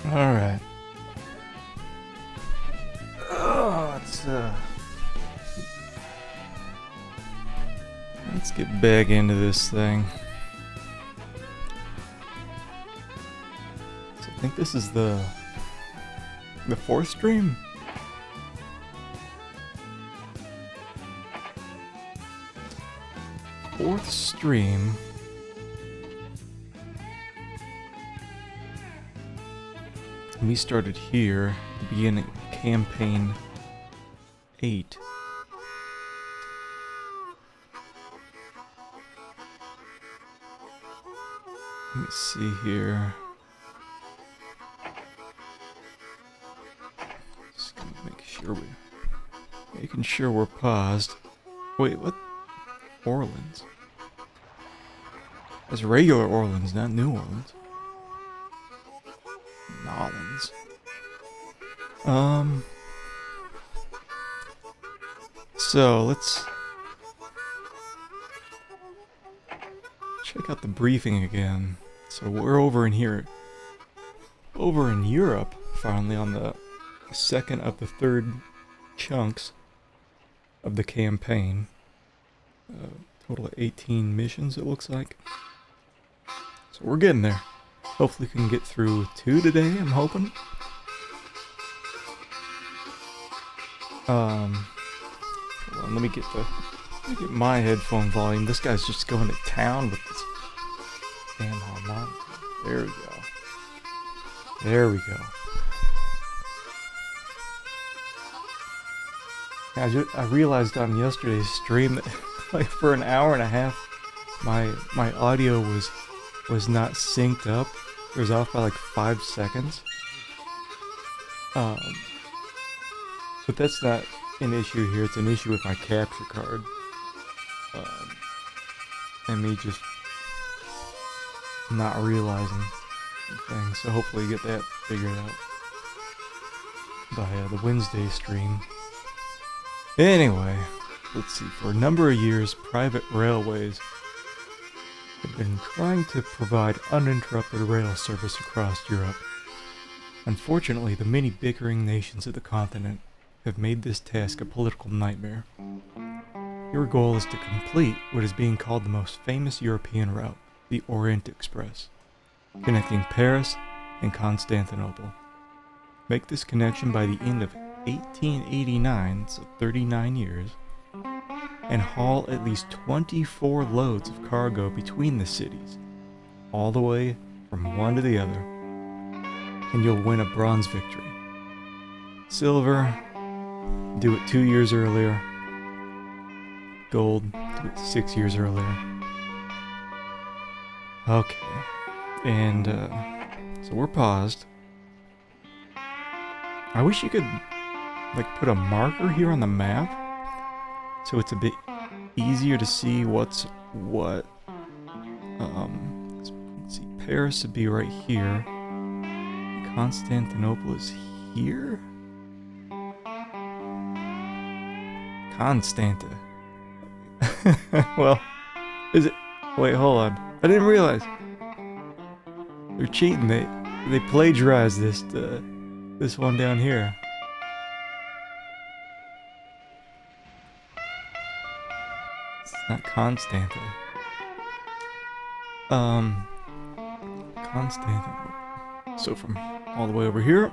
Alright. Let's get back into this thing. So I think this is the fourth stream? Fourth stream. We started here, the beginning of campaign 8. Let me see here. Just gonna making sure we're paused. Wait, what? Orleans? That's regular Orleans, not New Orleans. Nolans. So let's check out the briefing again. So we're over in here, over in Europe, finally on the second of the third chunks of the campaign. Total of 18 missions, it looks like. So we're getting there. Hopefully we can get through 2 today, I'm hoping. Hold on, let me get my headphone volume. This guy's just going to town with this damn harmonica. There we go. There we go. I realized on yesterday's stream that like for an hour and a half my audio was not synced up. It was off by like 5 seconds. But that's not an issue here. It's an issue with my capture card. And me just not realizing things. So hopefully get that figured out by the Wednesday stream. Anyway, let's see. For a number of years, private railways have been trying to provide uninterrupted rail service across Europe. Unfortunately, the many bickering nations of the continent have made this task a political nightmare. Your goal is to complete what is being called the most famous European route, the Orient Express, connecting Paris and Constantinople. Make this connection by the end of 1889, so 39 years, and haul at least 24 loads of cargo between the cities, all the way from one to the other, and you'll win a bronze victory. Silver, do it 2 years earlier. Gold, do it 6 years earlier. Okay, and so we're paused. I wish you could like put a marker here on the map so it's a bit easier to see what's what. Let's see, Paris would be right here. Constantinople is here? Constanta. Well, is it? Wait, hold on. I didn't realize. They're cheating. They plagiarized this one down here. It's not Constanta. Constantinople. So from all the way over here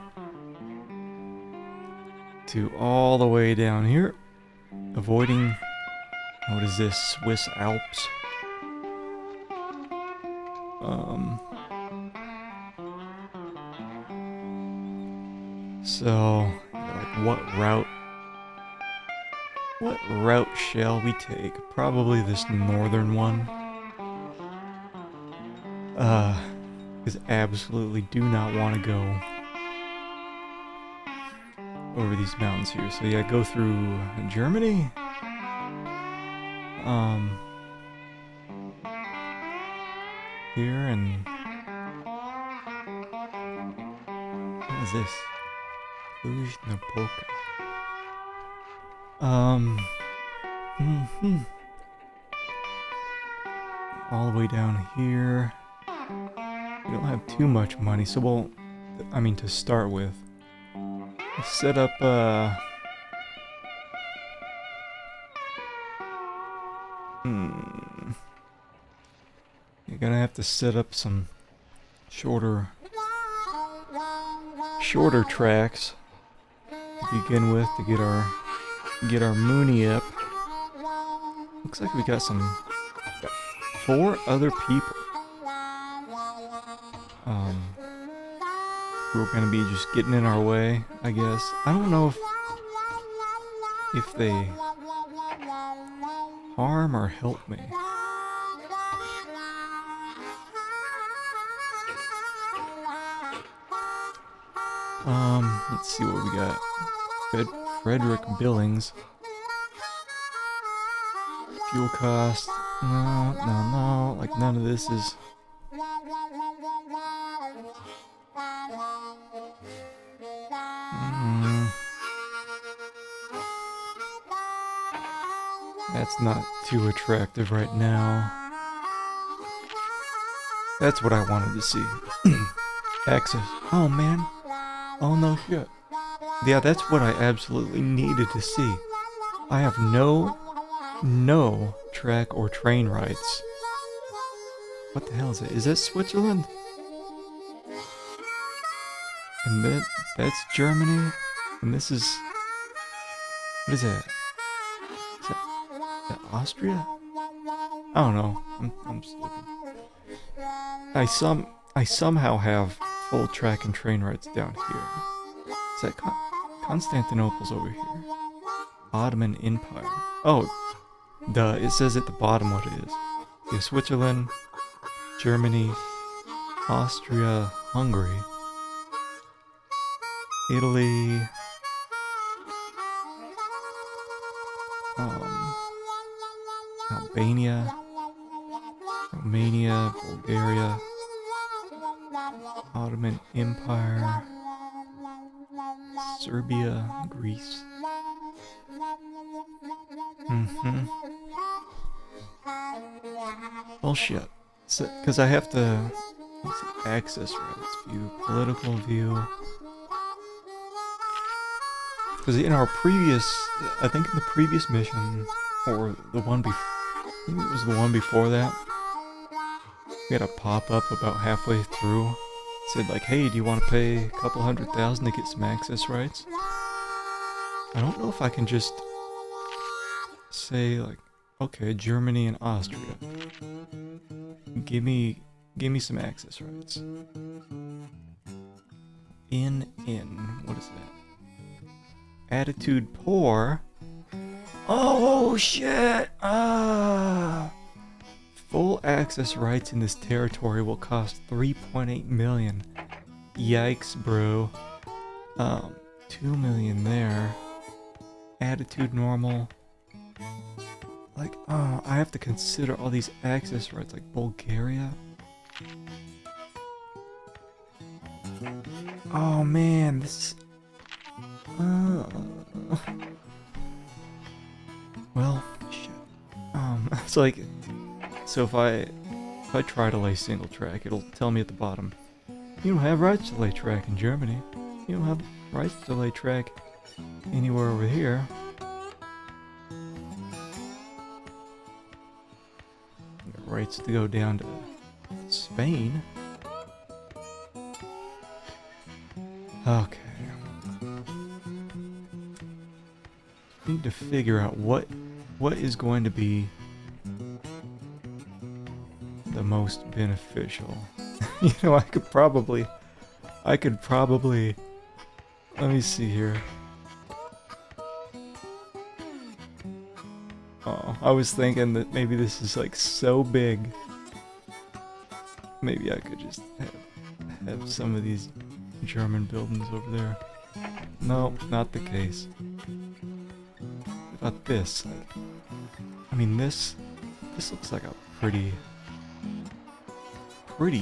to all the way down here, avoiding, what is this, Swiss Alps? So, like, what route shall we take? Probably this northern one. Because absolutely do not want to go over these mountains here. So yeah, go through Germany. Here and what is this? Cluj-Napoca. All the way down here. We don't have too much money, so I mean, to start with. Set up, You're gonna have to set up some shorter tracks to begin with to get our Mooney up. Looks like we got 4 other people. Who are gonna be just getting in our way, I guess. I don't know if they harm or help me. Let's see what we got. Frederick Billings. Fuel cost. No. Like none of this is. That's not too attractive right now. That's what I wanted to see. Access. Oh man. Oh no shit. Yeah, that's what I absolutely needed to see. I have no track or train rights. What the hell is it? Is that Switzerland? And that's Germany? And this is... What is that? Is that Austria? I don't know. I'm stupid. I somehow have full track and train rights down here. Is that Constantinople's over here? Ottoman Empire. Oh, duh. It says at the bottom what it is. Yeah, Switzerland, Germany, Austria, Hungary, Italy, Albania, Romania, Bulgaria, Ottoman Empire, Serbia, Greece. Well, shit. Because I have to... Let's see, access rights, view, political view. Because in our previous... I think in the previous mission, or the one before... I think it was the one before that. We had a pop-up about halfway through. It said like, hey, do you want to pay a couple $100,000 to get some access rights? I don't know if I can just say like, okay, Germany and Austria, give me some access rights. What is that? Attitude poor. Oh shit! Full access rights in this territory will cost 3.8 million. Yikes, bro. 2 million there. Attitude normal. Like, I have to consider all these access rights, like Bulgaria. Oh man, this. Well, shit. It's like, so if I try to lay single track, it'll tell me at the bottom, you don't have rights to lay track in Germany. You don't have rights to lay track anywhere over here. Rights to go down to Spain. Okay. Need to figure out what is going to be the most beneficial. You know, I could probably let me see here. Oh, I was thinking that maybe this is like so big. Maybe I could just have some of these German buildings over there. No, not the case. What about this? Like, I mean, this looks like a pretty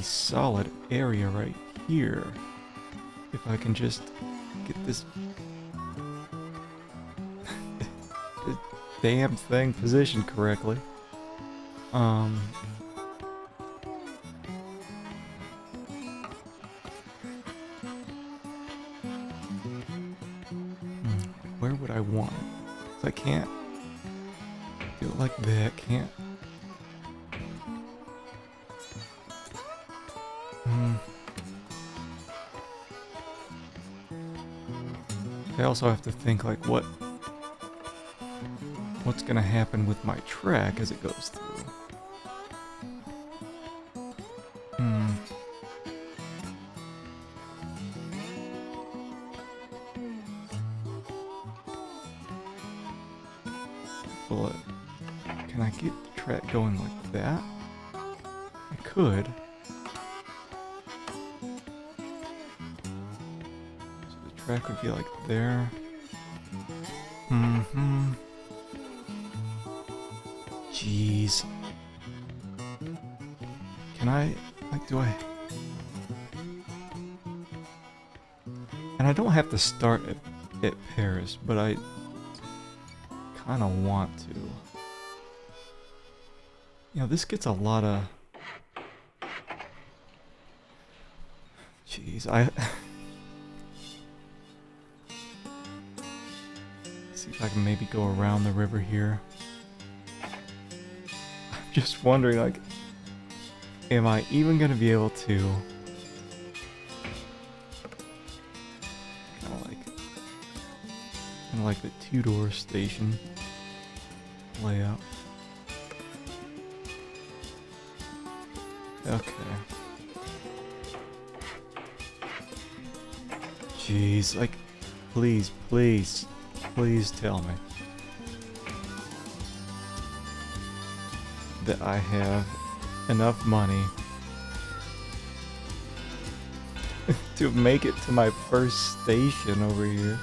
solid area right here. If I can just get this damn thing positioned correctly. want it. 'Cause I can't do it like that, can't. I also have to think like what's gonna happen with my track as it goes through. But can I get the track going like that? I could. So the track would be like there. Jeez. Can I, like, do I... And I don't have to start at Paris, but I kind of want to. You know, this gets a lot of... Jeez, see if I can maybe go around the river here. I'm just wondering, like, am I even gonna be able to kind of like the two-door station layout? Okay. Jeez, like, please tell me that I have enough money to make it to my first station over here.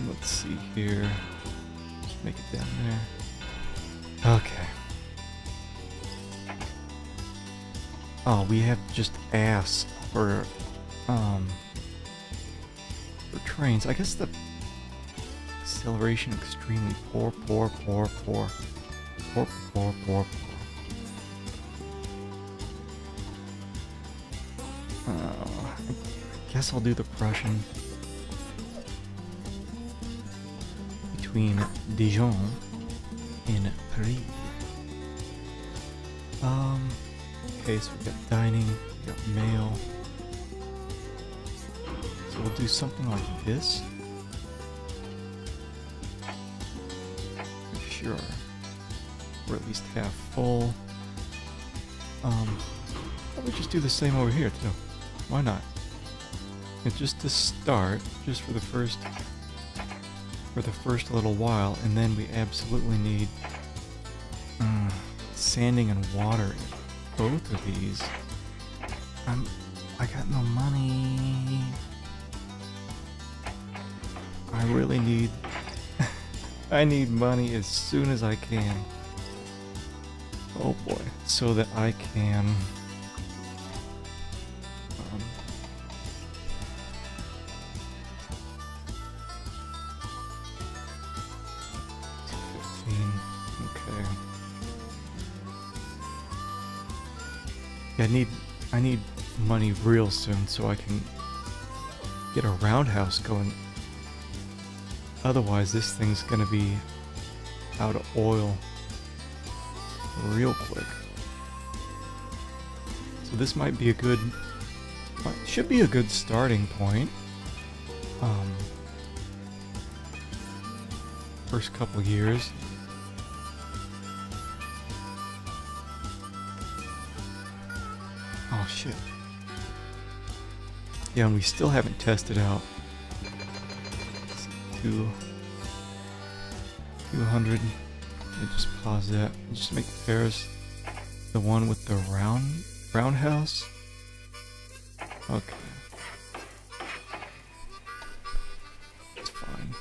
Let's see here. Just make it down there. Okay. Oh, we have just ass for trains. I guess the acceleration extremely poor. I guess I'll do the Prussian between Dijon and Paris. Okay, so we've got dining, we've got mail. So we'll do something like this. Sure. Or at least half full. Probably just do the same over here too. Why not? And just to start, just for the first little while, and then we absolutely need sanding and water in both of these. I got no money. I really need I need money as soon as I can. Oh boy, so that I can I need money real soon so I can get a roundhouse going. Otherwise, this thing's gonna be out of oil real quick. So this might be a good, should be a good starting point. First couple years. Oh shit. Yeah, and we still haven't tested out 200. Let me just pause that and just make Paris the one with the roundhouse. Okay. It's fine.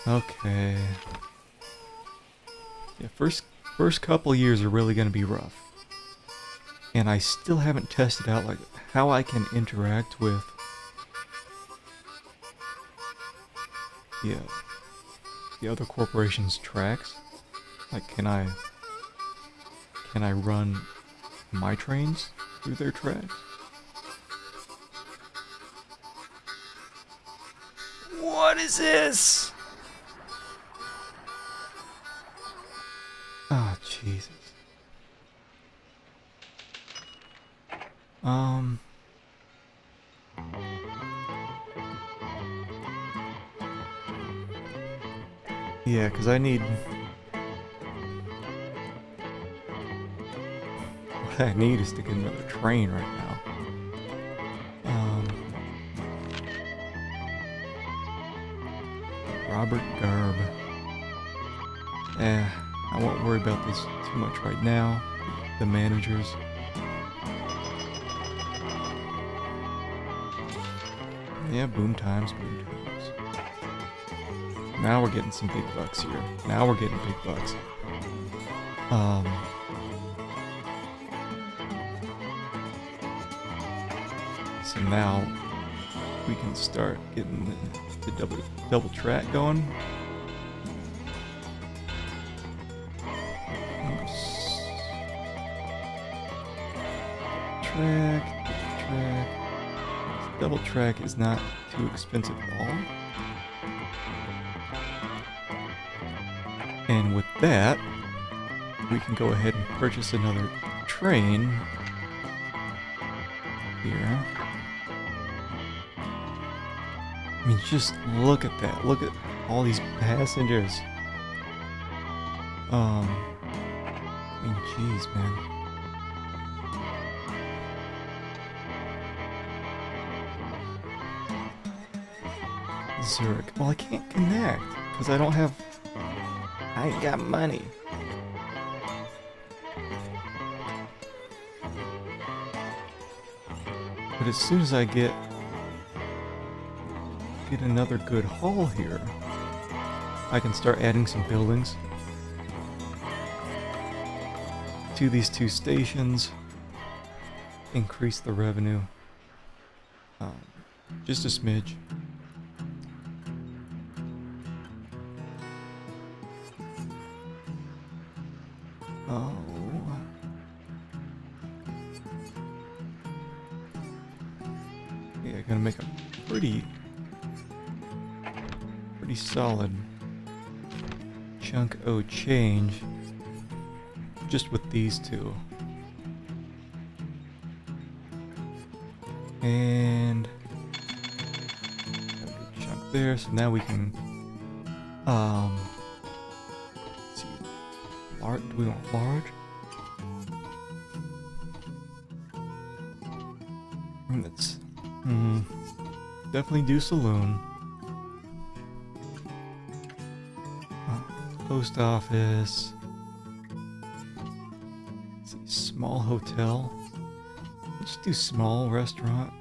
Okay. Yeah, first couple years are really gonna be rough. And I still haven't tested out like how I can interact with the other corporations' tracks? Like, can I run my trains through their tracks? What is this? Oh, Jesus. Yeah, because I need... What I need is to get another train right now. Robert Garb. I won't worry about this too much right now. The managers. Yeah, boom times, boom times. Now we're getting some big bucks here. Now we're getting big bucks. So now we can start getting the double track going. Track. Double track is not too expensive at all. And with that, we can go ahead and purchase another train here. I mean, just look at that. Look at all these passengers. I mean, jeez, man. Zurich. Well, I can't connect because I ain't got money. But as soon as I get another good haul here, I can start adding some buildings to these two stations, increase the revenue just a smidge. Yeah, gonna make a pretty solid chunk of change just with these two. And a good chunk there, so now we can let's see, do we want large? Let's definitely do saloon. Post office. Let's see, small hotel. Let's do small restaurant.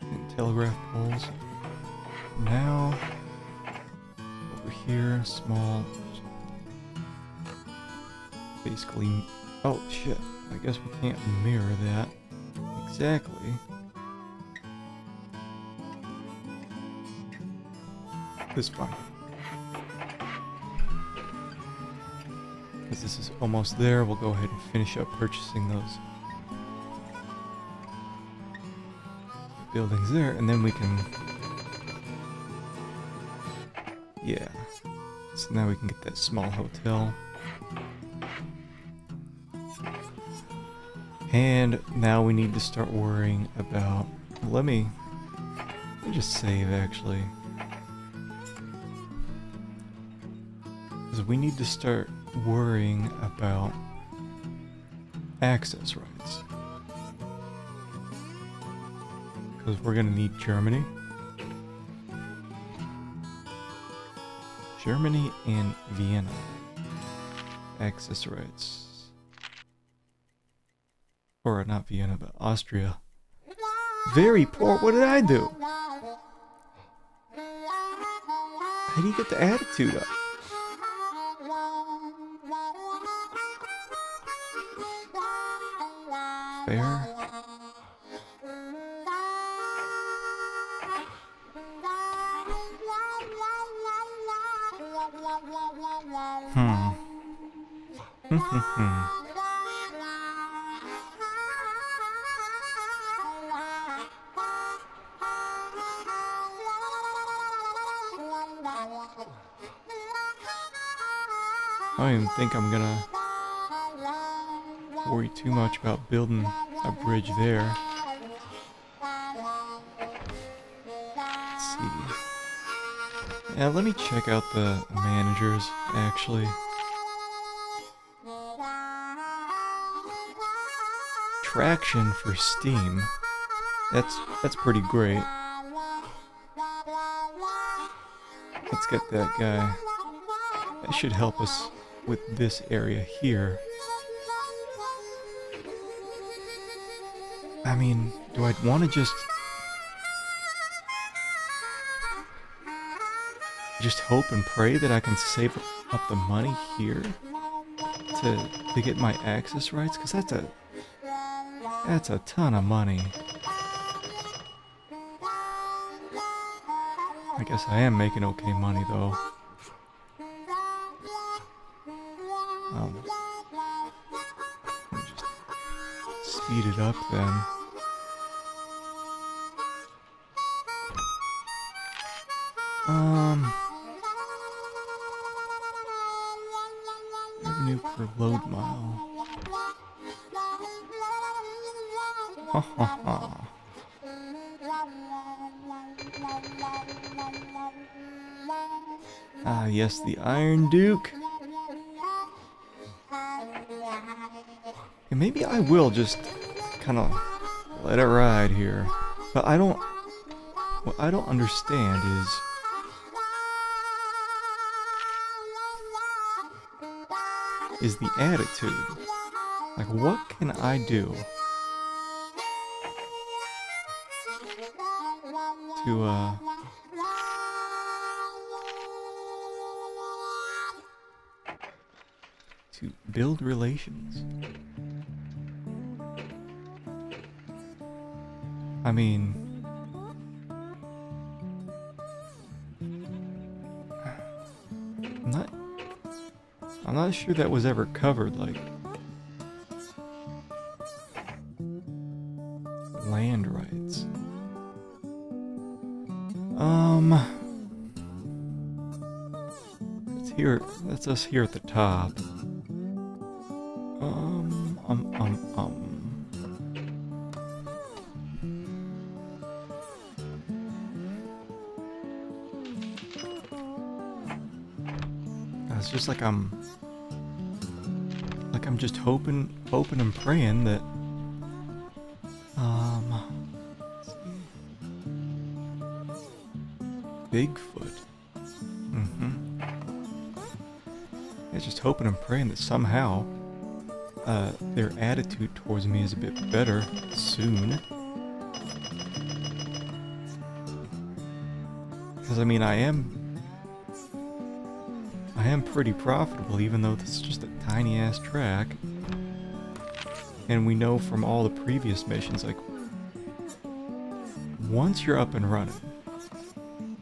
And telegraph poles. Now, over here, small. Basically, oh shit. I guess we can't mirror that exactly. This is fine. Because this is almost there, we'll go ahead and finish up purchasing those buildings there, and then we can... Yeah. So now we can get that small hotel. And now we need to start worrying about... Let me just save, actually. Because we need to start worrying about access rights. Because we're going to need Germany. Germany and Vienna. Access rights. Or not Vienna, but Austria. Very poor. What did I do? How do you get the attitude up? Fair. Hmm. I don't even think I'm gonna worry too much about building a bridge there. Let's see. Yeah, let me check out the managers, actually. Traction for Steam. That's pretty great. Let's get that guy. That should help us with this area here. I mean, do I want to just hope and pray that I can save up the money here to get my access rights? Because that's a ton of money. I guess I am making okay money though. Let me just speed it up then. Revenue per load mile. Ha ha ha. Ah, yes, the Iron Duke. And maybe I will just kind of let it ride here. But what I don't understand is the attitude. Like, what can I do to build relations? I mean, I'm not sure that was ever covered, like land rights. That's us here at the top. It's just like I'm just hoping and praying that let's see. Bigfoot. Yeah, just hoping and praying that somehow their attitude towards me is a bit better soon. Because I mean, I am pretty profitable, even though this is just a tiny ass track. And we know from all the previous missions, like, once you're up and running,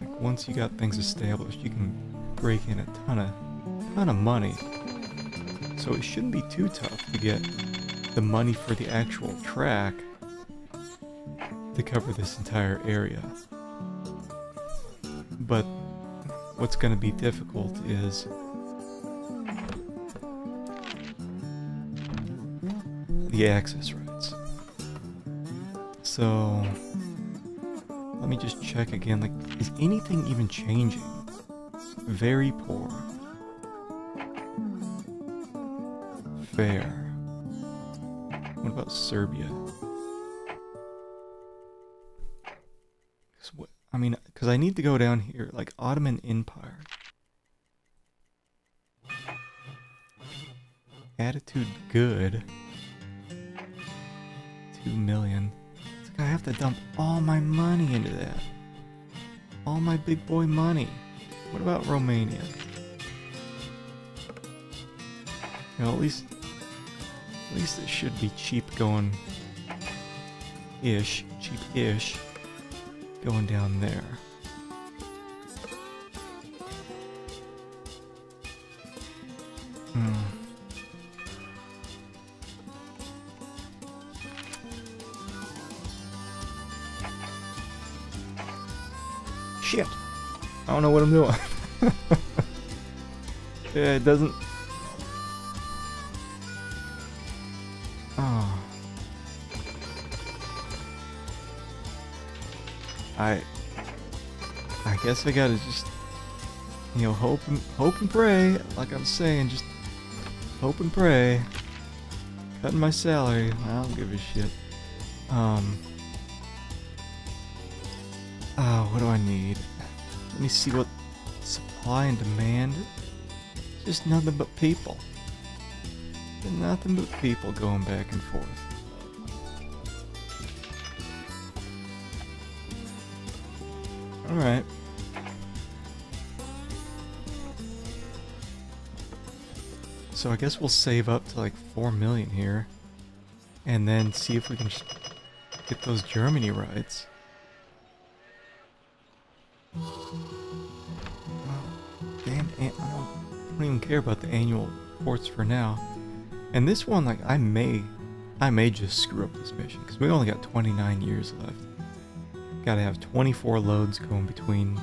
like once you got things established, you can break in a ton of money. So it shouldn't be too tough to get the money for the actual track to cover this entire area. But what's going to be difficult is the access rights. So let me just check again, like, is anything even changing? Very poor. Fair. What about Serbia? Because I need to go down here, like Ottoman Empire. Attitude good. 2 million. It's like I have to dump all my money into that. All my big boy money. What about Romania? You know, at least it should be cheap going-ish. Cheap-ish. Going down there. Shit. I don't know what I'm doing. Yeah, it doesn't... Oh. I guess I gotta just, you know, hope and pray. Like I'm saying, just hope and pray. Cutting my salary. I don't give a shit. What do I need? Let me see what supply and demand. Just nothing but people. Nothing but people going back and forth. Alright. So I guess we'll save up to like 4 million here. And then see if we can just get those Germany rights. Damn, I don't even care about the annual reports for now. And this one, like, I may just screw up this mission because we only got 29 years left. Gotta have 24 loads going between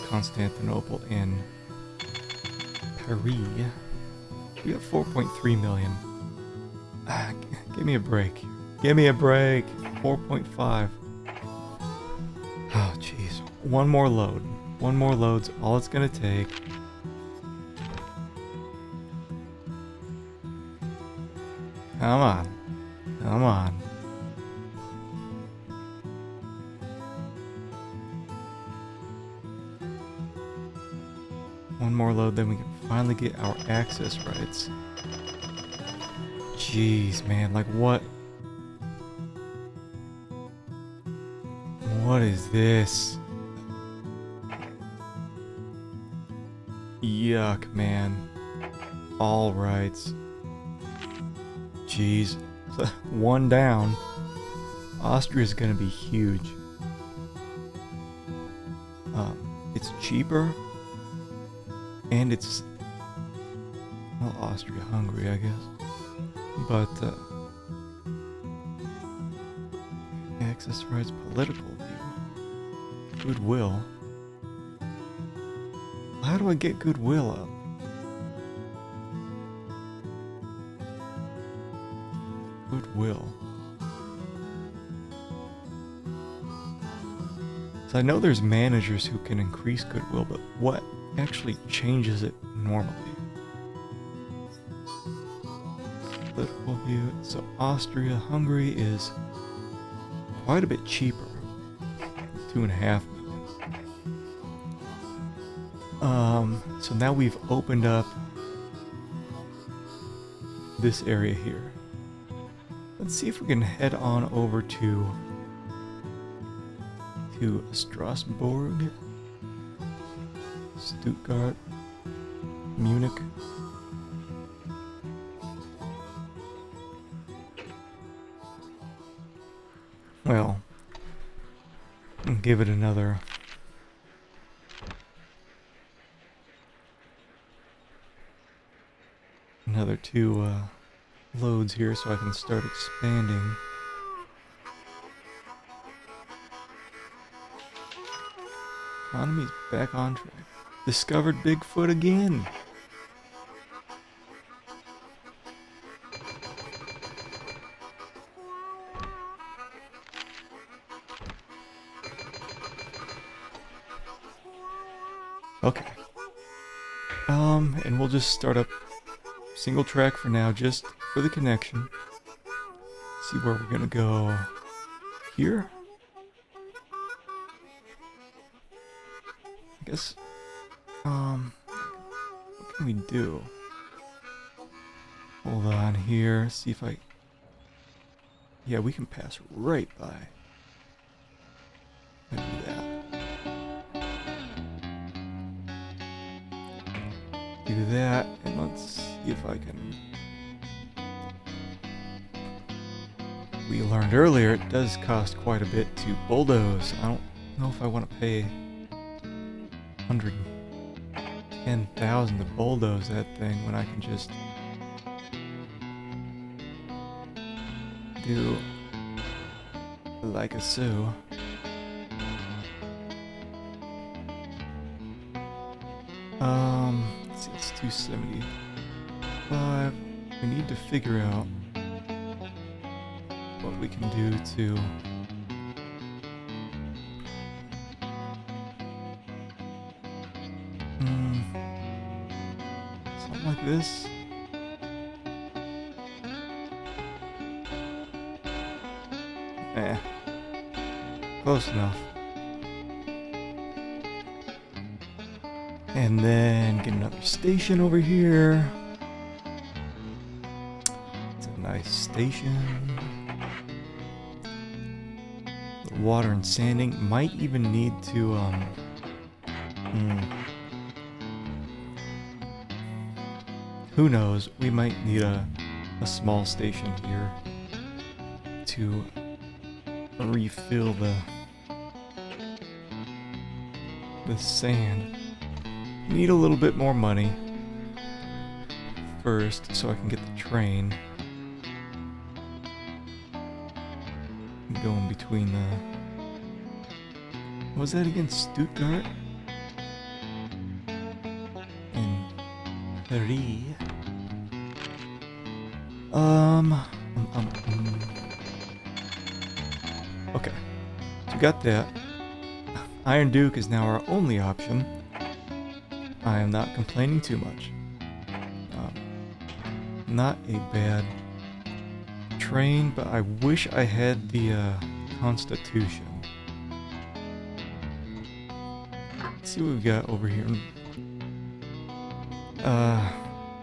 Constantinople and Paris. We got 4.3 million. Give me a break. Give me a break. 4.5. Oh, jeez. One more load. One more load's all it's gonna take. Come on. Come on. One more load, then we can finally get our access rights. Jeez, man, like what? What is this? Yuck, man. All rights. Jeez. One down. Austria's gonna be huge. It's cheaper. And it's, well, Austria-Hungary, I guess. But, access rights, political view. Goodwill. How do I get goodwill up? Goodwill. So I know there's managers who can increase goodwill, but what actually changes it normally? Political view. So Austria-Hungary is quite a bit cheaper. 2.5 million. So now we've opened up this area here. Let's see if we can head on over to Strasbourg, Stuttgart, Munich. Well, give it another two loads here so I can start expanding. Economy's back on track. Discovered Bigfoot again. Okay. And we'll just start up single track for now, just for the connection. See where we're gonna go here. I guess, what can we do? Hold on here, see if I... Yeah, we can pass right by. Let's do that. Do that, and let's see if I can... We learned earlier it does cost quite a bit to bulldoze. I don't know if I want to pay 100 10,000 to bulldoze that thing when I can just do like a so. Let's see, it's 275. We need to figure out what we can do to something like this. Close enough. And then get another station over here. It's a nice station. The water and sanding. Might even need to who knows? We might need a small station here to refill the sand. Need a little bit more money first so I can get the train going between the... What was that again? Stuttgart? And Paris. Okay, so we got that. Iron Duke is now our only option. I am not complaining too much. Not a bad train, but I wish I had the Constitution. Let's see what we got over here.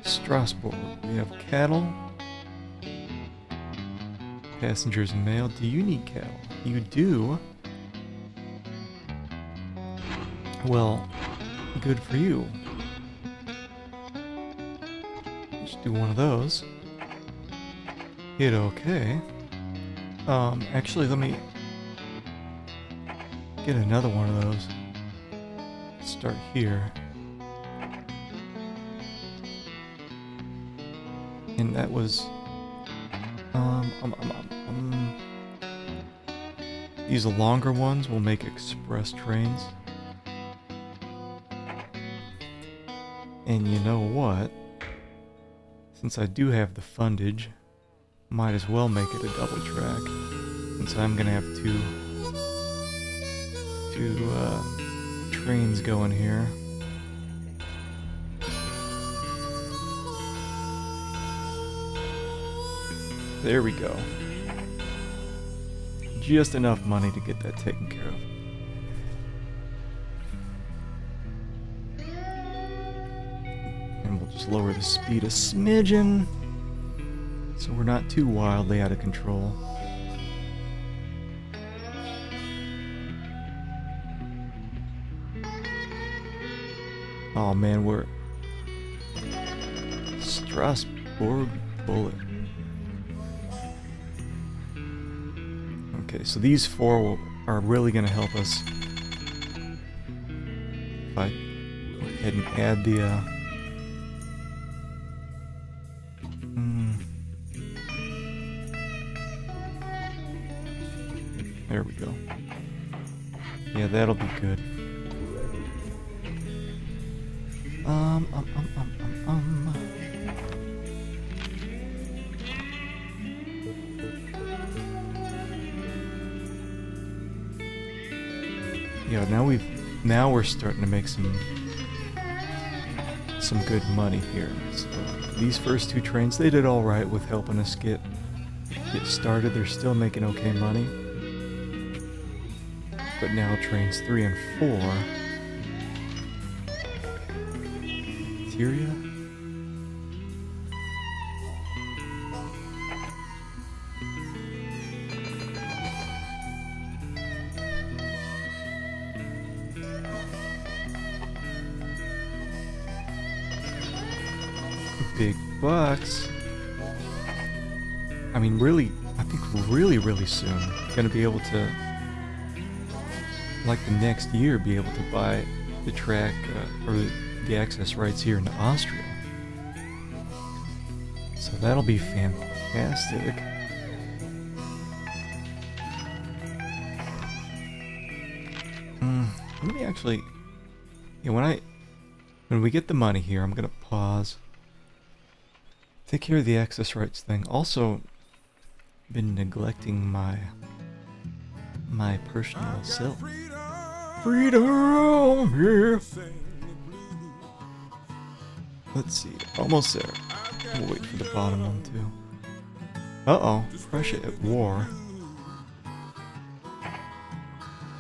Strasbourg. We have cattle. Passengers and mail. Do you need cattle? You do. Well, good for you. Just do one of those. Hit OK. Actually, let me get another one of those. Start here. And that was these longer ones will make express trains. And you know what? Since I do have the fundage, might as well make it a double track. Since I'm gonna have two trains going here. There we go. Just enough money to get that taken care of. And we'll just lower the speed a smidgen, so we're not too wildly out of control. Oh man, we're... Strasbourg Bullet. Okay, so these four are really going to help us. If I go ahead and add the... There we go. Yeah, that'll be good. Yeah, now we're starting to make some good money here. So these first two trains, they did all right with helping us get started. They're still making okay money. But now trains 3 and 4. Tyria? Big bucks. I mean, really, I think really soon gonna be able to, like the next year, be able to buy the track or the access rights here in Austria. So that'll be fantastic. Let me actually... Yeah, when we get the money here, I'm gonna pause. Take care of the access rights thing. Also, been neglecting my personal self. Freedom here. Let's see, almost there. We'll wait for the bottom one too. Uh-oh, Prussia at war.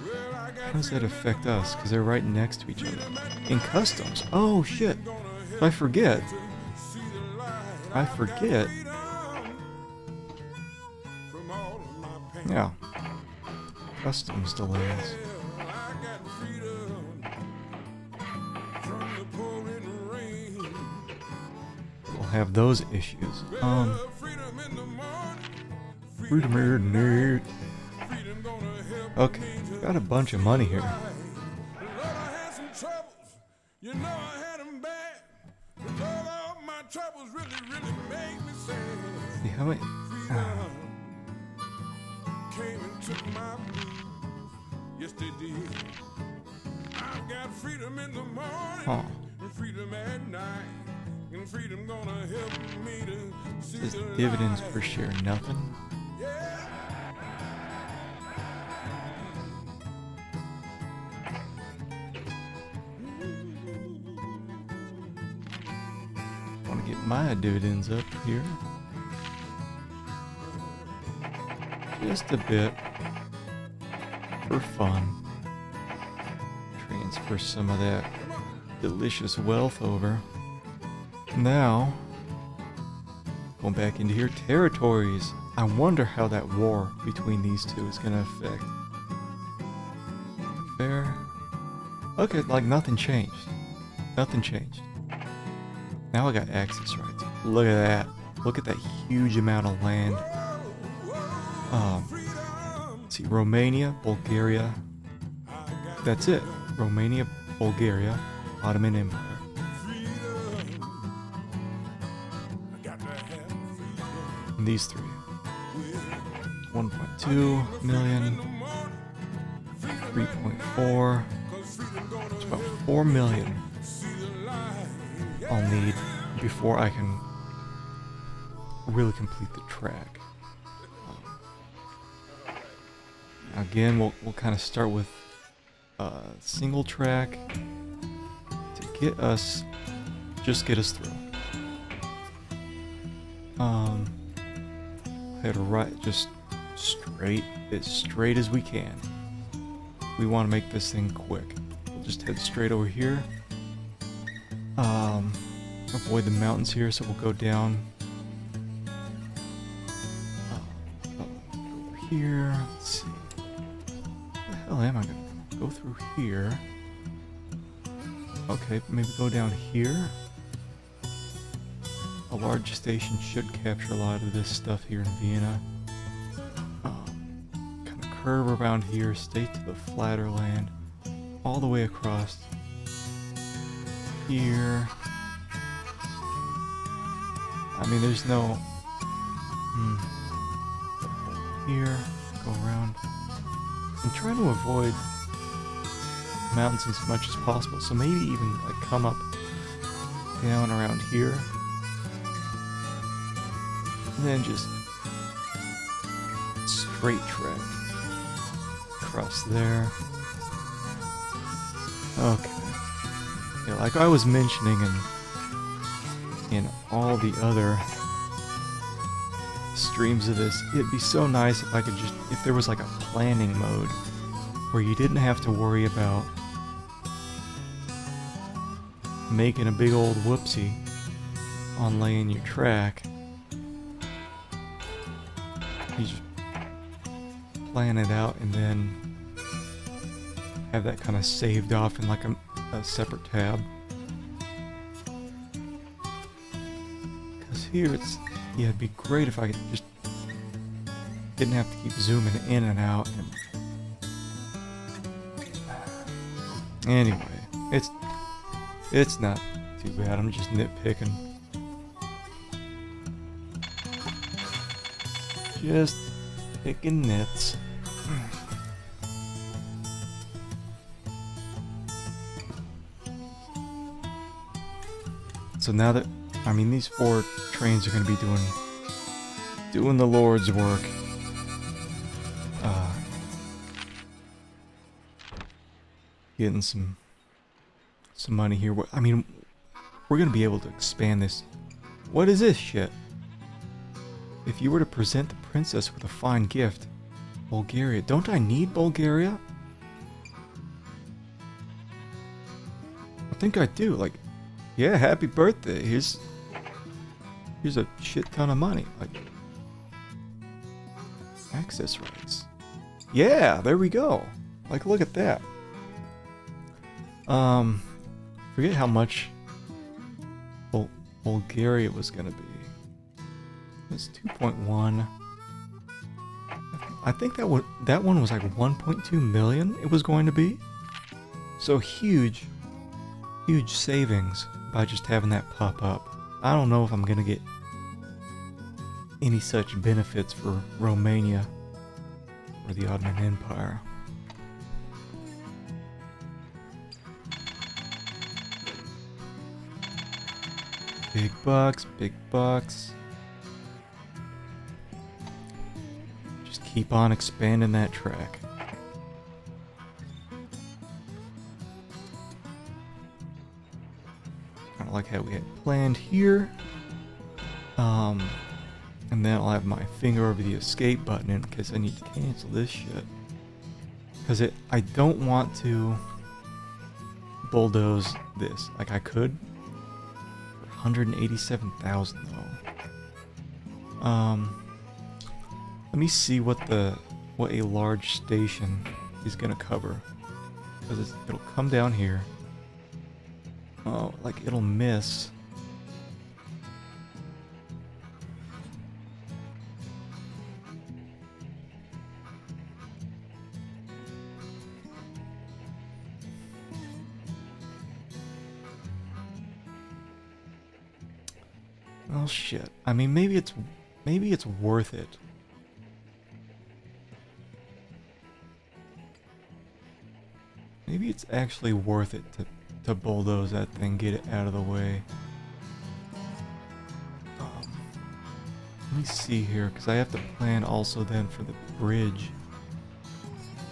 How does that affect us? Because they're right next to each other. In customs. Oh shit. I forget. Yeah. Customs delays. We'll have those issues. Freedom here. Okay, got a bunch of money here. See how many? Huh. Says dividends per share, nothing. Want to get my dividends up here. Just a bit. For fun. Transfer some of that delicious wealth over. Now, going back into here, territories. I wonder how that war between these two is going to affect. Fair. Okay, like nothing changed. Nothing changed. Now I got access rights. Look at that. Look at that huge amount of land. Let's see, Romania, Bulgaria. That's it. Romania, Bulgaria, Ottoman Empire. And these three. 1.2 million. 3.4. It's about 4 million I'll need before I can really complete the track. Again, we'll kind of start with a single track to get us through. Head right, just straight, as straight as we can. We want to make this thing quick. We'll just head straight over here. Avoid the mountains here, so we'll go down over here. Let's see. Where the hell am I gonna go through here? Okay, maybe go down here. A large station should capture a lot of this stuff here in Vienna. Kind of curve around here, stay to the flatter land, all the way across here. I mean, there's no... Here, go around. I'm trying to avoid mountains as much as possible, so maybe even like come up, down around here. And then just straight track across there. Okay. Yeah, like I was mentioning in all the other streams of this, it'd be so nice if I could just, if there was like a planning mode where you didn't have to worry about making a big old whoopsie on laying your track. You just plan it out and then have that kind of saved off in like a separate tab. Because here it's, yeah, it'd be great if I just didn't have to keep zooming in and out. And anyway, It's not too bad, I'm just nitpicking. Just picking nits. So now that, I mean, these 4 trains are going to be doing the Lord's work. Getting some money here. I mean, we're going to be able to expand this. What is this shit? If you were to present the princess with a fine gift, Bulgaria. Don't I need Bulgaria? I think I do. Like, yeah, happy birthday. Here's a shit ton of money. Like, access rights. Yeah, there we go. Like, look at that. Forget how much Bulgaria was gonna be. It's 2.1. I think that one was like 1.2 million. It was going to be. So huge savings by just having that pop up. I don't know if I'm gonna get any such benefits for Romania or the Ottoman Empire. Big bucks, big bucks. Just keep on expanding that track. Kind of like how we had planned here. And then I'll have my finger over the escape button in case I need to cancel this shit. Because I don't want to bulldoze this. Like I could. 187,000 though. Let me see what a large station is gonna cover. Because it'll come down here. Oh, like it'll miss. Oh shit. I mean, maybe it's worth it. Maybe it's actually worth it to bulldoze that thing, get it out of the way. Let me see here, because I have to plan also then for the bridge.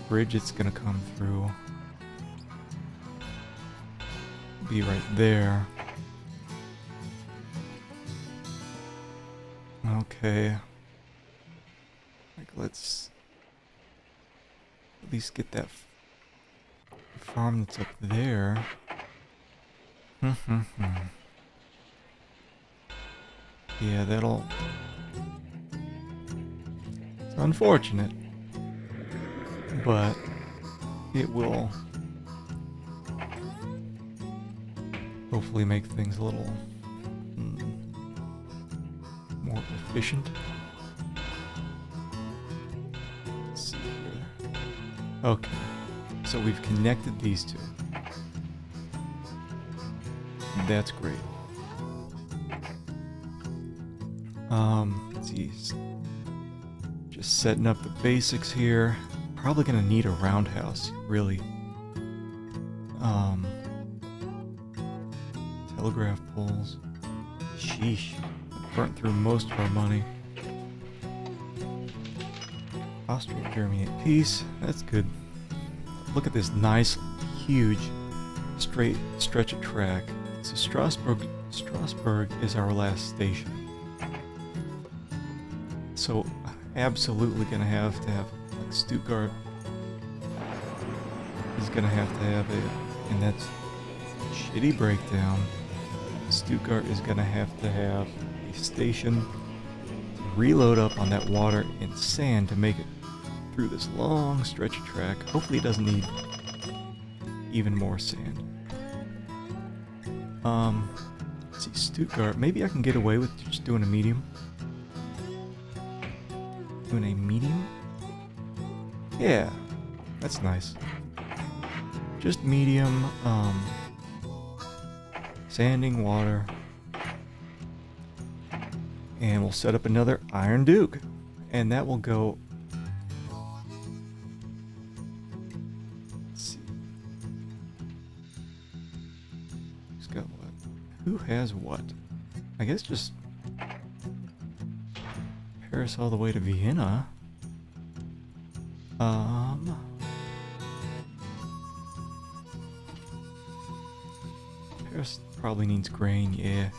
Bridge it's gonna come through. Be right there. Okay. Like, let's at least get that farm that's up there. Yeah, that'll... It's unfortunate, but it will hopefully make things a little more efficient. Let's see here. Okay, so we've connected these two. That's great. Let's see. Just setting up the basics here. Probably gonna need a roundhouse, really. Telegraph poles. Sheesh. Burnt through most of our money. Austria and Germany at peace. That's good. Look at this nice, huge, straight stretch of track. So Strasbourg is our last station. So absolutely gonna have to have, like, Stuttgart is gonna have to have it, and that's shitty breakdown. Stuttgart is gonna have to have a station to reload up on that water and sand to make it through this long stretch of track. Hopefully it doesn't need even more sand. Let's see, Stuttgart. Maybe I can get away with just doing a medium. Doing a medium? Yeah, that's nice. Just medium, standing water. And we'll set up another Iron Duke. And that will go... Let's see. Who's got what? Who has what? I guess just... Paris all the way to Vienna. Paris probably needs grain, yeah.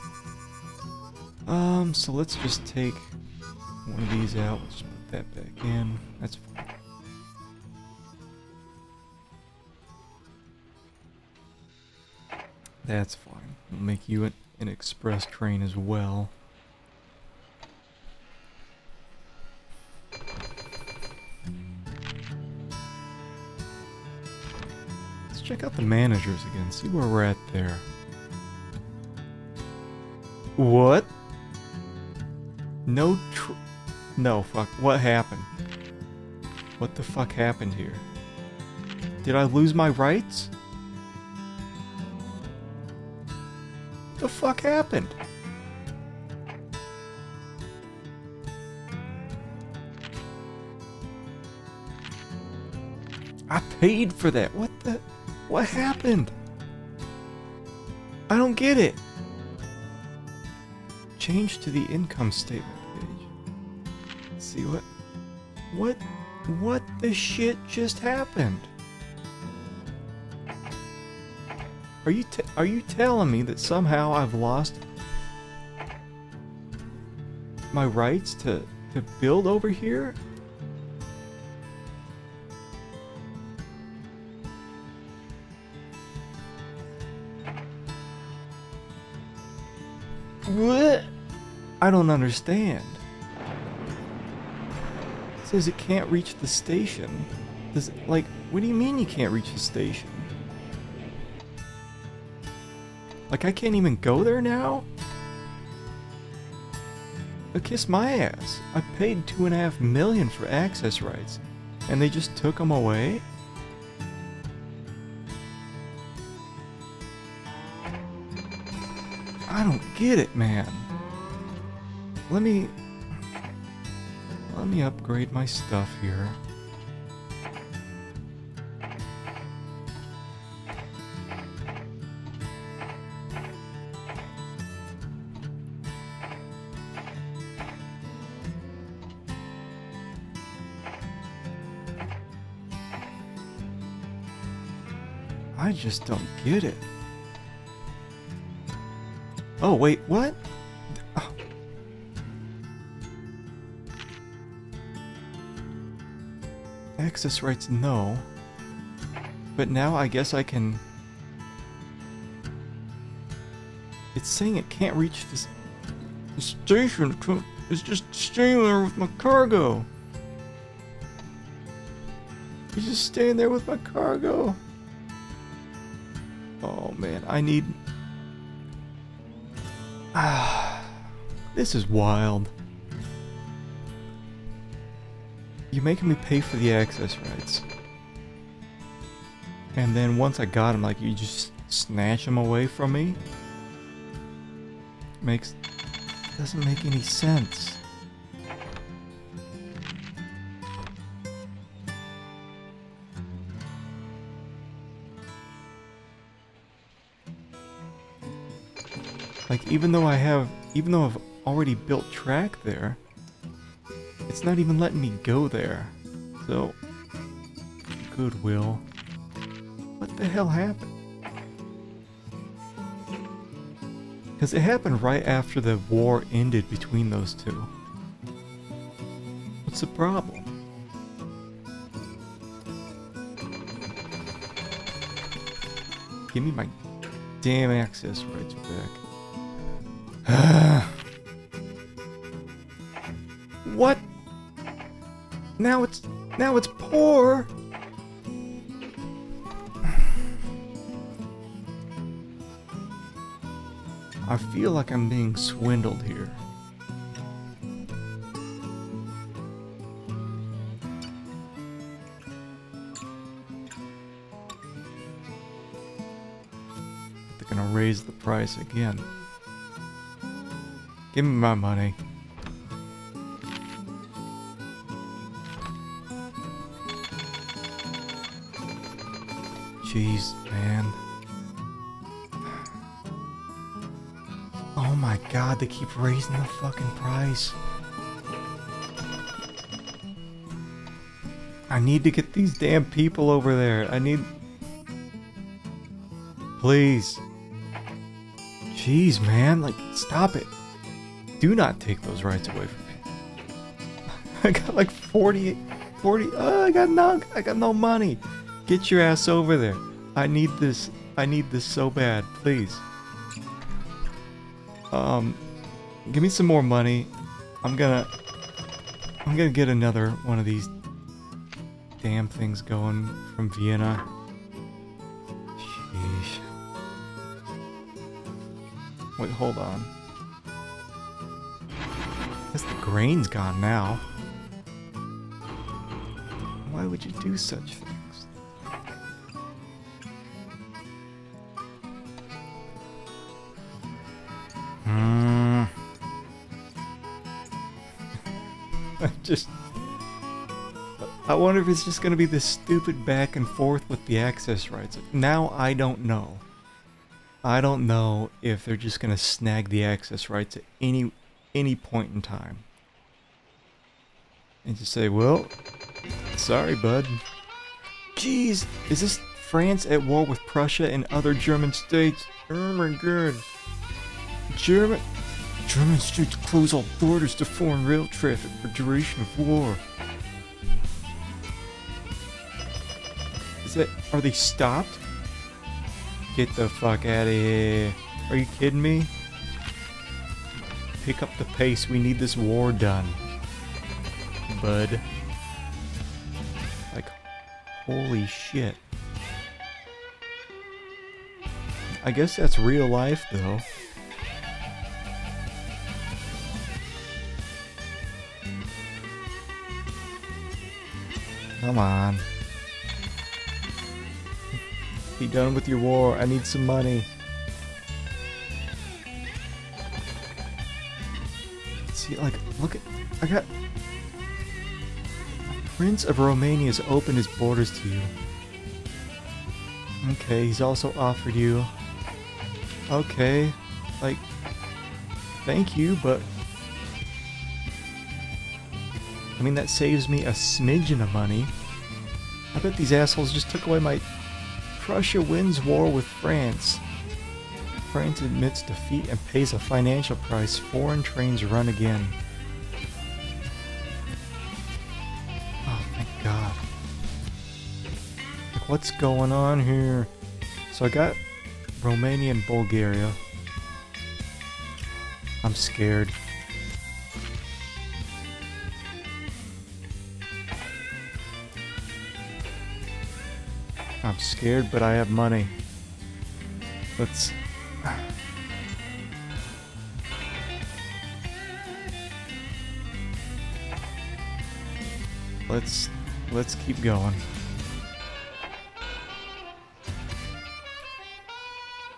So let's just take one of these out. Let's put that back in. That's fine. That's fine. We'll make you an express train as well. Let's check out the managers again, see where we're at there. What? No, fuck. What happened? What the fuck happened here? Did I lose my rights? What the fuck happened? I paid for that. What happened? I don't get it. Change to the income statement page. Let's see what the shit just happened? Are you telling me that somehow I've lost my rights to build over here? What? I don't understand. It says it can't reach the station. Like, what do you mean you can't reach the station? Like, I can't even go there now? But kiss my ass. I paid $2.5 million for access rights, and they just took them away? I don't get it, man. Let me upgrade my stuff here. I just don't get it. Oh, wait, what? Oh. Access rights, no. But now I guess I can... It's saying it can't reach this... The station. It's just staying there with my cargo. It's just staying there with my cargo. Oh, man, I need... This is wild. You're making me pay for the access rights. And then once I got them, like, you just snatch them away from me? Doesn't make any sense. Like, even though I've already built track there, it's not even letting me go there. So, goodwill. What the hell happened? Because it happened right after the war ended between those two. What's the problem? Give me my damn access rights back. What? Now it's poor. I feel like I'm being swindled here. The gonna raise the price again. Give me my money. Jeez, man. Oh my god, they keep raising the fucking price. I need to get these damn people over there. I need... Please. Jeez, man. Like, stop it. Do not take those rights away from me. I got like 40... Oh, I got no money. Get your ass over there. I need this. I need this so bad. Please. Give me some more money. I'm gonna get another one of these damn things going from Vienna. Sheesh. Wait, hold on. I guess the grain's gone now. Why would you do such things? I wonder if it's just gonna be this stupid back and forth with the access rights. Now I don't know. I don't know if they're just gonna snag the access rights at any point in time. And just say, well, sorry bud. Jeez, is this France at war with Prussia and other German states? Oh my god. German states close all borders to foreign rail traffic for duration of war. Are they stopped? Get the fuck out of here. Are you kidding me? Pick up the pace. We need this war done. Bud. Like, holy shit. I guess that's real life, though. Come on. Be done with your war. I need some money. See, like, look at... I got... Prince of Romania has opened his borders to you. Okay, he's also offered you... Okay, like... Thank you, but... I mean, that saves me a smidgen of money. I bet these assholes just took away my... Prussia wins war with France. France admits defeat and pays a financial price. Foreign trains run again. Oh, thank God. Like, what's going on here? So I got Romania and Bulgaria. I'm scared. I'm scared, but I have money. Let's... Let's keep going.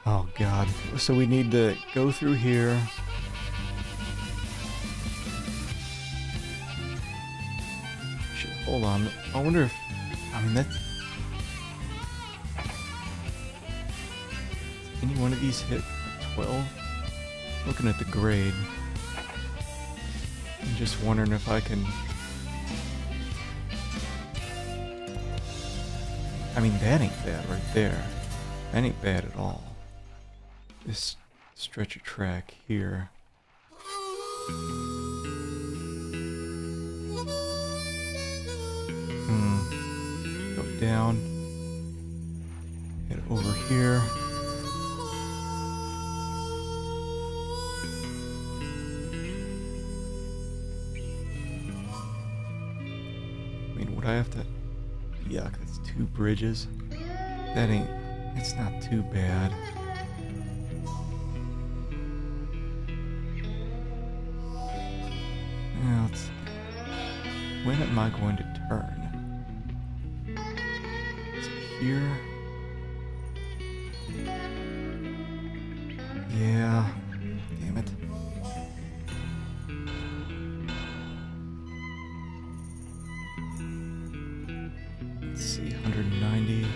Oh God. So we need to go through here. Shit, hold on. I wonder if... I mean, that's... Any one of these hit 12? Looking at the grade. I'm just wondering if I can... I mean, that ain't bad right there. That ain't bad at all. This stretch of track here. Go down. Head over here. Would I have to... Yuck, that's 2 bridges. That ain't... It's not too bad. Now, let's... When am I going to turn? Is it here? Yeah. Damn it. Let's see, 190.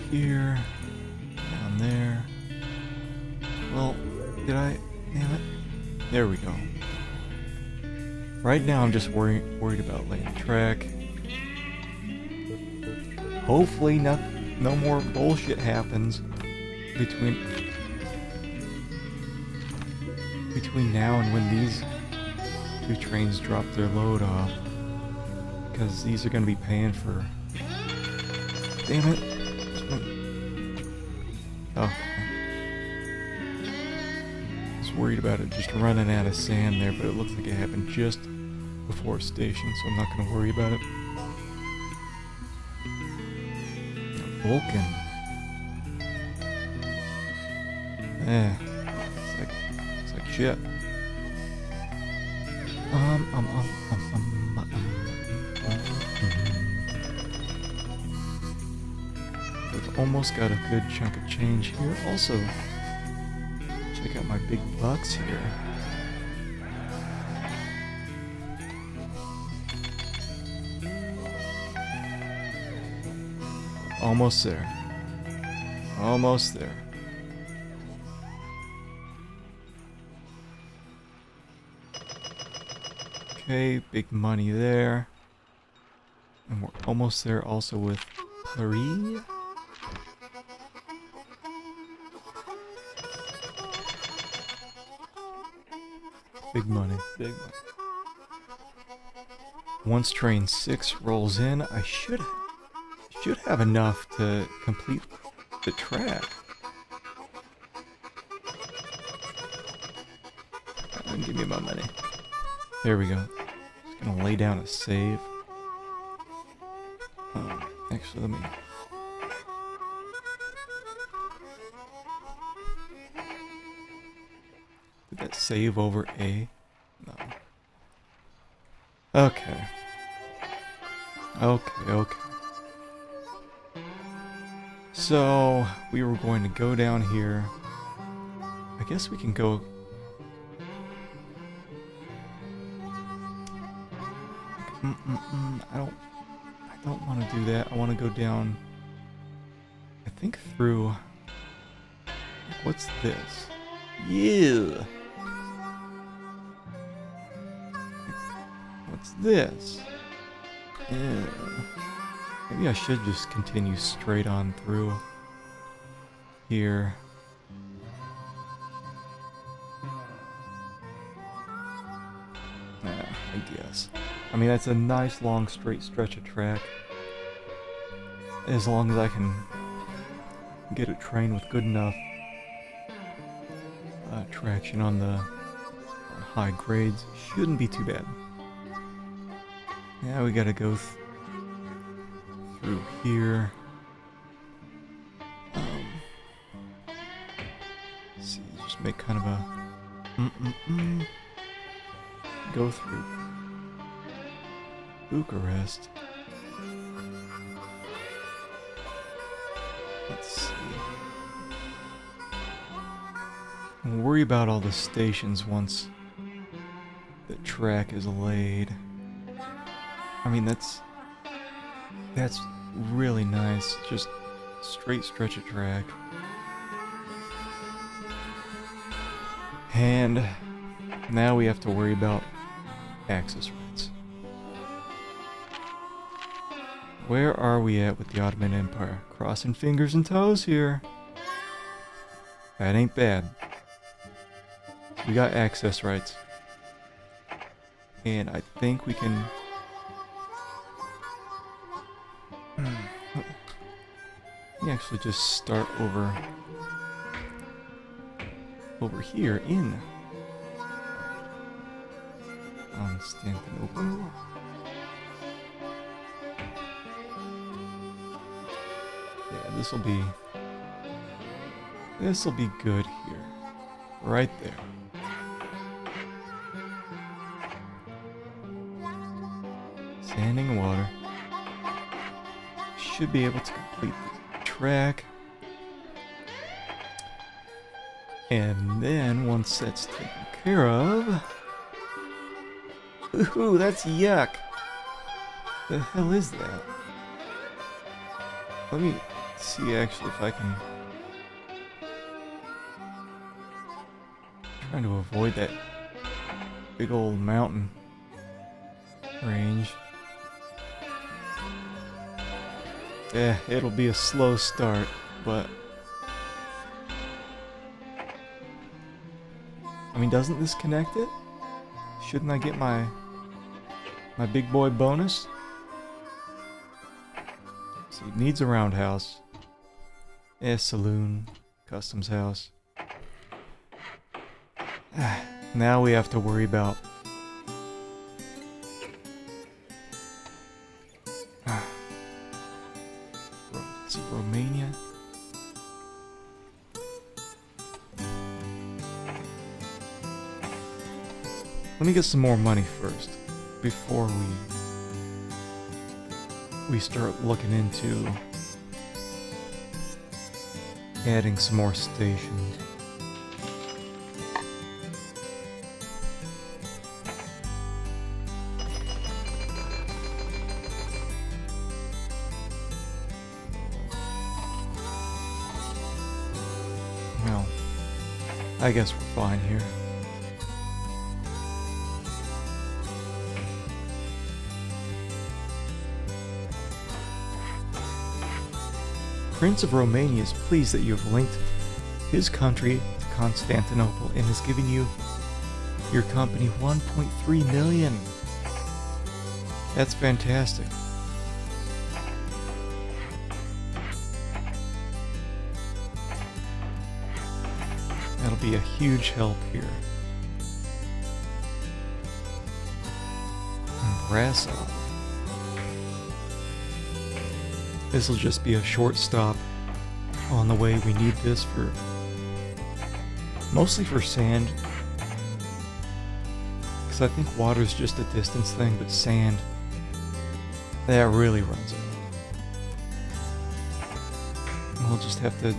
Here. Down there. Well, did I? Damn it. There we go. Right now I'm just worried about laying the track. Hopefully no more bullshit happens between now and when these two trains drop their load off. Because these are going to be paying for... Damn it. Oh. I was worried about it just running out of sand there, but it looks like it happened just before station, so I'm not going to worry about it. Vulcan. It's like shit. We've almost got a good chunk of change here. Also, check out my big bucks here. Almost there. Almost there. Okay, big money there. And we're almost there also with Paris. Big money, big money. Once train 6 rolls in, I should have enough to complete the track. Give me my money. There we go. Just gonna lay down a save. Actually, let me... Did that save over A? No. Okay. Okay. So, we were going to go down here. I guess we can go... I don't want to do that. I want to go down... I think through... What's this? Yeah! What's this? Yeah. Maybe I should just continue straight on through here. I guess. I mean, that's a nice long straight stretch of track. As long as I can get a train with good enough traction on the high grades, shouldn't be too bad. Yeah, we gotta go through here. Let's see, just make kind of a go through Bucharest. Let's see. We'll worry about all the stations once the track is laid. I mean, that's really nice. Just straight stretch of track. And now we have to worry about access rights. Where are we at with the Ottoman Empire? Crossing fingers and toes here. That ain't bad. We got access rights. And I think we can... We actually just start over here in Constantinople. Yeah, this'll be good here. Right there. Sanding and water. Should be able to complete the track. And then once that's taken care of... Ooh, that's yuck! The hell is that? Let me see actually if I can... Trying to avoid that big old mountain range. Yeah, it'll be a slow start, but... I mean, doesn't this connect it? Shouldn't I get my big boy bonus? See, it needs a roundhouse. Saloon. Customs house. Now we have to worry about... Let's see, Romania. Let me get some more money first, before we start looking into adding some more stations. Well, I guess we're fine here. Prince of Romania is pleased that you have linked his country to Constantinople and has given you, your company, 1.3 million. That's fantastic. That'll be a huge help here. Brasov. This will just be a short stop on the way. We need this for... mostly for sand. Because I think water's just a distance thing, but sand... that really runs out. We'll just have to...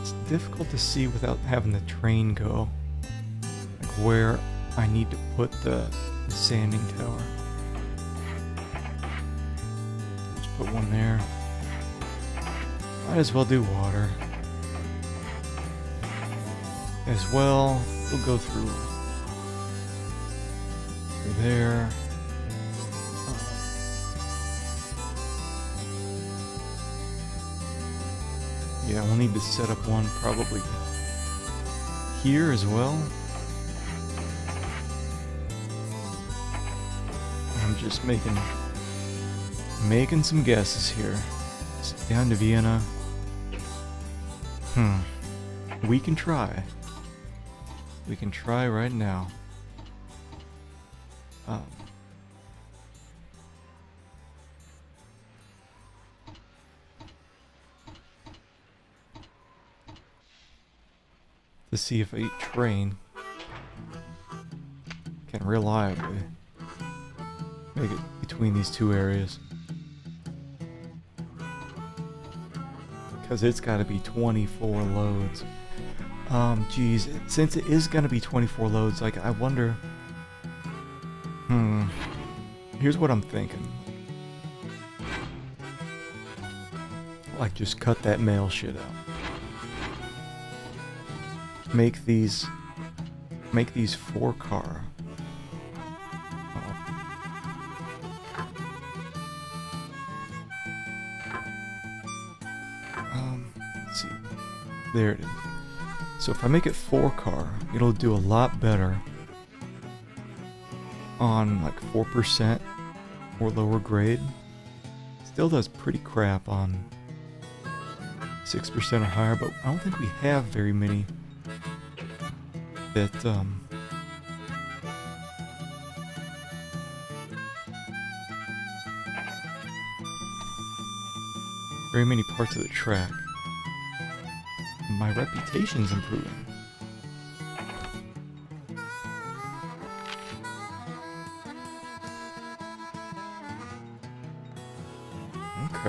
It's difficult to see without having the train go. Like where I need to put the sanding tower. Just put one there. Might as well do water. As well, we'll go through there. Yeah, we'll need to set up one probably here as well. I'm just making some guesses here. Down to Vienna. We can try. We can try right now. To see if a train can reliably make it between these two areas. Because it's got to be 24 loads. Geez, since it is going to be 24 loads, like, I wonder... Here's what I'm thinking. Like, just cut that mail shit out. Make these 4-car. Let's see. There it is. So if I make it 4-car, it'll do a lot better on like 4% or lower grade. Still does pretty crap on 6% or higher, but I don't think we have very many that very many parts of the track. My reputation's improving.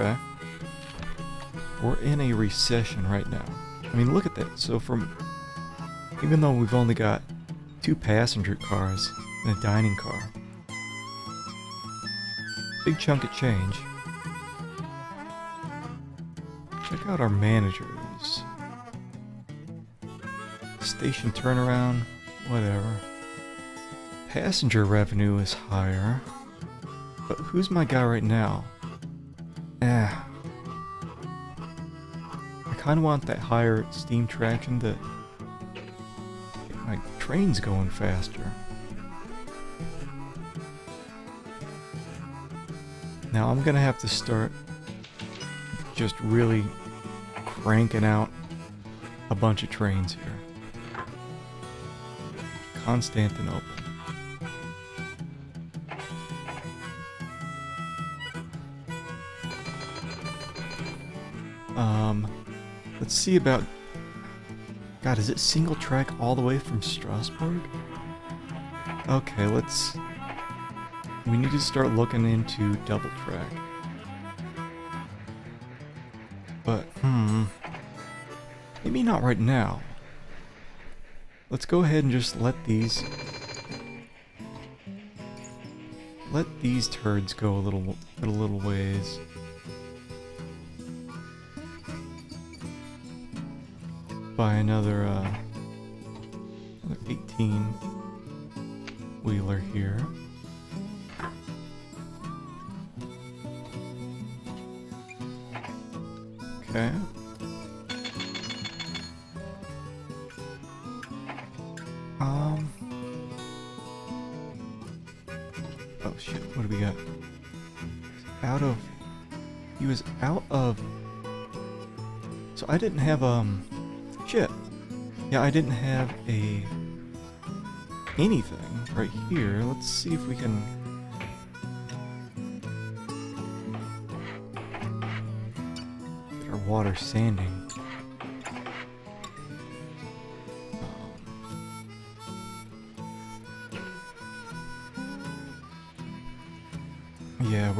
Okay. We're in a recession right now. I mean, look at that. So even though we've only got 2 passenger cars and a dining car, big chunk of change. Check out our managers. Station turnaround, whatever. Passenger revenue is higher. But who's my guy right now? I kind of want that higher steam traction to get my trains going faster. Now I'm gonna have to start just really cranking out a bunch of trains here. Constantinople. Let's see about... God, is it single track all the way from Strasbourg? Okay, we need to start looking into double track. But, maybe not right now. Let's go ahead and just let these turds go a little ways. By another 18 wheeler here. Okay. Oh shit, what do we got? He was out of... So I didn't have, shit. Yeah, I didn't have anything right here. Let's see if we can... get our water sanding. Yeah,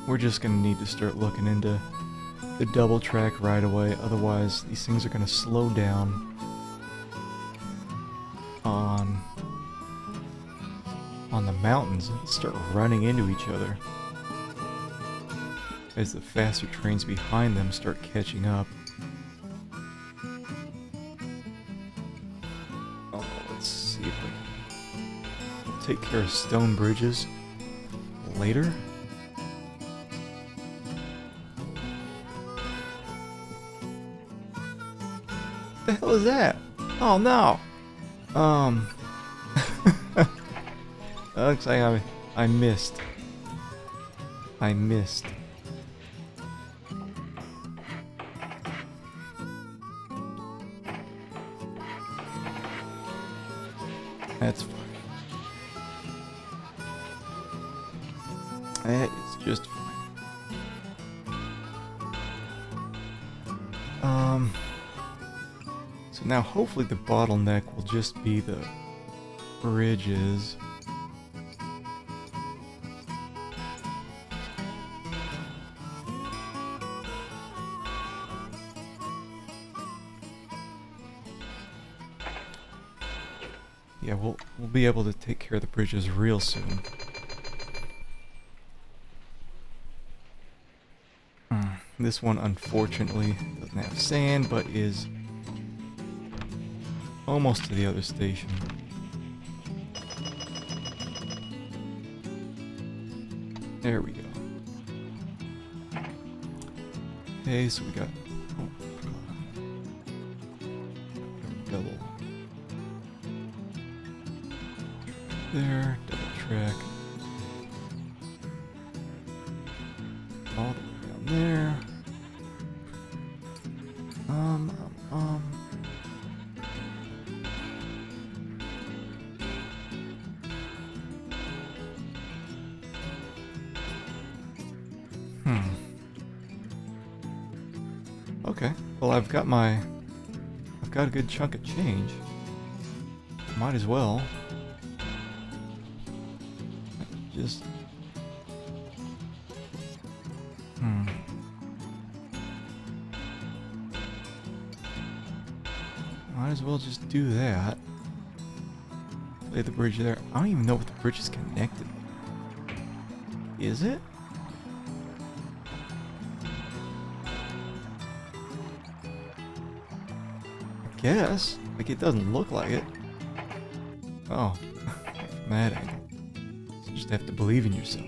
we're just gonna need to start looking into the double track right away, otherwise these things are gonna slow down on the mountains and start running into each other as the faster trains behind them start catching up. Oh, let's see if we can take care of stone bridges later. What the hell is that? Oh no! Looks like I missed. I missed. That's fine. That is just fine. So now hopefully the bottleneck will just be the bridges. Yeah, we'll be able to take care of the bridges real soon. This one unfortunately doesn't have sand, but is almost to the other station. There we go. Okay, so we got double there, double track all the way down there. Okay, well I've got a good chunk of change. Might as well. might as well just do that. Lay the bridge there. I don't even know if the bridge is connected. Is it? I guess. Like, it doesn't look like it. Oh, from that angle. So you just have to believe in yourself.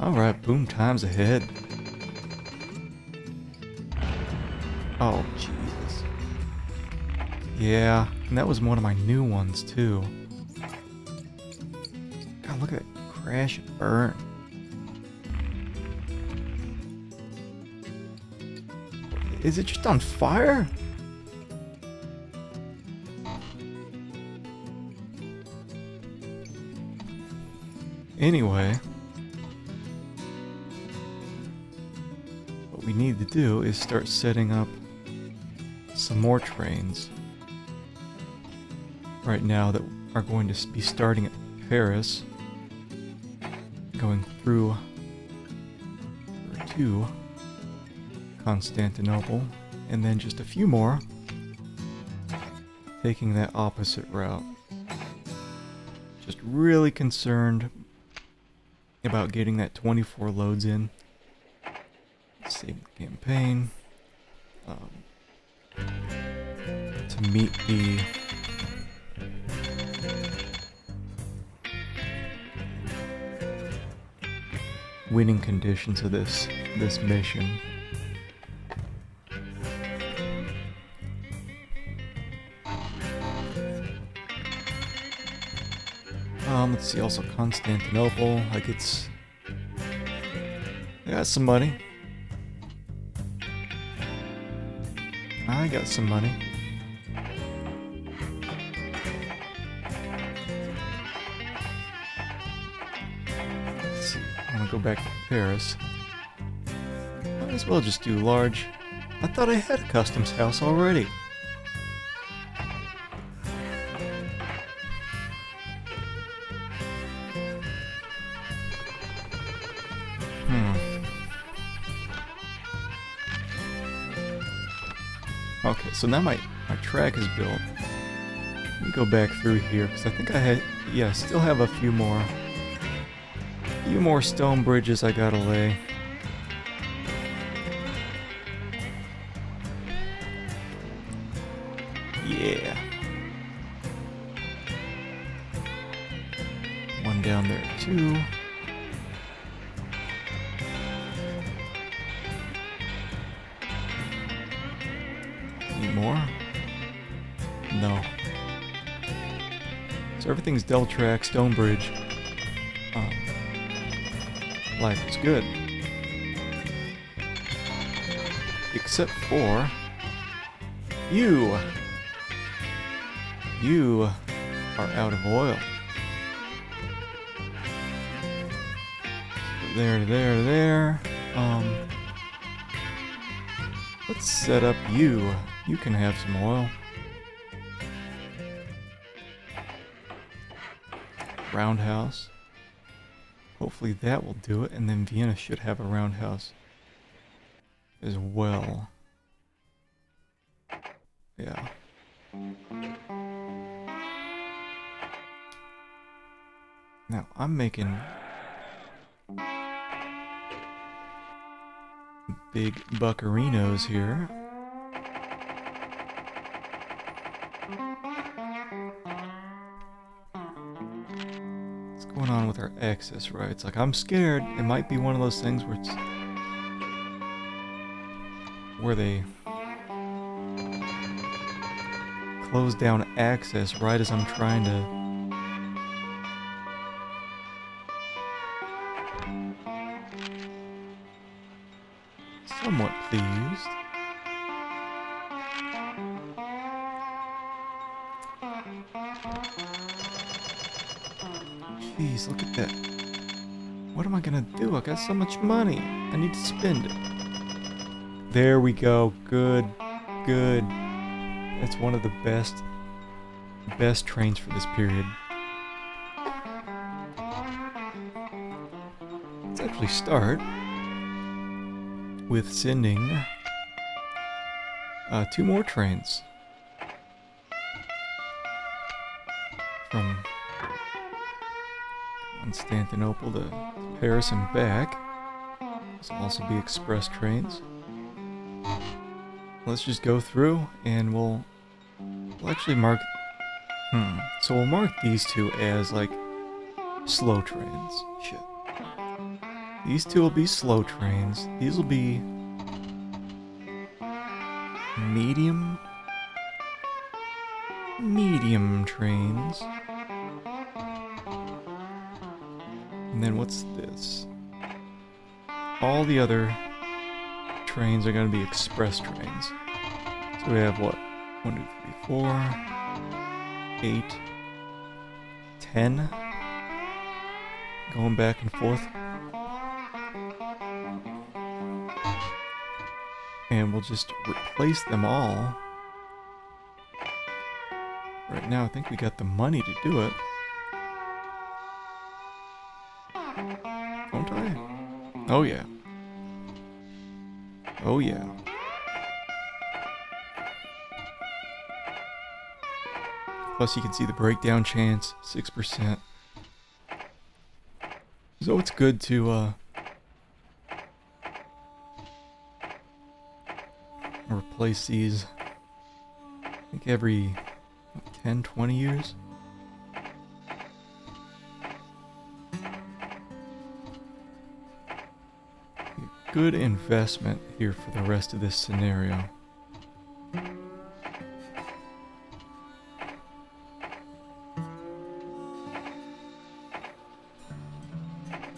Alright, boom time's ahead. Oh, Jesus. Yeah, and that was one of my new ones, too. God, look at it crash and burn. Is it just on fire? Anyway, what we need to do is start setting up some more trains right now that are going to be starting at Paris, going through to Constantinople, and then just a few more taking that opposite route. Just really concerned about getting that 24 loads in. Save the campaign. To meet the winning conditions of this mission. Let's see, also Constantinople, like it's... I got some money. I got some money. Let's see, I want to go back to Paris. Might as well just do large. I thought I had a customs house already. Okay, so now my track is built. Let me go back through here, because I think I had... Yeah, I still have a few more stone bridges I gotta lay. Yeah. One down there, too. Need more? No. So everything's Del Track, Stone Bridge. Life is good. Except for... You! You are out of oil. There, there, there. Let's set up you. You can have some oil. Roundhouse. Hopefully that will do it, and then Vienna should have a roundhouse as well. Yeah. Now, I'm making big buccarinos here. What's going on with our access rights? Like, I'm scared it might be one of those things where it's... where they close down access right as I'm trying to... somewhat pleased. Jeez, look at that. What am I gonna do? I got so much money. I need to spend it. There we go. Good. Good. That's one of the best trains for this period. It's actually actually start with sending 2 more trains from Constantinople to Paris and back. This will also be express trains. Let's just go through and we'll actually mark... So we'll mark these 2 as, like, slow trains. Shit. These 2 will be slow trains. These will be... medium trains. And then what's this? All the other trains are going to be express trains. So we have what? 1, 2, 3, 4, 8, 10 going back and forth. And we'll just replace them all. Right now I think we got the money to do it. Don't I? Oh yeah. Oh yeah. Plus you can see the breakdown chance, 6%. So it's good to replace these, I think every 10, 20 years. Good investment here for the rest of this scenario.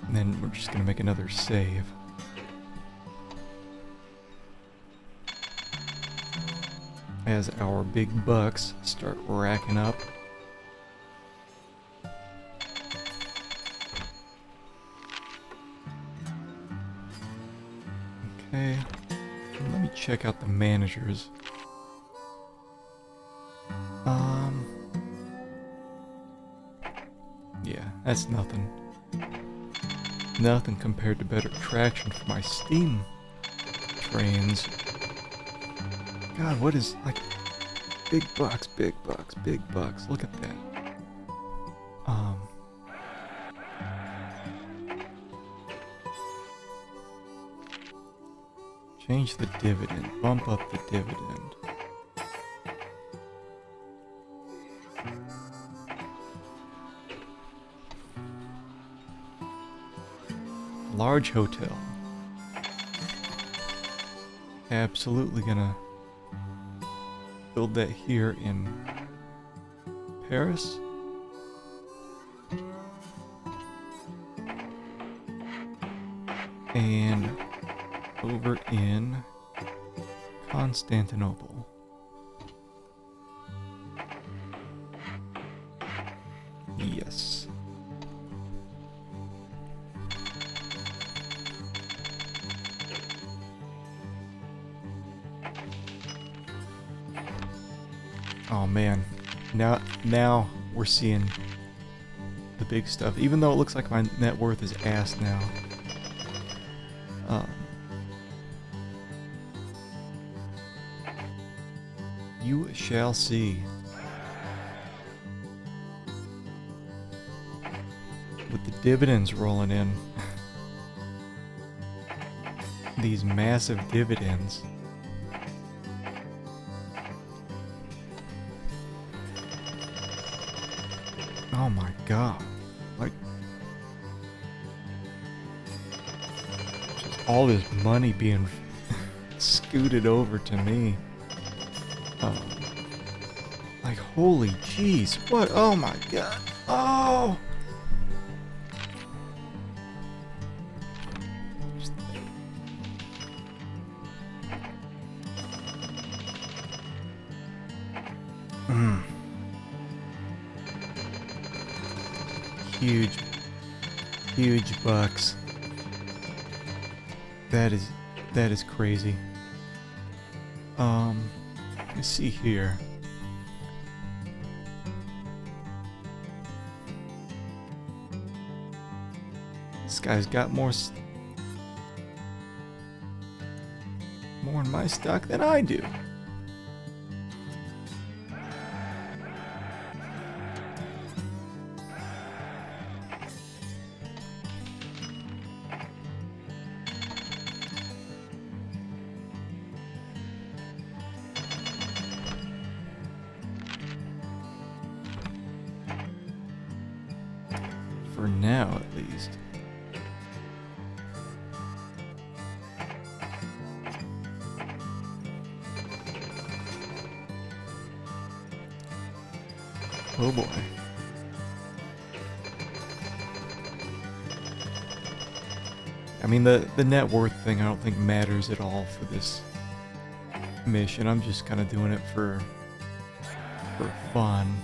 And then we're just going to make another save. As our big bucks start racking up. Okay, let me check out the managers. Yeah, that's nothing. Nothing compared to better traction for my steam trains. God, what is, like, big bucks, big bucks, big bucks. Look at that. Change the dividend. Bump up the dividend. Large hotel. Absolutely gonna build that here in Paris. And over in Constantinople. Yes. Oh man, now we're seeing the big stuff. Even though it looks like my net worth is ass now. You shall see. With the dividends rolling in. These massive dividends. Oh my god. Like, just all this money being scooted over to me. Like, holy jeez, what? Oh my god. Oh! Huge bucks. That is crazy. Let's see here. This guy's got more more in my stock than I do. For now, at least. Oh boy. I mean, the net worth thing I don't think matters at all for this mission. I'm just kind of doing it for fun.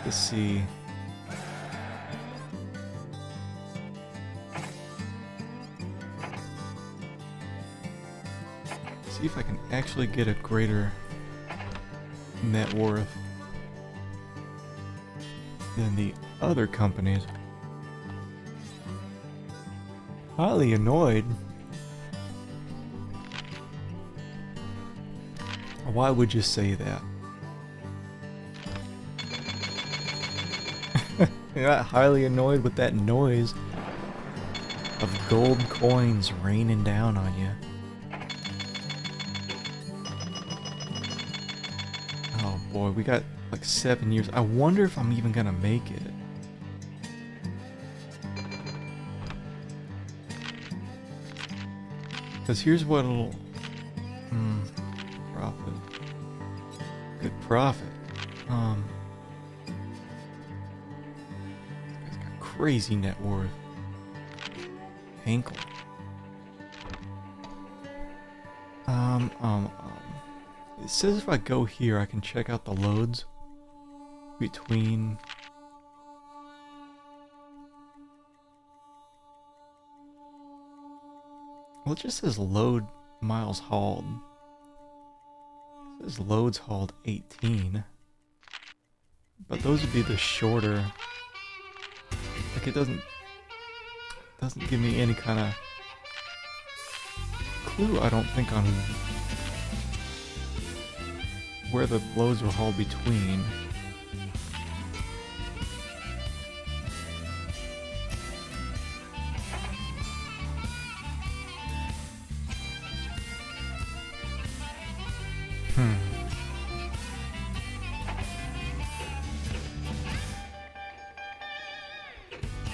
To see. See if I can actually get a greater net worth than the other companies. Highly annoyed. Why would you say that? You're not highly annoyed with that noise of gold coins raining down on you. Oh boy, we got like 7 years. I wonder if I'm even gonna make it. Because here's what it'll... profit. Good profit. This guy's got crazy net worth. Hankel. It says if I go here, I can check out the loads between... Well, it just says load miles hauled. It says loads hauled 18. But those would be the shorter. Like it doesn't give me any kind of clue, I don't think, on where the loads were hauled between.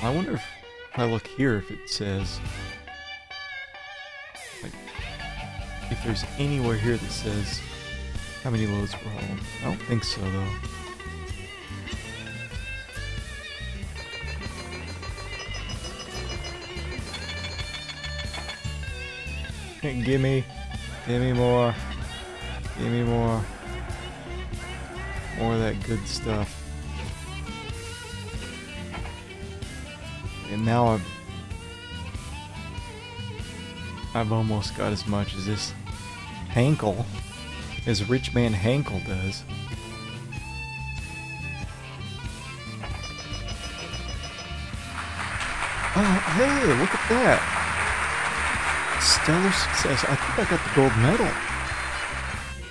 I wonder if I look here, if it says, like, if there's anywhere here that says how many loads were hauled. I don't think so, though. Give me more. Give me more. More of that good stuff. And now I've almost got as much as this Hankel, as Rich Man Hankel does. Oh, hey, look at that. Stellar success. I think I got the gold medal.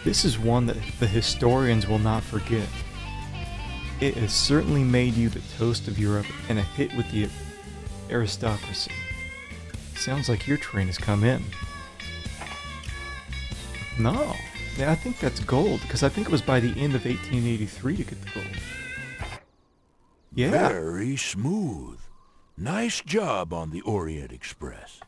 This is one that the historians will not forget. It has certainly made you the toast of Europe and a hit with the aristocracy. Sounds like your train has come in. No. Yeah, I think that's gold, because I think it was by the end of 1883 to get the gold. Yeah. Very smooth. Nice job on the Orient Express.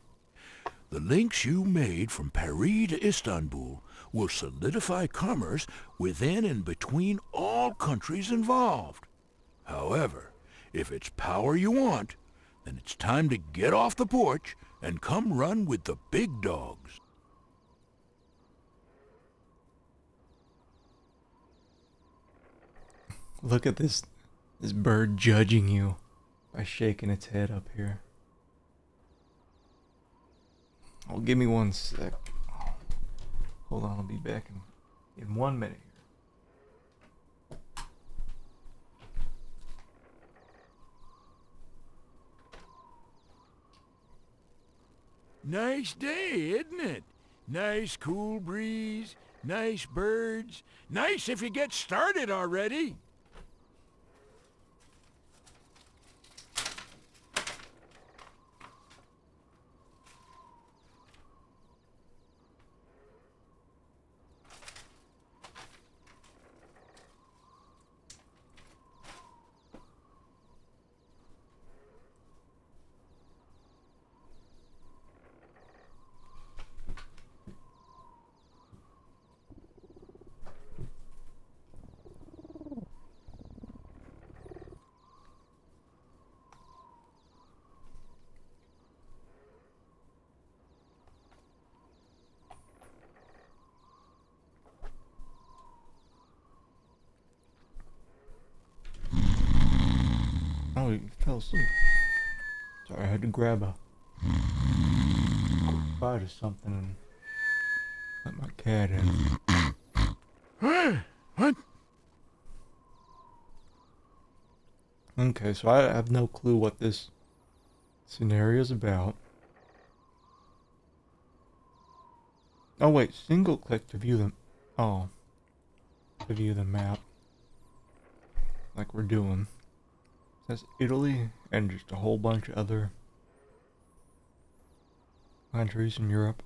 The links you made from Paris to Istanbul will solidify commerce within and between all countries involved. However, if it's power you want, then it's time to get off the porch and come run with the big dogs. Look at this bird judging you by shaking its head up here. Oh, give me 1 sec. Hold on, I'll be back in 1 minute here. Nice day, isn't it? Nice cool breeze, nice birds. Nice if you get started already. Oh, you fell asleep. Sorry, I had to grab a bite of something and let my cat in. What? Okay, so I have no clue what this scenario is about. Oh wait, single click to view the... Oh. To view the map. Like we're doing. That's Italy and just a whole bunch of other countries in Europe.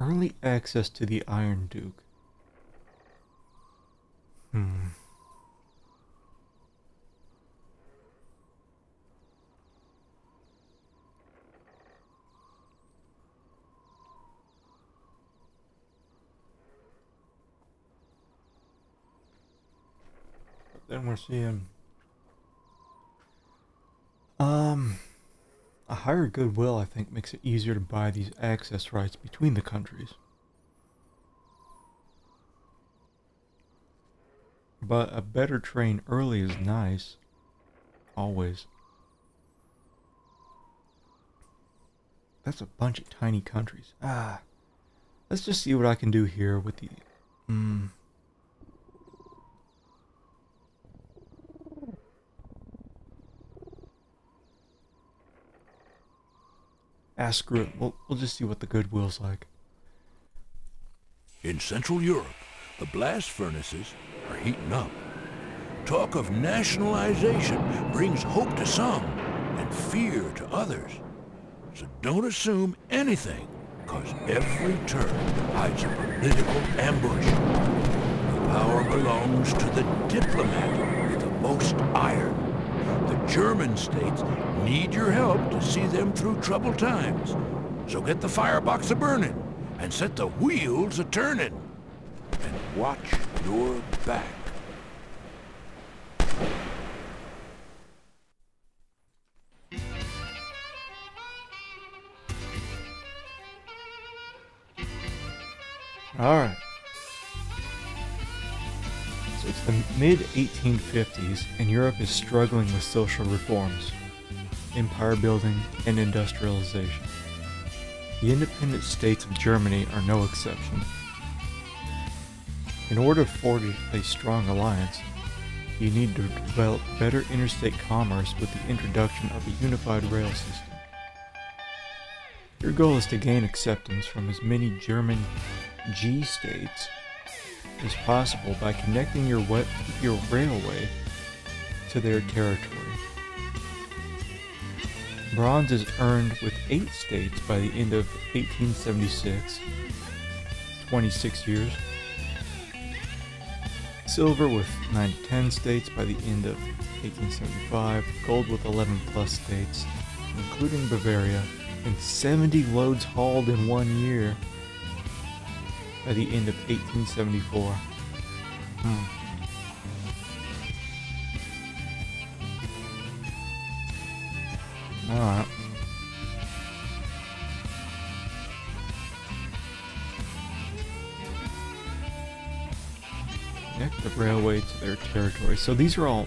Early access to the Iron Duke. But then we're seeing a higher goodwill, I think, makes it easier to buy these access rights between the countries. But a better train early is nice. Always. That's a bunch of tiny countries. Let's just see what I can do here with the... screw it. We'll just see what the goodwill's like. In Central Europe, the blast furnaces are heating up. Talk of nationalization brings hope to some and fear to others. So don't assume anything, cause every turn hides a political ambush. The power belongs to the diplomat with the most iron. The German states need your help to see them through troubled times. So get the firebox a-burning and set the wheels a-turning. And watch your back. Alright. So it's the mid-1850s, and Europe is struggling with social reforms, empire building, and industrialization. The independent states of Germany are no exception. In order to forge a strong alliance, you need to develop better interstate commerce with the introduction of a unified rail system. Your goal is to gain acceptance from as many German G states as possible by connecting your railway to their territory. Bronze is earned with 8 states by the end of 1876, 26 years. Silver with 9 to 10 states by the end of 1875. Gold with 11 plus states, including Bavaria, and 70 loads hauled in 1 year by the end of 1874. Alright. Connect the railway to their territory. So these are all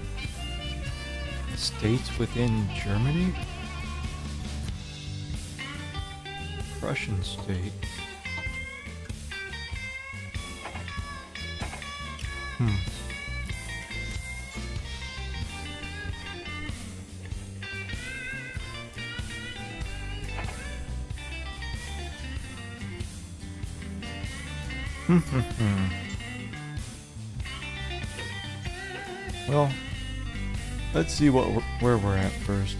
states within Germany? Prussian state. Well, let's see where we're at first.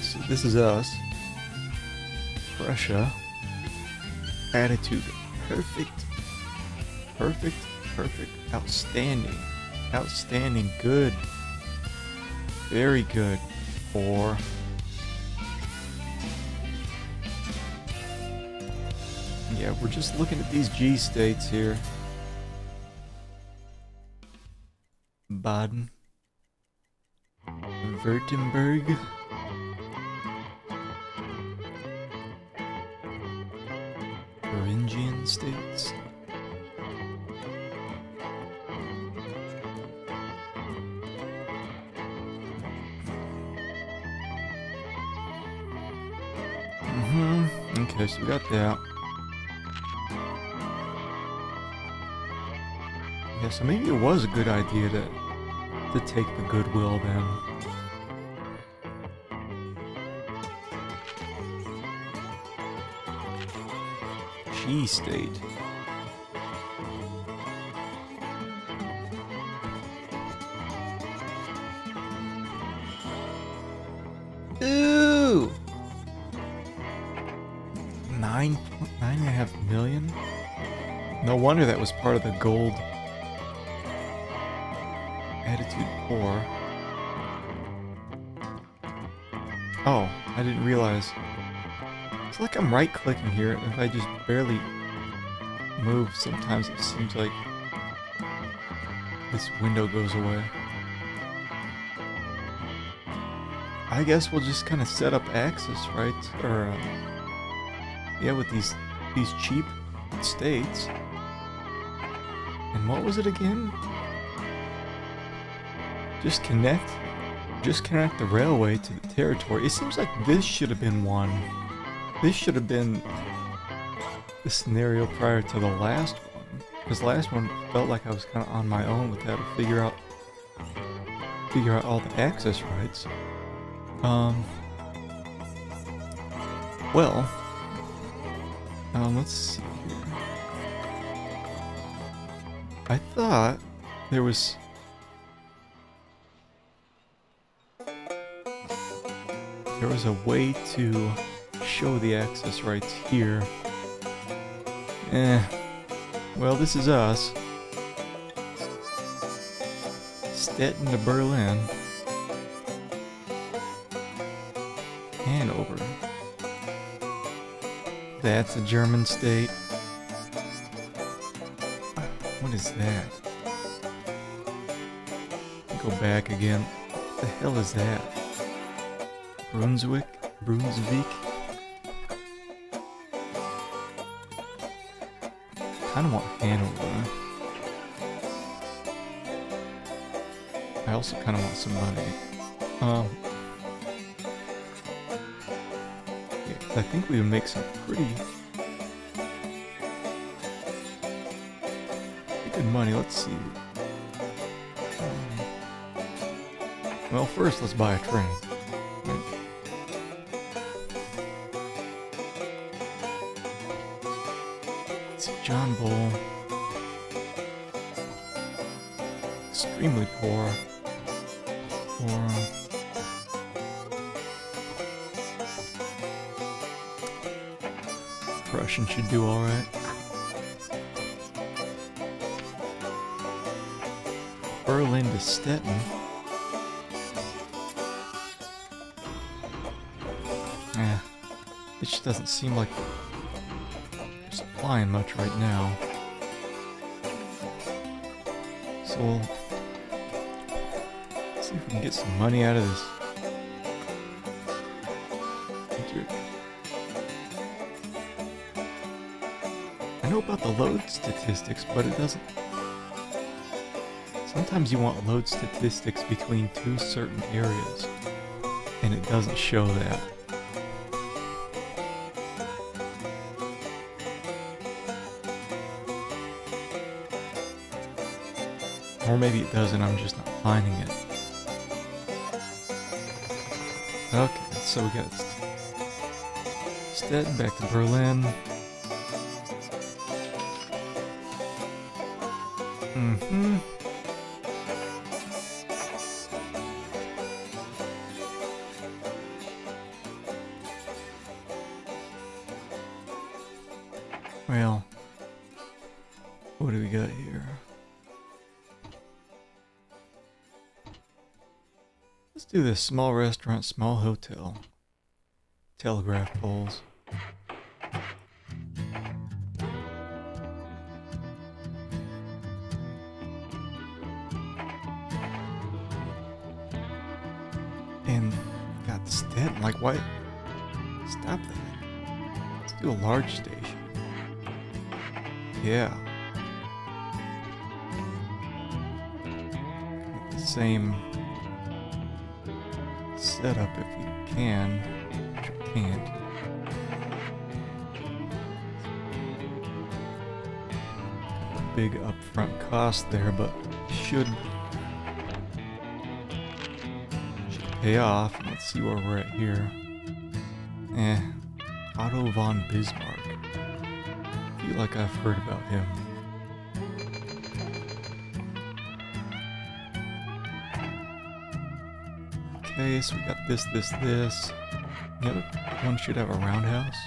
So this is us. Prussia. Attitude. Perfect. Perfect. Perfect. Outstanding. Outstanding. Good. Very good. 4. Yeah, we're just looking at these G states here. Baden. Württemberg. Thuringian states. Okay, so we got that. Yeah, so maybe it was a good idea to take the goodwill then. G state. Ooh! 9.5 million? No wonder that was part of the gold. Attitude poor. Oh, I didn't realize. It's like I'm right clicking here. If I just barely move, sometimes it seems like this window goes away. I guess we'll just kind of set up axis, right? Or yeah, with these cheap states. And what was it again? Just connect the railway to the territory. It seems like this should have been one. This should have been the scenario prior to the last one. Because the last one felt like I was kind of on my own with that to figure out all the access rights. Well, let's see here. I thought there was a way to show the access rights here. Well, this is us. Stettin to Berlin. Hanover. That's a German state. What is that? Go back again. What the hell is that? Brunswick? Kinda want Hanover. I also kinda want some money. I think we would make some pretty good money. Let's see. Well, first let's buy a train. Let's see, John Bull. Extremely poor. Prussian should do alright. Berlin to Stettin. It just doesn't seem like they're supplying much right now. So we'll see if we can get some money out of this. I I know about the load statistics, but it doesn't... Sometimes you want load statistics between two certain areas, and it doesn't show that. Or maybe it does and I'm just not finding it. Okay, so we got Stead back to Berlin. Mm-hmm. Well, what do we got here? Let's do this. Small restaurant, small hotel. Telegraph poles. And got Stead. Like, why? Stop that. Let's do a large station. Yeah. The same setup if we can, which we can't. A big upfront cost there, but should pay off. Let's see where we're at here. Otto von Bismarck. I feel like I've heard about him. Okay, so we got this. The other one should have a roundhouse.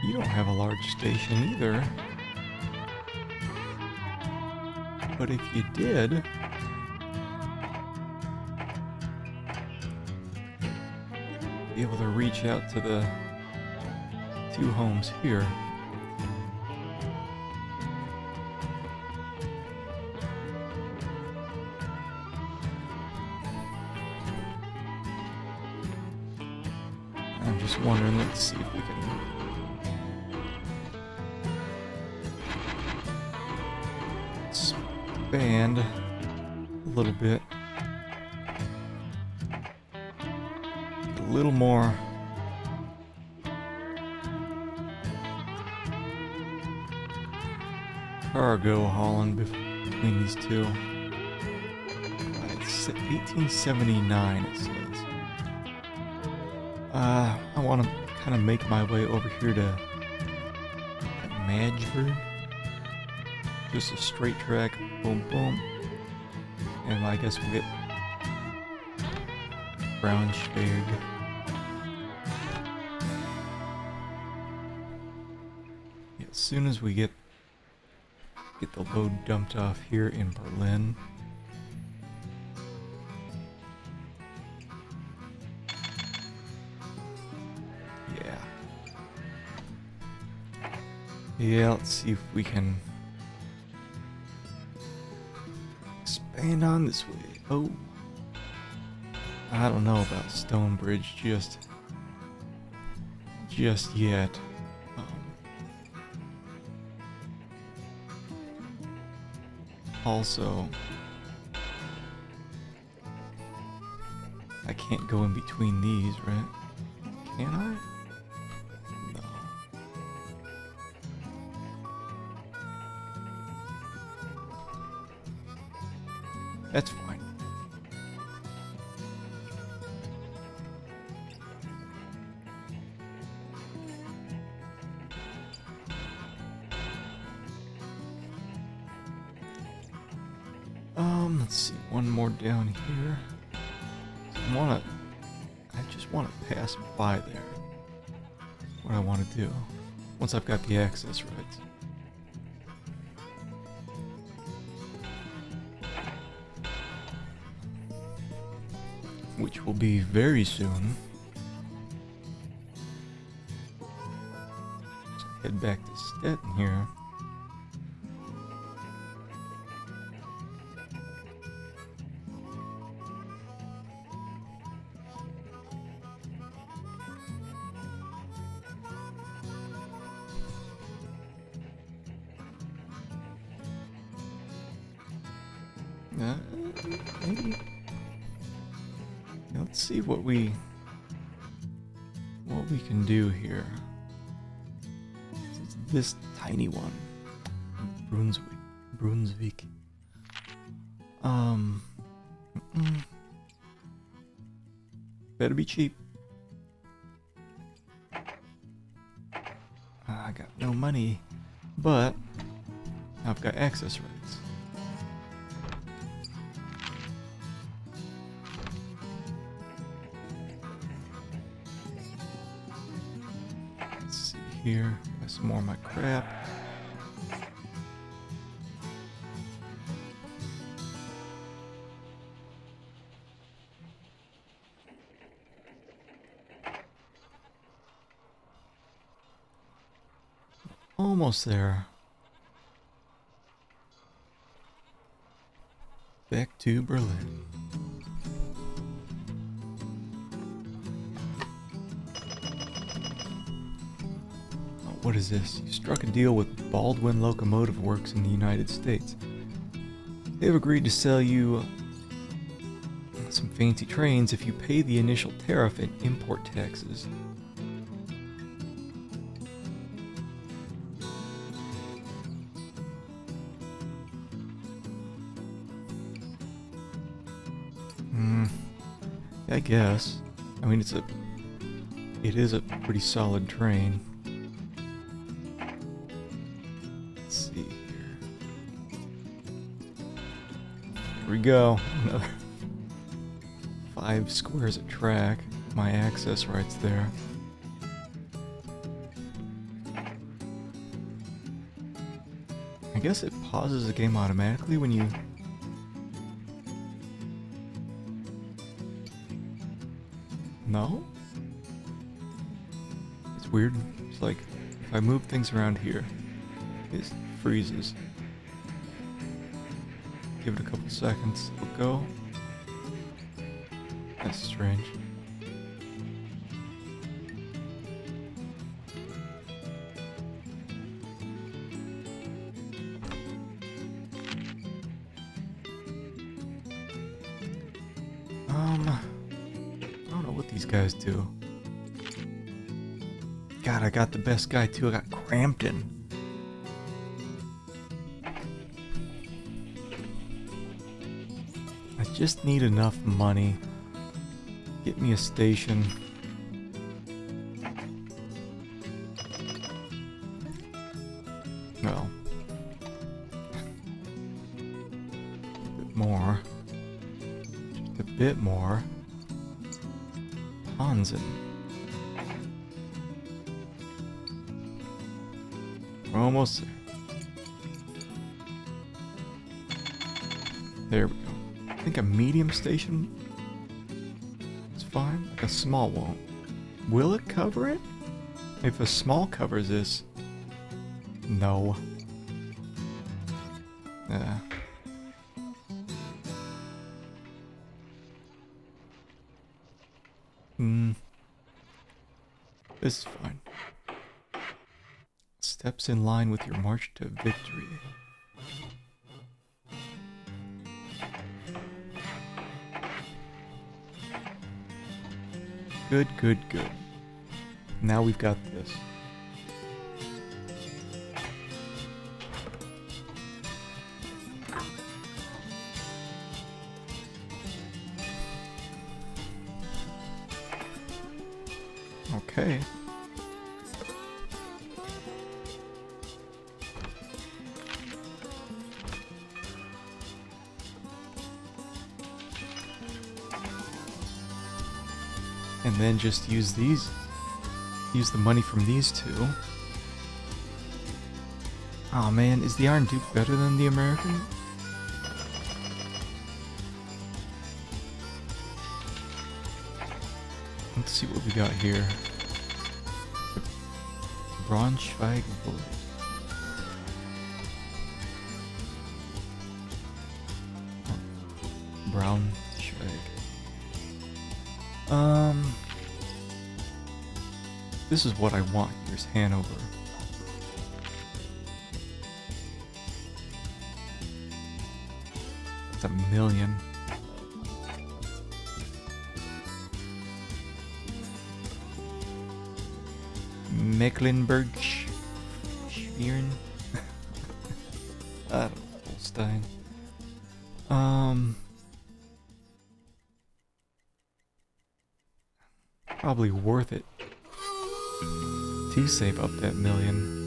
You don't have a large station either. But if you did... be able to reach out to the two homes here. I'm just wondering, let's see if we can expand a little bit. A little more cargo hauling between these two. It's 1879, it says. I want to kind of make my way over here to Madrid. Just a straight track, boom, boom. And I guess we'll get Braunschweig. Yeah, as soon as we get the load dumped off here in Berlin. Yeah, let's see if we can expand on this way. Oh, I don't know about Stonebridge just yet. Also, I can't go in between these, right? Can I? No. That's fine. Let's see, one more down here. I just want to pass by there. What I want to do once I've got the access rights. Which will be very soon. So head back to Stettin here. Maybe. Yeah, let's see what we can do here. It's this tiny one, Brunswick. Better be cheap. I got no money, but I've got access rights. Let's see here. Got some more of my crap. Almost there. Back to Berlin. Oh, what is this? You struck a deal with Baldwin Locomotive Works in the United States. They've agreed to sell you some fancy trains if you pay the initial tariff and import taxes. I guess. I mean, it is a pretty solid train. Let's see here. Here we go. Another 5 squares of track. My access rights there. I guess it pauses the game automatically when you... No? It's weird. It's like, if I move things around here, it freezes. Give it a couple seconds, it'll go. That's strange. These guys do. God, I got the best guy too. I got Crampton. I just need enough money. Get me a station. Well, a bit more. Just a bit more. Hansen. We're almost there. There we go. I think a medium station is fine. Like a small won't. Will it cover it? If a small covers this, no. Yeah. This is fine. Steps in line with your march to victory. Good, good, good. Now we've got this. Okay. And then just use the money from these two. Oh man, is the Iron Duke better than the American? Let's see what we got here. Braunschweig Bullet. Braunschweig. This is what I want. Here's Hanover. That's a million. Mecklenburg Schwerin. I don't know, Holstein. Probably worth it to save up that million.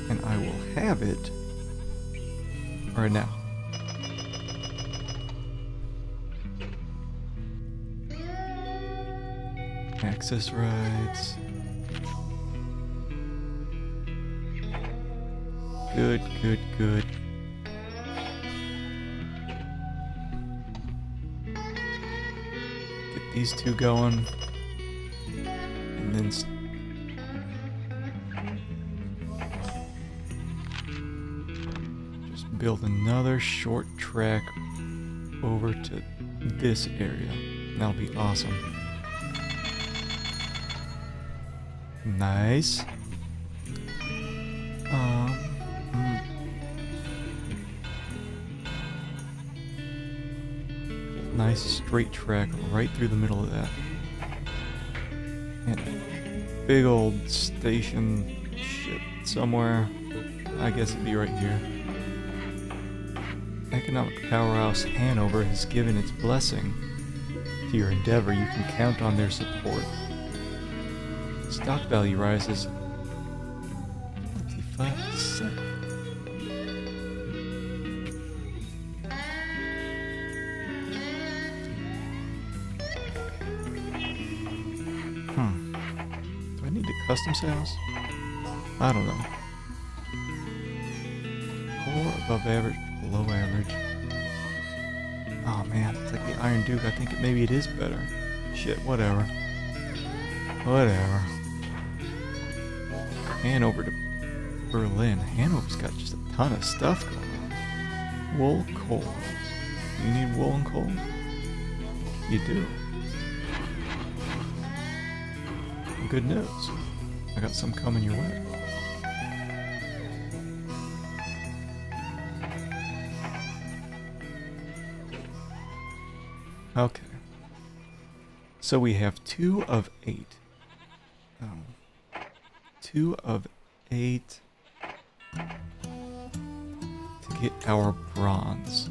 And I will have it right now. Access rights. Good, good, good. Get these two going. And then just build another short track over to this area. That'll be awesome. Nice. Nice straight track right through the middle of that. And a big old station shit somewhere. I guess it'd be right here. Economic powerhouse Hanover has given its blessing to your endeavor. You can count on their support. Stock value rises 55%. Do I need to custom sales? I don't know. Or above average, below average. Oh man, it's like the Iron Duke. I think maybe it is better. Shit, whatever. Whatever. Hanover to Berlin. Hanover's got just a ton of stuff going on. Wool coal. You need wool and coal? You do. Good news. I got some coming your way. Okay. So we have 2 of 8. 2 of 8 to get our bronze.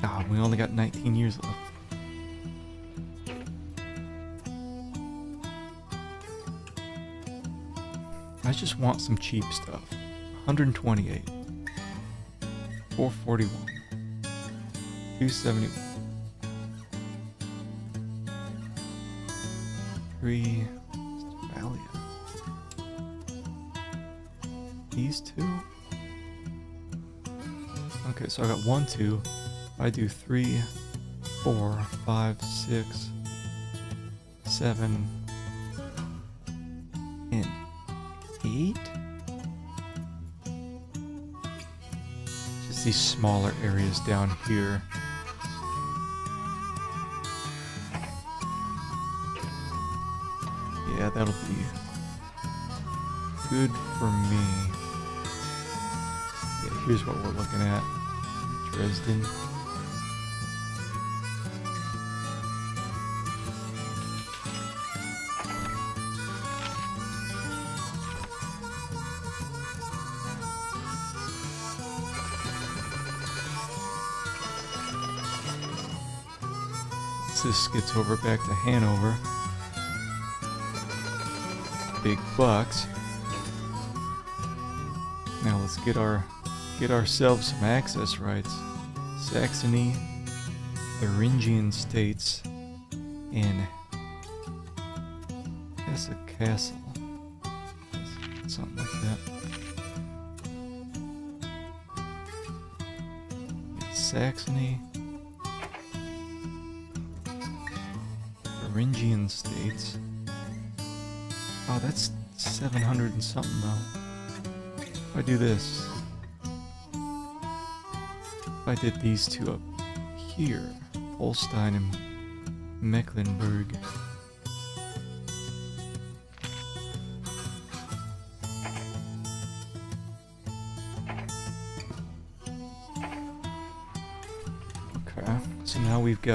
Ah, we only got 19 years left. I just want some cheap stuff. 128. 441. 271. 3. Valiant. These 2? Okay, so I got 1, 2. I do 3, 4, 5, 6, 7, and 8? Just these smaller areas down here. Yeah, that'll be good for me. Yeah, here's what we're looking at. Dresden. This gets over back to Hanover. Big bucks. Now let's get ourselves some access rights. Saxony, Thuringian states, and Hesse Castle. Something like that. Saxony. Thuringian states. Oh, that's 700 and something though. If I do this, if I did these two up here, Holstein and Mecklenburg. Okay, so now we do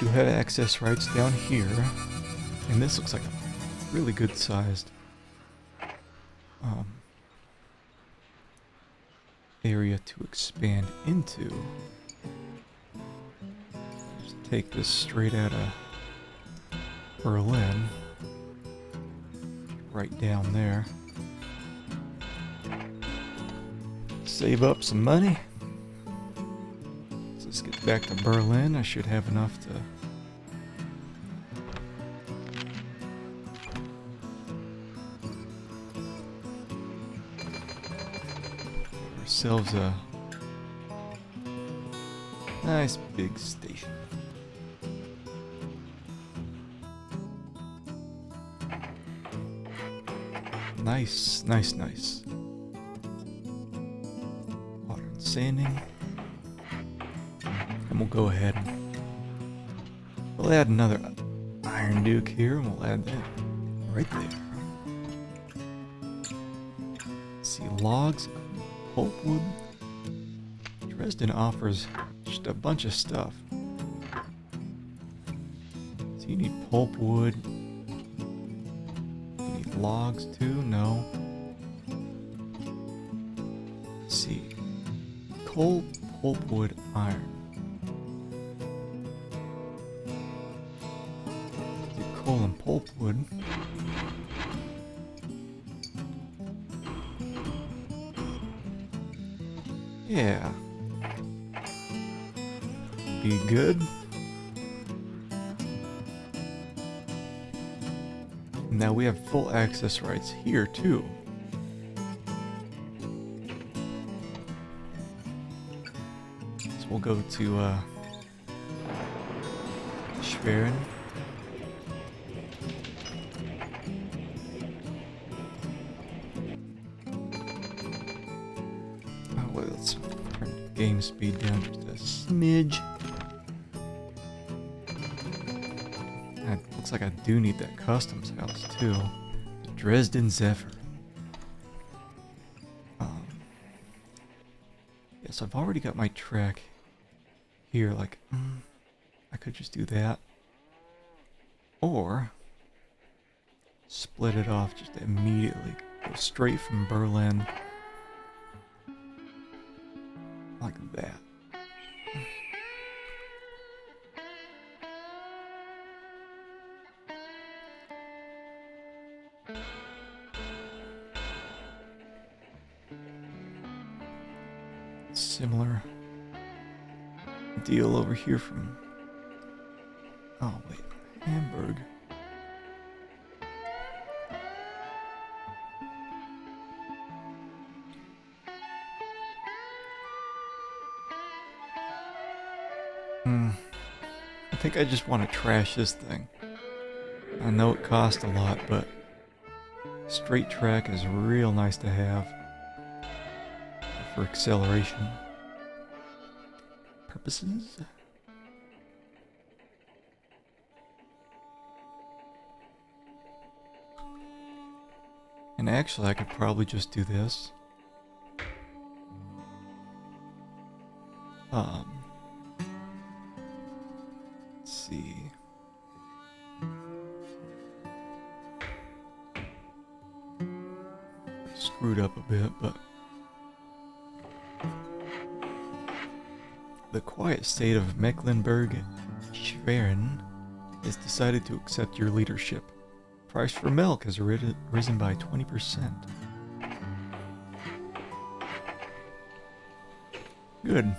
have access rights down here, and this looks like a really good sized area to expand into. Just take this straight out of Berlin, right down there. Save up some money. So let's get back to Berlin. I should have enough to ourselves a nice big station. Nice, nice, nice. Water and sanding. And we'll go ahead and we'll add another iron duke here, and we'll add that right there. Let's see, logs, pulpwood. Dresden offers just a bunch of stuff. So you need pulpwood. You need logs too? No. Let's see. Coal, pulpwood, iron. Coal and pulpwood. Yeah. Be good. Now we have full access rights here too. So we'll go to Schwerin. Let's turn game speed down just a smidge. It looks like I do need that customs house too. The Dresden Zephyr. Yes, I've already got my track here. Like, I could just do that. Or split it off just immediately. Go straight from Berlin. Like that. Similar deal over here from, oh wait, Hamburg. I think I just want to trash this thing. I know it costs a lot, but straight track is real nice to have for acceleration purposes. And actually, I could probably just do this. Let's see. Screwed up a bit, but the quiet state of Mecklenburg-Schwerin has decided to accept your leadership. Price for milk has risen by 20%. Good.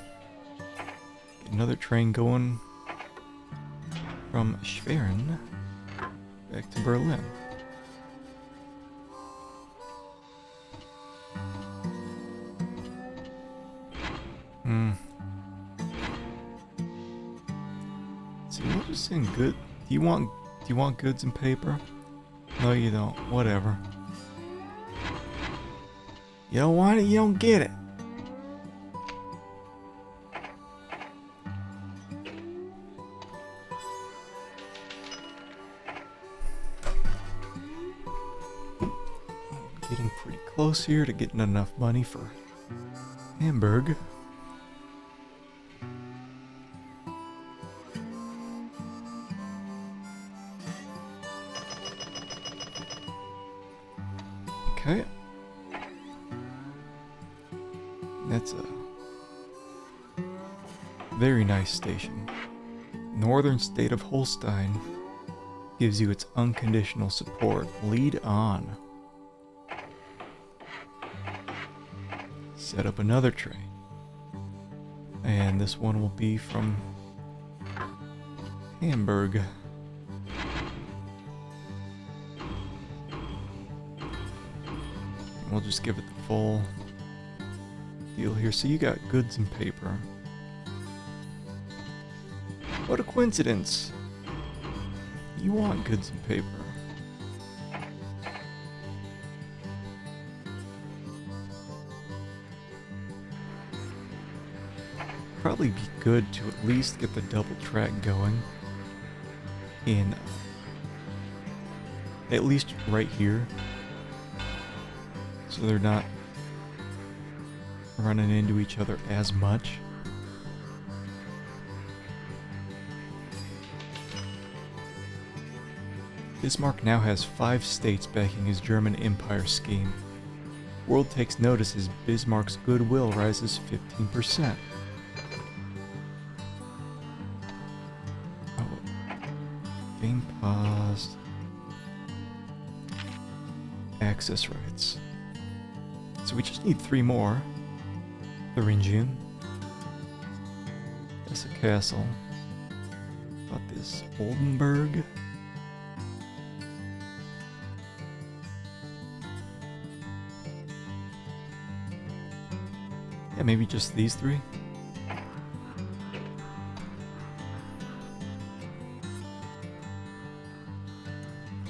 Get another train going from Schwerin back to Berlin. See, we'll just send good. Do you want goods and paper? No, you don't. Whatever. You don't want it, you don't get it. getting pretty close here to getting enough money for Hamburg. Okay. That's a very nice station. Northern state of Holstein gives you its unconditional support. Lead on. Set up another train. And this one will be from Hamburg. We'll just give it the full deal here. So you got goods and paper. What a coincidence. You want goods and paper. Probably be good to at least get the double track going in at least right here, so they're not running into each other as much. Bismarck now has 5 states backing his German Empire scheme. World takes notice as Bismarck's goodwill rises 15%. Oh, game paused. Access rights. So we just need 3 more. Thuringian. That's a castle. About this Oldenburg. Yeah, maybe just these 3.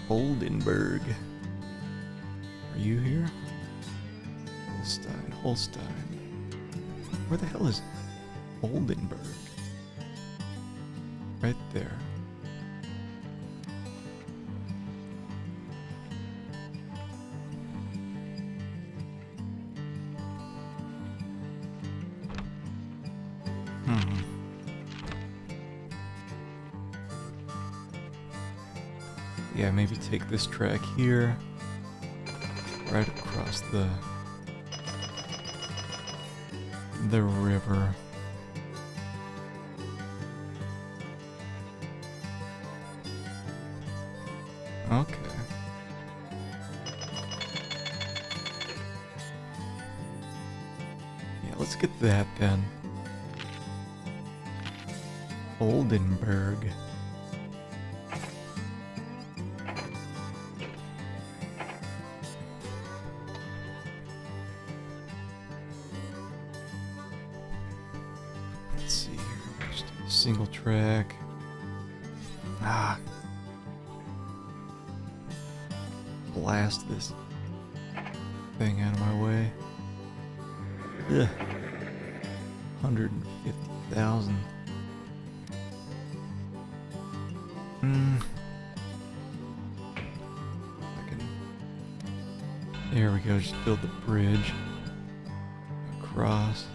Oldenburg. Are you here? Holstein. Where the hell is Oldenburg? Right there. Yeah, maybe take this track here, right across the river. Okay. Yeah, let's get that then. Oldenburg. Let's see here. Just a single track. Blast this thing out of my way. Ugh. 150,000. There we go, just build the bridge across.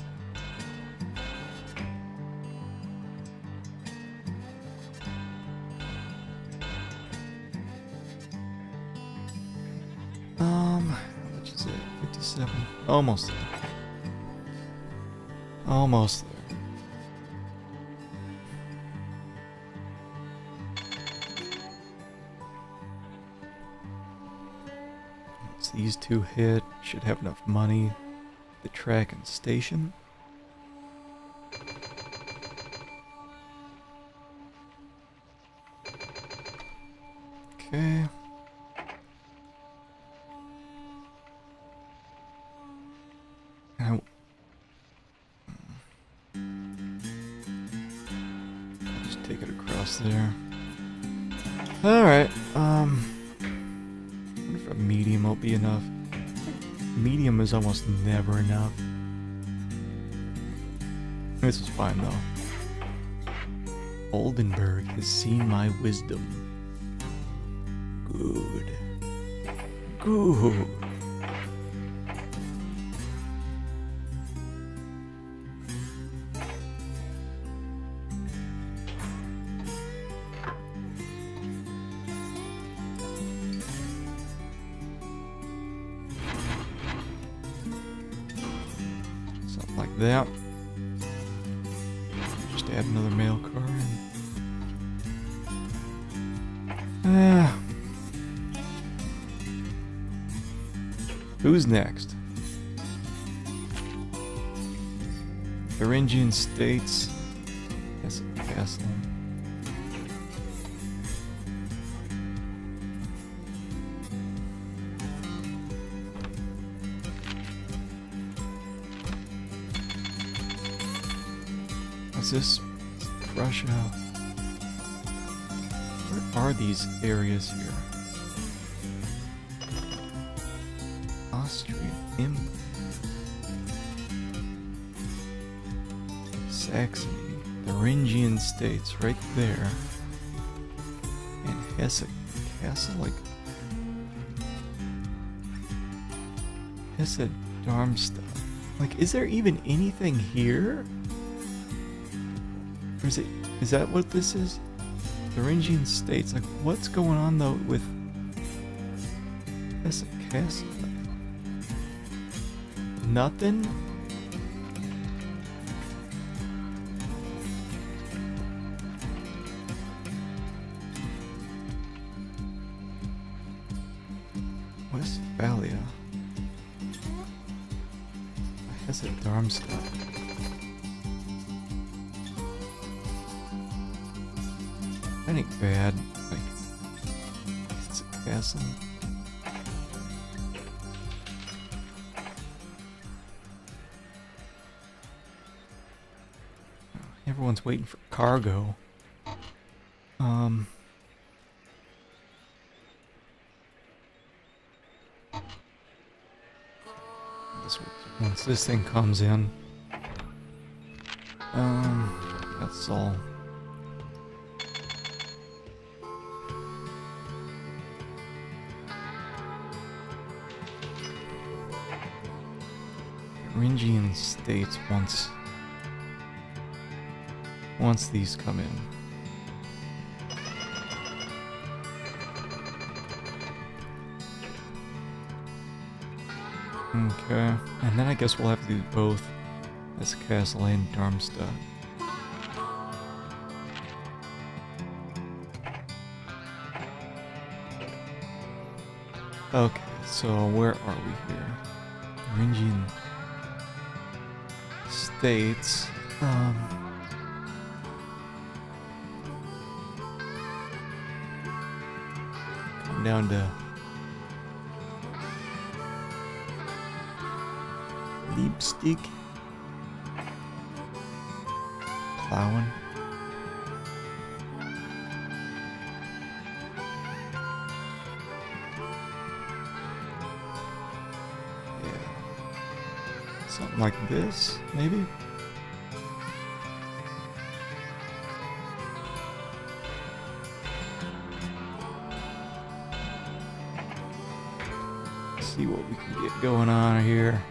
How much is it? 57? Almost there. Almost there. Once these 2 hit, should have enough money. The track and station. Okay. Now, I'll just take it across there. Alright, I wonder if a medium will be enough. Medium is almost never enough. This is fine though. Oldenburg has seen my wisdom. Good. Good. that. Just add another mail car in. Who's next? Thuringian States. That's a castle. Is this Russia? Where are these areas here? Austrian Empire. Saxony. Thuringian States right there. And Hesse Castle, like Hesse Darmstadt. Like, is there even anything here? Or is that what this is? Thuringian States. Like, what's going on though with Hesse Castle? Nothing? Westphalia. Hesse Darmstadt. I think bad. Like, it's a castle. Everyone's waiting for cargo. Once this thing comes in, that's all. Thuringian States once these come in. Okay, and then I guess we'll have to do both as Castle and Darmstadt. Okay, so where are we here? Thuringian States. Come down to Leipzig. Plowing. Yeah. Something like this, maybe? See what we can get going on here.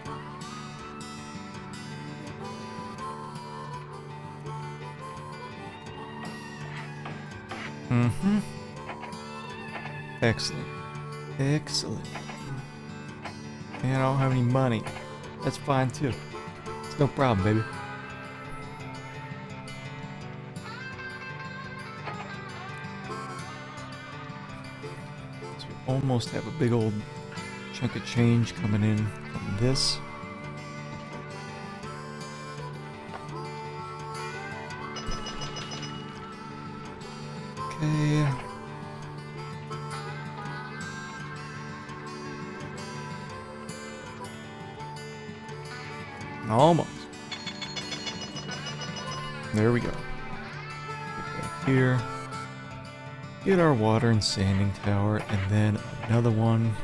Excellent. Excellent. Man, I don't have any money. That's fine too. It's no problem, baby. So we almost have a big old chunk of change coming in from this. Okay. Almost. There we go. Get back here. Get our water and sanding tower, and then another one.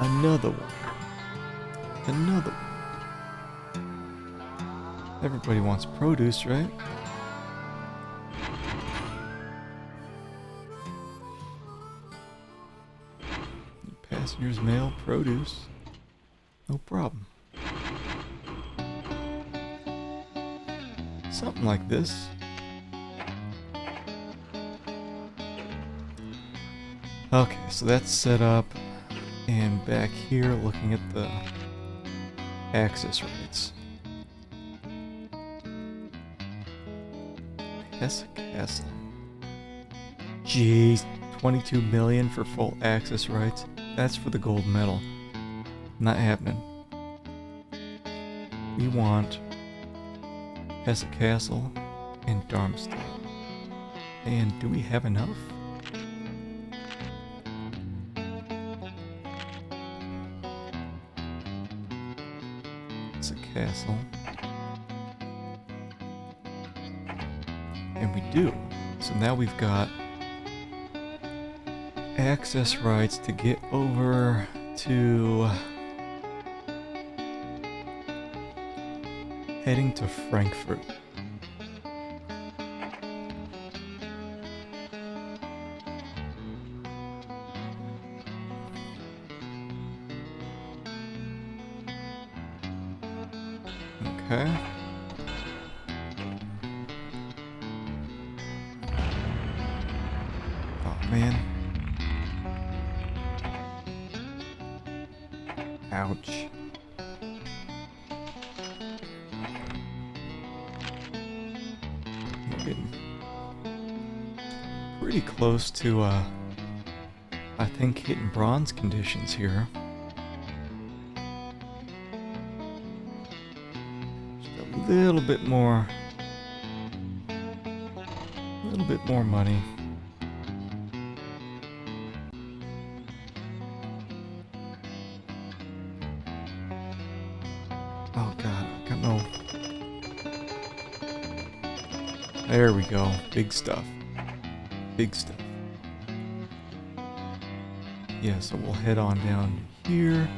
Another one. Another one. Everybody wants produce, right? Passengers mail, produce. No problem. Something like this. Okay, so that's set up. And back here, looking at the access rights. Hesse Castle. Jeez, 22 million for full access rights. That's for the gold medal. Not happening. We want Hesse Castle and Darmstadt. And do we have enough? Hesse Castle. And we do. So now we've got access rights to get over to heading to Frankfurt. Okay. Oh man. Ouch. We're getting pretty close to, I think, hitting bronze conditions here. Just a little bit more money. Oh god, I got no... There we go. Big stuff. Big stuff. Yeah, so we'll head on down here.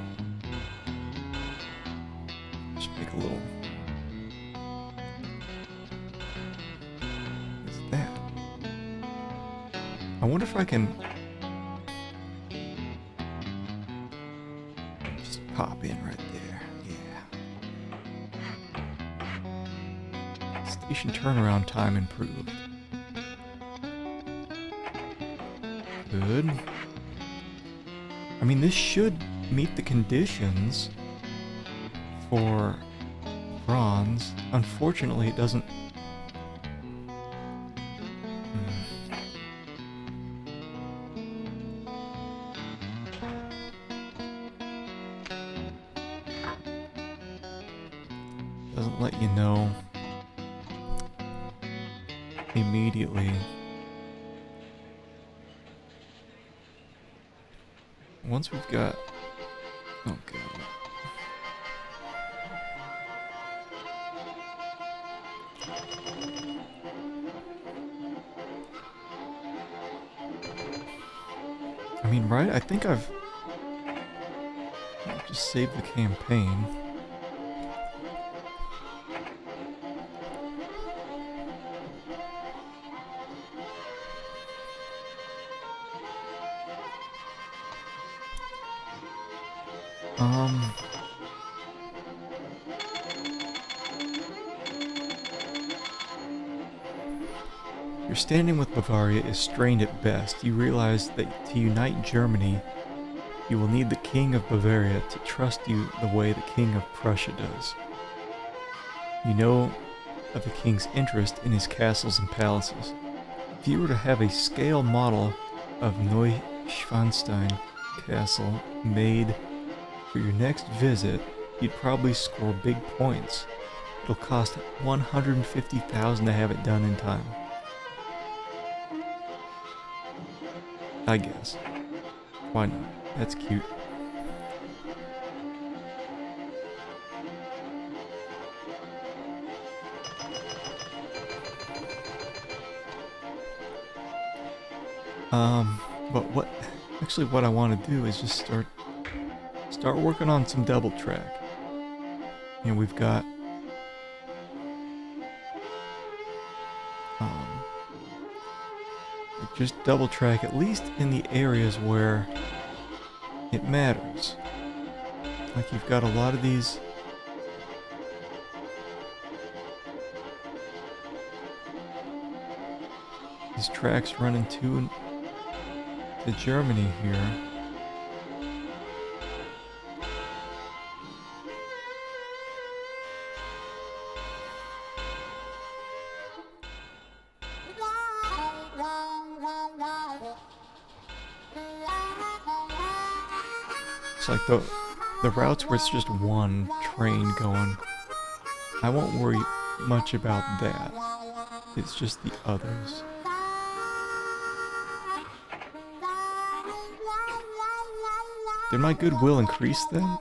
Just make a little... What's that? I wonder if I can... just pop in right there. Yeah. Station turnaround time improved. Good. I mean, this should meet the conditions for bronze. Unfortunately, it doesn't... Doesn't let you know immediately. Once we've got... Oh god. I mean, right? I think I've just saved the campaign. Your standing with Bavaria is strained at best. You realize that to unite Germany, you will need the King of Bavaria to trust you the way the King of Prussia does. You know of the King's interest in his castles and palaces. If you were to have a scale model of Neuschwanstein Castle made for your next visit, you'd probably score big points. It'll cost 150,000 to have it done in time. I guess. Why not? That's cute. But what I want to do is just start working on some double track. You know, we've got just double track at least in the areas where it matters. Like you've got a lot of these tracks running to Germany here. It's like the routes where it's just one train going. I won't worry much about that. It's just the others. Did my goodwill increase then?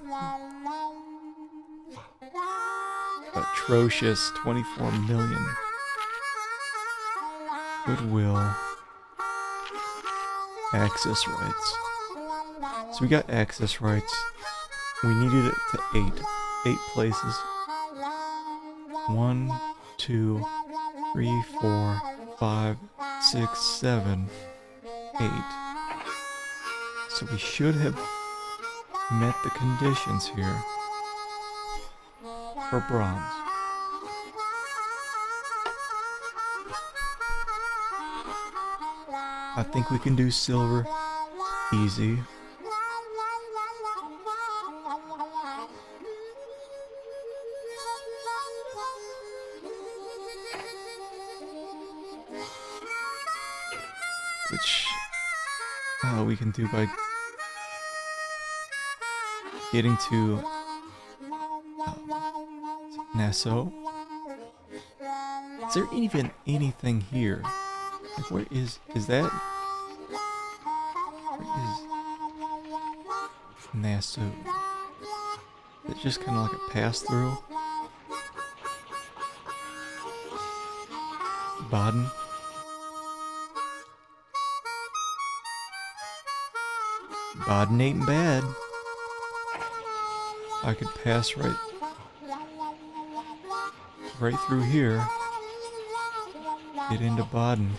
Atrocious 24 million. Goodwill. Access rights. So we got access rights. We needed it to 8. 8 places. 1, 2, 3, 4, 5, 6, 7, 8. So we should have met the conditions here for bronze. I think we can do silver easy. Which we can do by getting to Nassau. Is there even anything here? Like, where is that? Where is Nassau? It's just kind of like a pass through. Baden. Baden ain't bad. I could pass right through here. Get into Baden.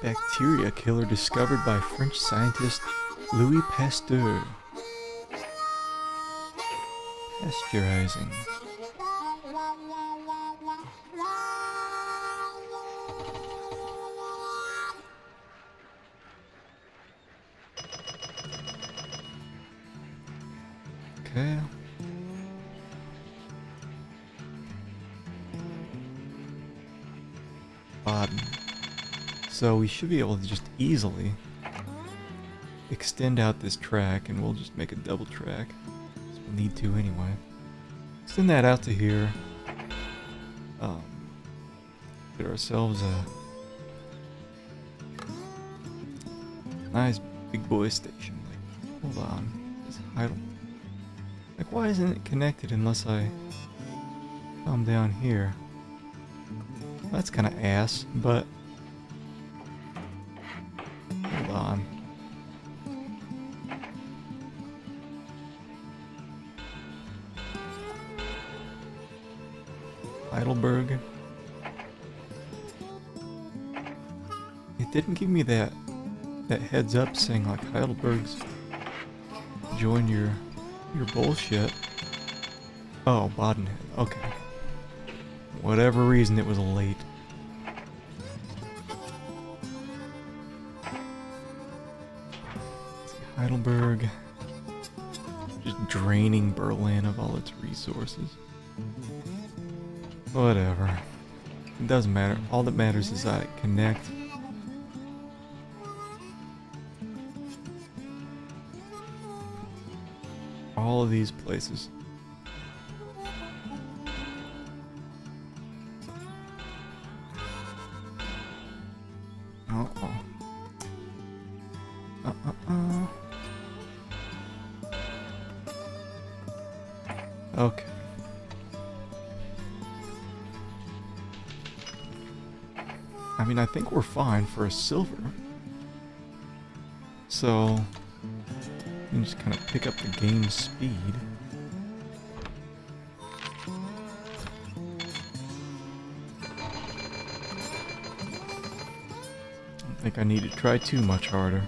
Bacteria killer discovered by French scientist Louis Pasteur. Pasteurizing. Okay. Baden. So we should be able to just easily extend out this track, and we'll just make a double track. So we'll need to anyway. Extend that out to here. Get ourselves a nice big boy station. Like, hold on. It's idle. Like, why isn't it connected unless I come down here? That's kind of ass, but hold on. Heidelberg. It didn't give me that heads up saying like Heidelberg's join your bullshit. Oh, Baden. Okay. Whatever reason, it was late. Let's see, Heidelberg. Just draining Berlin of all its resources. Whatever. It doesn't matter. All that matters is I connect. All of these places. Okay. I mean, I think we're fine for a silver. So, you can just kind of pick up the game speed. I don't think I need to try too much harder.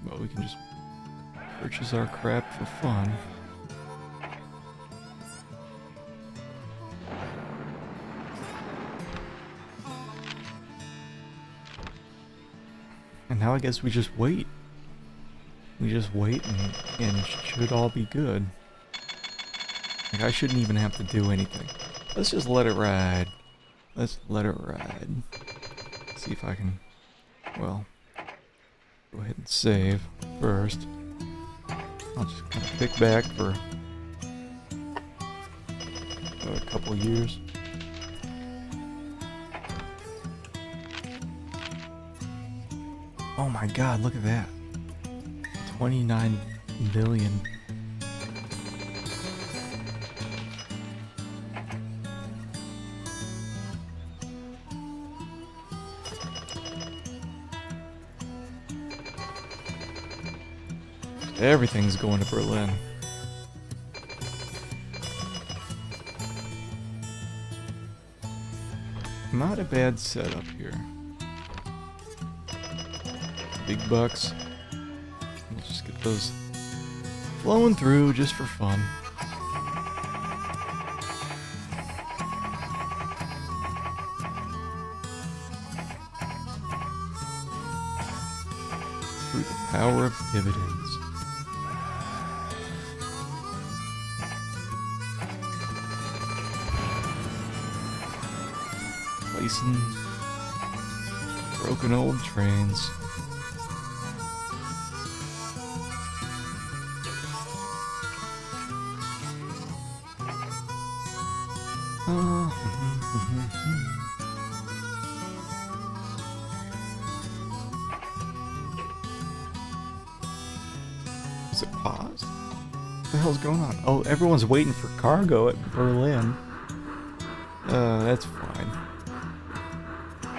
But we can just purchase our crap for fun. And now I guess we just wait. We just wait and it should all be good. Like, I shouldn't even have to do anything. Let's just let it ride. Let's let it ride. See if I can, well, go ahead and save first. I'll just kind of pick back for a couple of years. Oh my god, look at that. 29 million. Everything's going to Berlin. Not a bad setup here. Big bucks. We'll just get those flowing through just for fun. Through the power of dividends. Placing broken old trains. Is it paused? What the hell's going on? Oh, everyone's waiting for cargo at Berlin. That's fine.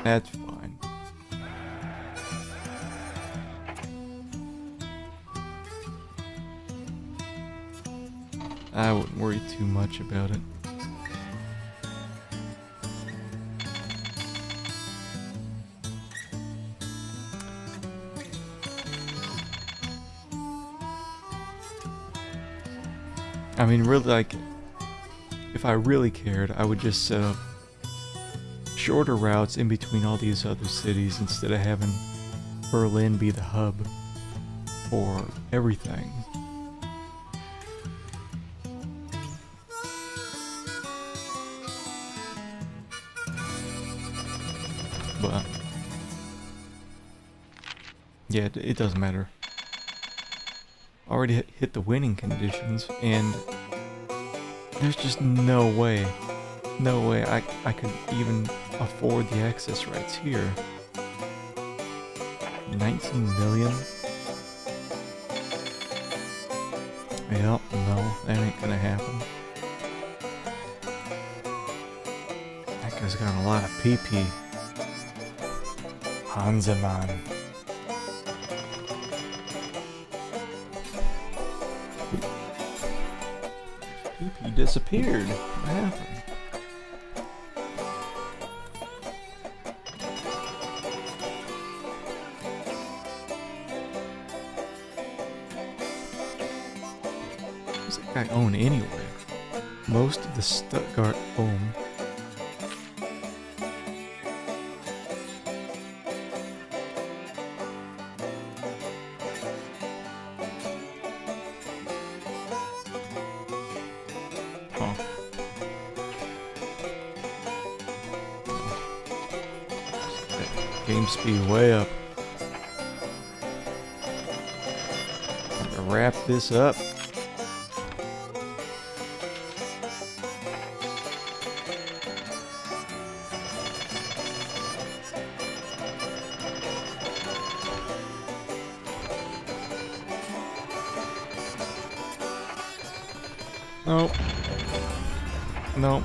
That's fine. I wouldn't worry too much about it. I mean, really, like, if I really cared, I would just set up shorter routes in between all these other cities instead of having Berlin be the hub for everything. But yeah, it doesn't matter. Already hit the winning conditions, and there's just no way I could even afford the access rights here. 19 million? Yep, no, that ain't gonna happen. That guy's got a lot of PP. Hanseman. PP disappeared. What happened? What's that guy own anyway? Most of the Stuttgart own. Game speed way up. Time to wrap this up. Nope. Nope.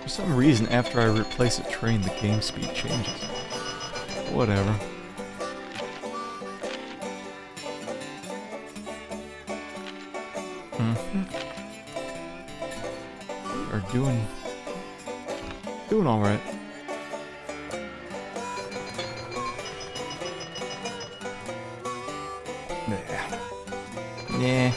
For some reason, after I replace a train, the game speed changes. Whatever. We are doing all right. Yeah.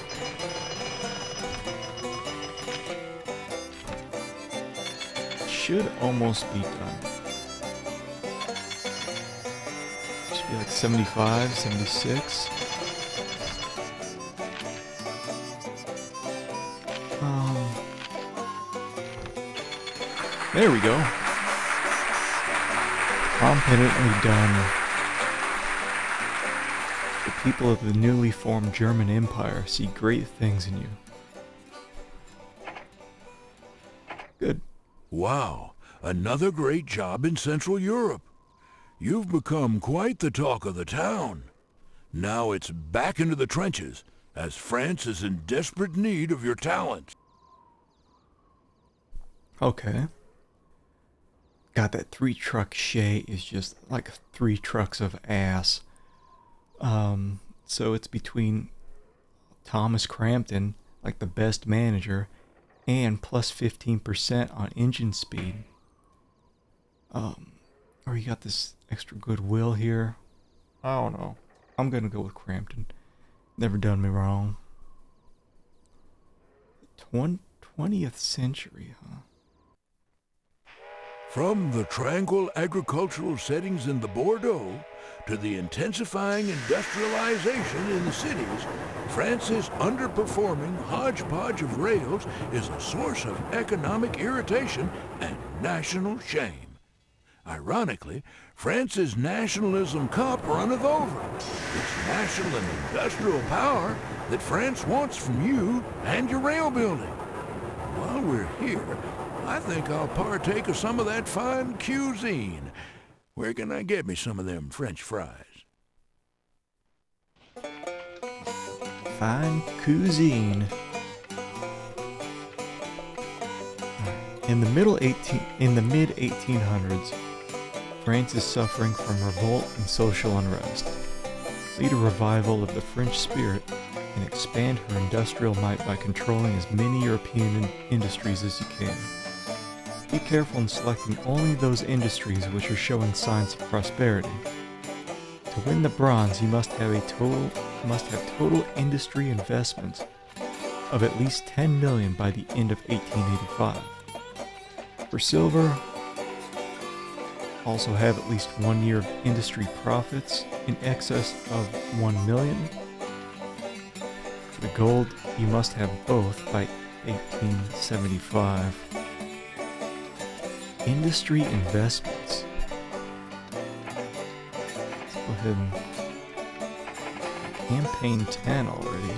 should almost be done. Should be like 75, 76. There we go. Competently done. The people of the newly formed German Empire see great things in you. Good. Wow, another great job in Central Europe. You've become quite the talk of the town. Now it's back into the trenches, as France is in desperate need of your talents. Okay. God, that 3-truck Shay is just like 3 trucks of ass. So it's between Thomas Crampton, like the best manager, and plus 15% on engine speed. Or you got this extra goodwill here. I don't know. I'm gonna go with Crampton. Never done me wrong. 20th century, huh? From the tranquil agricultural settings in the Bordeaux to the intensifying industrialization in the cities, France's underperforming hodgepodge of rails is a source of economic irritation and national shame. Ironically, France's nationalism cup runneth over. It's national and industrial power that France wants from you and your rail building. While we're here, I think I'll partake of some of that fine cuisine. Where can I get me some of them French fries? Fine cuisine. In the mid 1800s, France is suffering from revolt and social unrest. Lead a revival of the French spirit and expand her industrial might by controlling as many European industries as you can. Be careful in selecting only those industries which are showing signs of prosperity. To win the bronze, you must have total industry investments of at least 10 million by the end of 1885. For silver, also have at least 1 year of industry profits in excess of 1 million. For the gold, you must have both by 1875. Industry investments. Let's go ahead and campaign 10 already.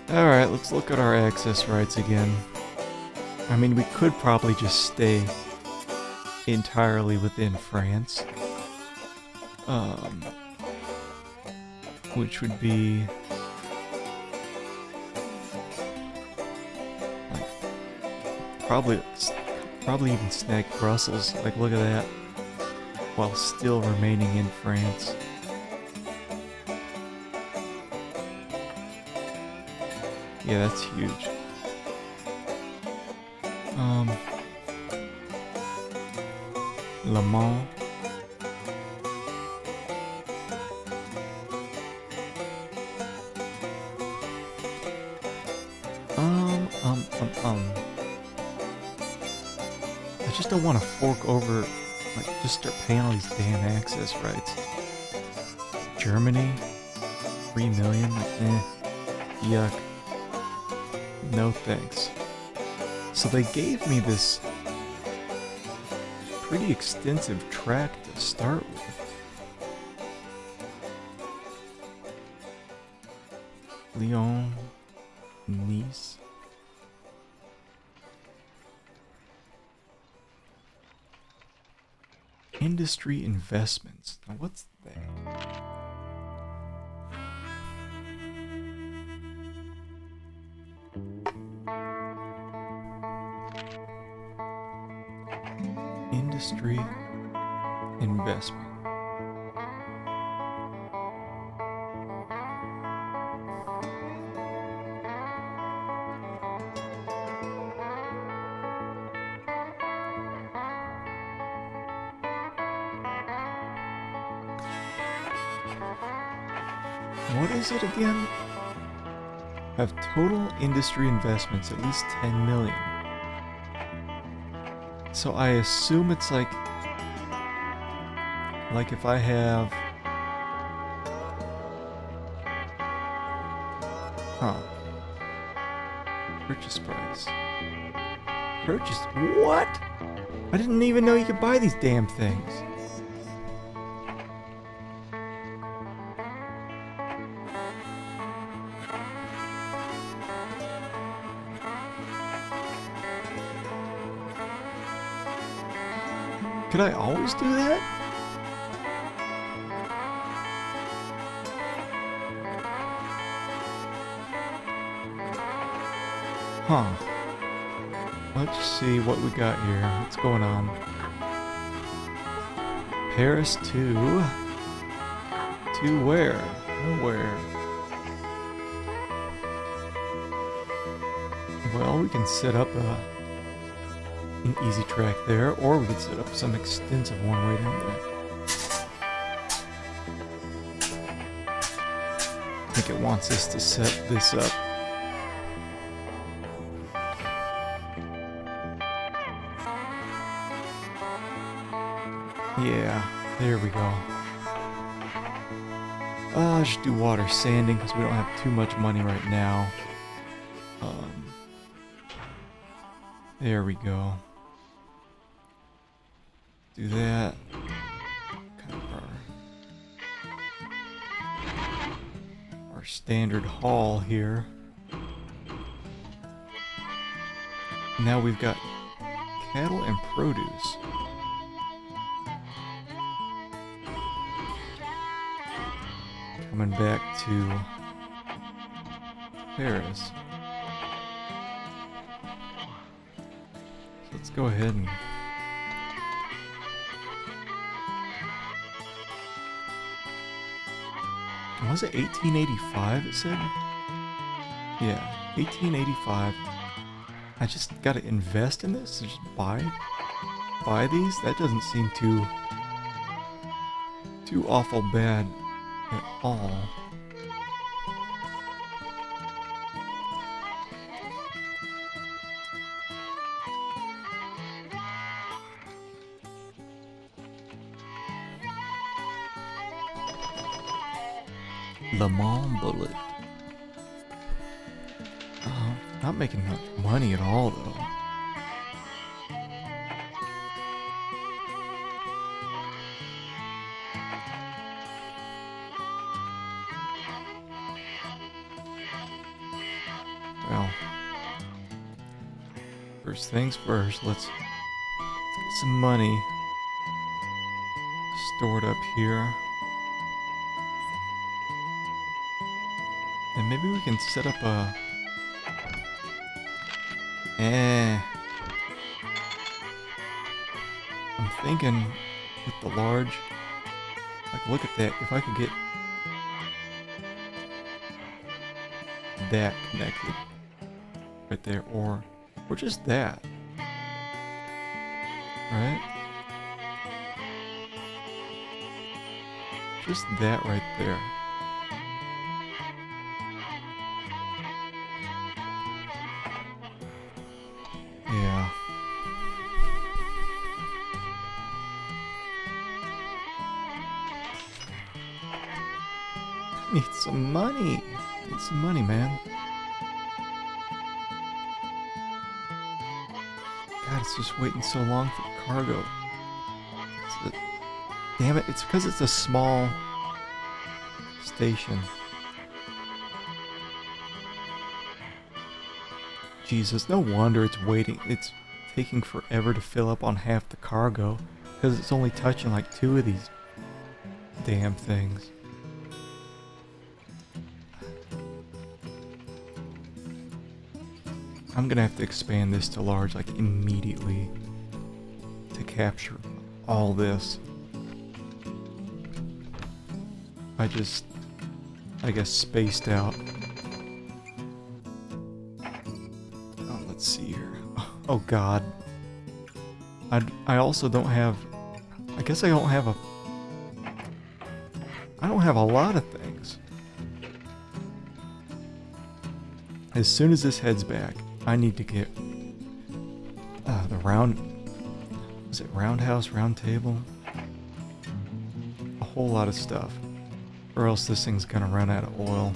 Alright, let's look at our access rights again. I mean, we could probably just stay entirely within France. Which would be like probably even snag Brussels. Like, look at that, while still remaining in France. Yeah, that's huge. Le Mans. I just don't want to fork over, like, just start paying all these damn access rights. Germany, 3 million, like, yuck. No thanks. So they gave me this pretty extensive track to start with. Lyon, Nice. Industry investments. Now what's that? Industry investment. What is it again? Have total industry investments at least 10 million. So I assume it's like if I have, purchase price. Purchase, what? I didn't even know you could buy these damn things. Could I always do that? Huh. Let's see what we got here. What's going on? Paris to where? Nowhere. Well, we can set up an easy track there, or we could set up some extensive one way down there. I think it wants us to set this up. Yeah, there we go. I'll just do water sanding because we don't have too much money right now. There we go. Do that. Kind of our standard haul here. Now we've got cattle and produce. Coming back to Paris. So let's go ahead and was it 1885 it said? Yeah, 1885. I just gotta invest in this and just buy these? That doesn't seem too awful bad at all. Le Mans Bullet. Not making much money at all, though. Well, first things first, let's get some money stored up here. And maybe we can set up a... I'm thinking with the large... Like, look at that. If I could get that connected right there, or just that. Right? Just that right there. Yeah. Need some money. Need some money, man. God, it's just waiting so long for cargo. Damn it, it's because it's a small station. Jesus, no wonder it's waiting. It's taking forever to fill up on half the cargo because it's only touching like 2 of these damn things. I'm gonna have to expand this to large like immediately to capture all this. I guess spaced out. Oh, let's see here. Oh God. I also don't have, I guess I don't have a, I don't have a lot of things. As soon as this heads back, I need to get the round... Is it roundhouse, round table? A whole lot of stuff. Or else this thing's gonna run out of oil.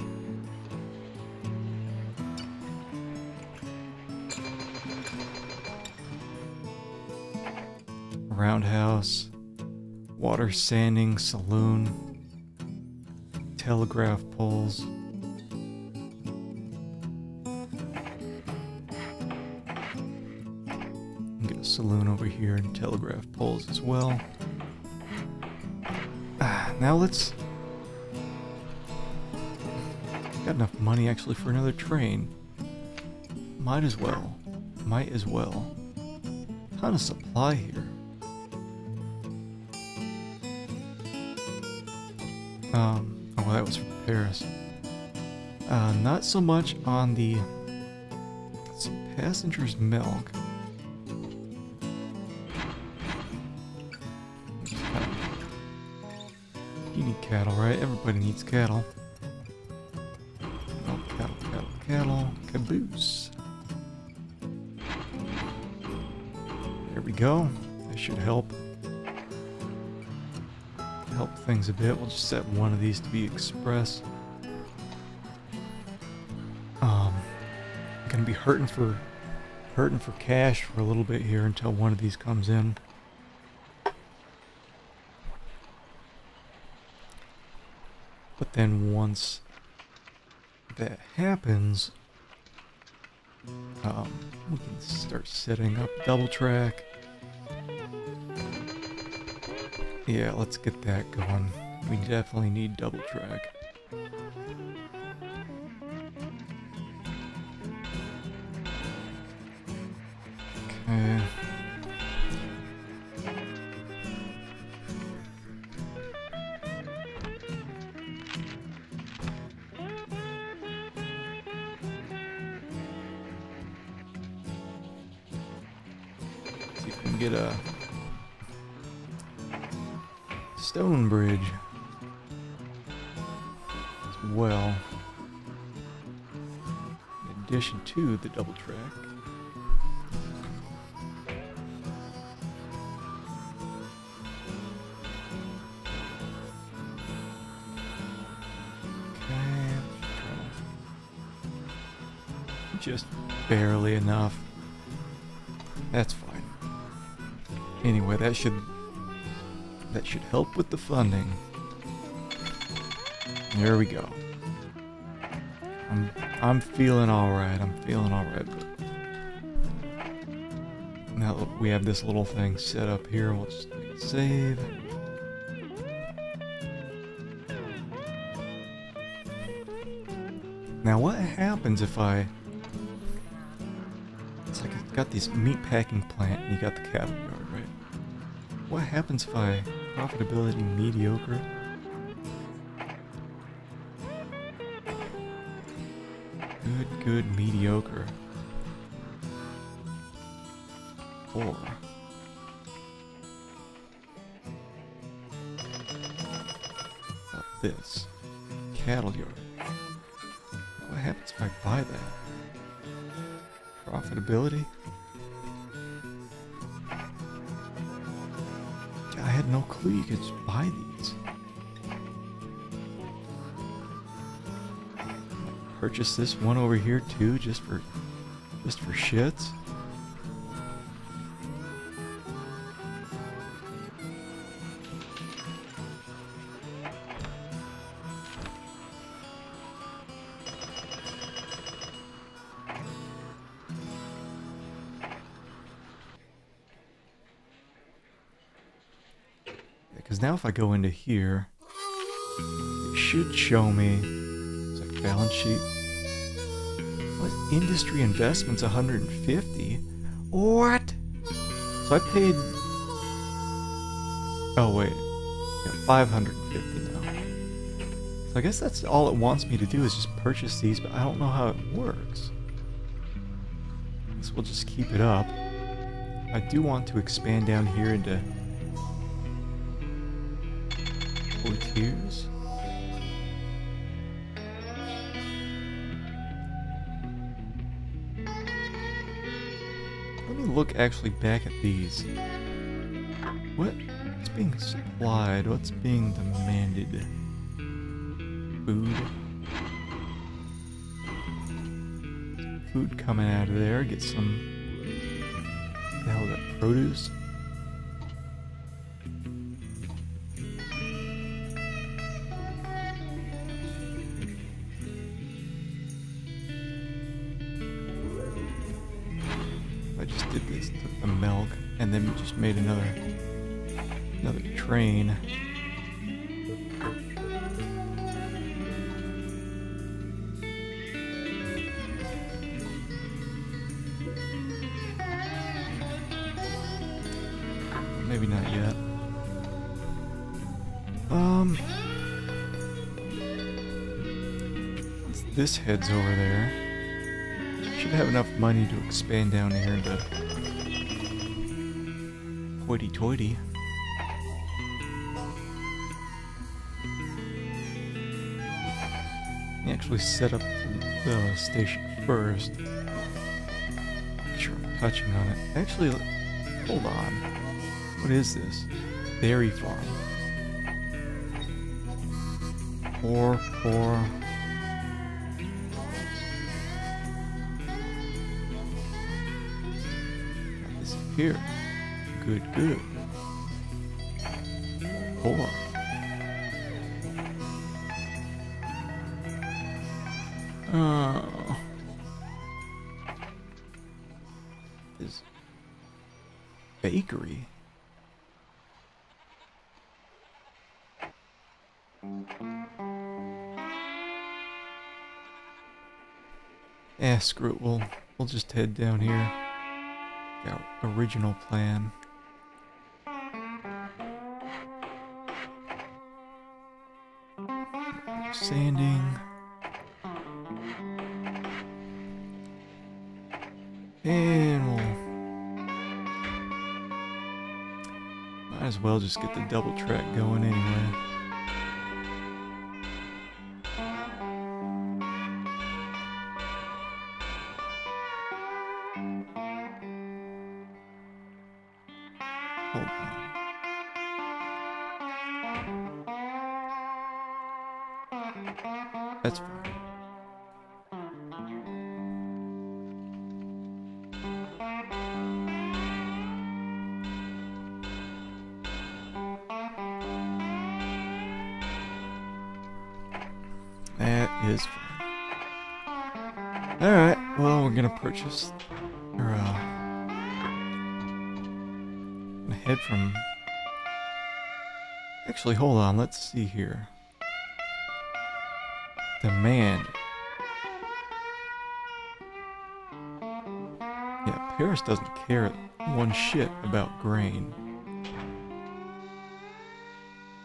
Roundhouse, water sanding, saloon, telegraph poles. Get a saloon over here and telegraph poles as well. Now let's... Got enough money actually for another train. Might as well. Might as well. Ton of supply here. Oh, that was from Paris. Not so much on the... Let's see, passenger's milk. You need cattle, right? Everybody needs cattle. Oh, cattle. Caboose. There we go. That should help. Help things a bit. We'll just set one of these to be express. Gonna be hurting for cash for a little bit here until one of these comes in. But then once that happens, we can start setting up double track. Yeah, let's get that going. We definitely need double track. Okay. See if we can get a stone bridge as well, in addition to the double track. Just barely enough. That's fine. Anyway, that should help with the funding. There we go. I'm feeling all right. I'm feeling all right. But now that we have this little thing set up here, we'll just make it save. Now, what happens if I... It's like I've got this meat packing plant and you got the cattle yard, right? What happens if I... Profitability mediocre? Good, mediocre. Or... About this. Cattle yard. What happens if I buy that? Profitability? I had no clue you could just buy these. Purchase this one over here too, just for shits. Because now if I go into here, it should show me, it's like balance sheet. What? Industry investments 150? What? So I paid, oh wait, yeah, 550 now. So I guess that's all it wants me to do is just purchase these, but I don't know how it works. I guess we'll just keep it up. I do want to expand down here into tiers. let me look actually back at these. What's being supplied? What's being demanded? Food. Food coming out of there. Get some. What the hell is that? Produce? I just did this, took the milk, and then just made another train. Maybe not yet. Once this heads over there, should have enough money to expand down here into hoity-toity. Actually set up the station first. Make sure I'm touching on it. Actually, hold on. What is this? Dairy farm. Poor. Disappear. Good. Poor. Oh. This bakery. Screw it. We'll just head down here. Our original plan. Sanding. And might as well just get the double track going anyway. Hold on. That's fine. That is fine. Alright, well, we're gonna purchase, or, gonna head from, actually, hold on, let's see here. Demand. Yeah, Paris doesn't care one shit about grain.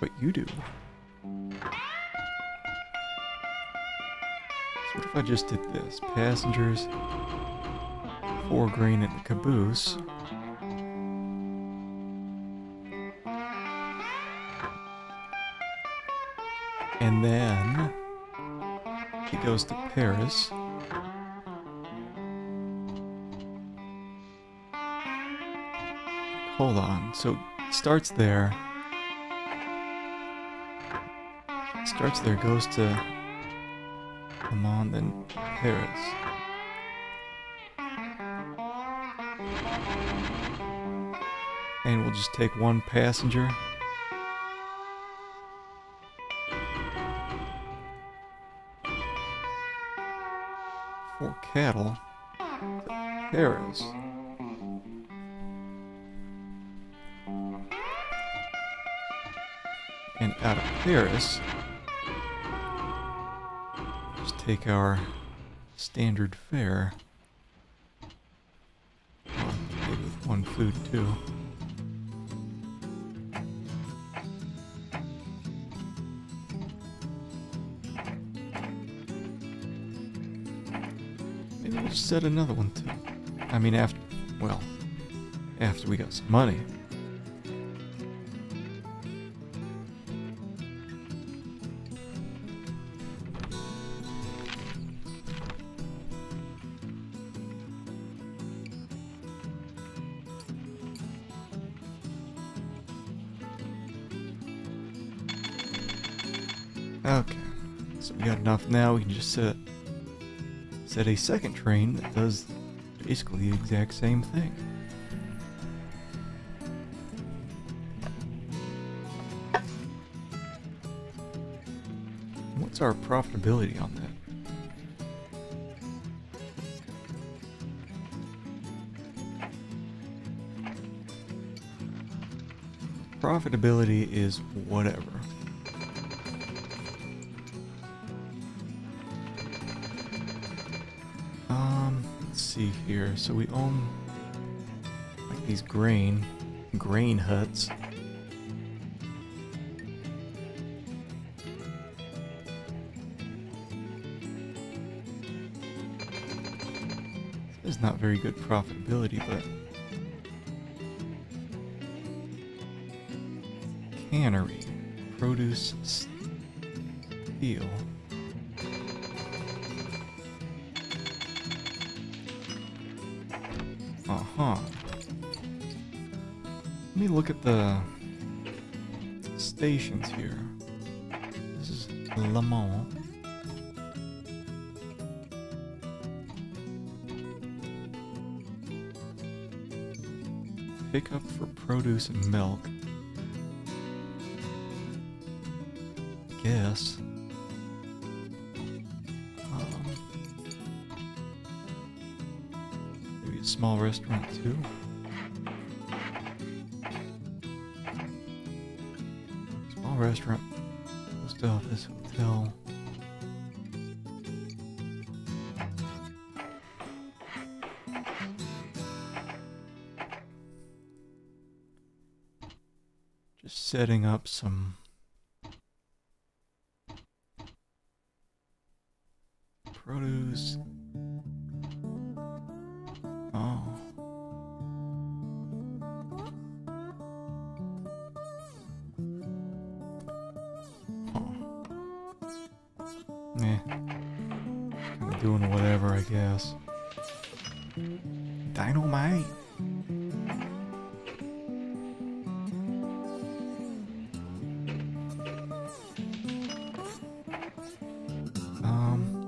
But you do. So what if I just did this? Passengers, 4 grain in the caboose. And then he goes to Paris. Hold on, so it starts there. Starts there, goes to Le Mans, then Paris. And we'll just take one passenger. For cattle to Paris. And out of Paris, just take our standard fare. Well, maybe with one food too. Maybe we'll just set another one too. I mean, after we got some money. Okay, so we got enough now. We can just set a second train that does basically the exact same thing. What's our profitability on that? Profitability is whatever. Let's see here. So we own like these grain huts. This is not very good profitability, but cannery, produce, steel. Uh-huh. Let me look at the stations here. This is Le Mans. Pickup for produce and milk. Guess. Maybe a small restaurant too. Small restaurant, post office, hotel. Just setting up some produce. Oh. Huh. Eh. Kind of doing whatever, I guess. Dynamite.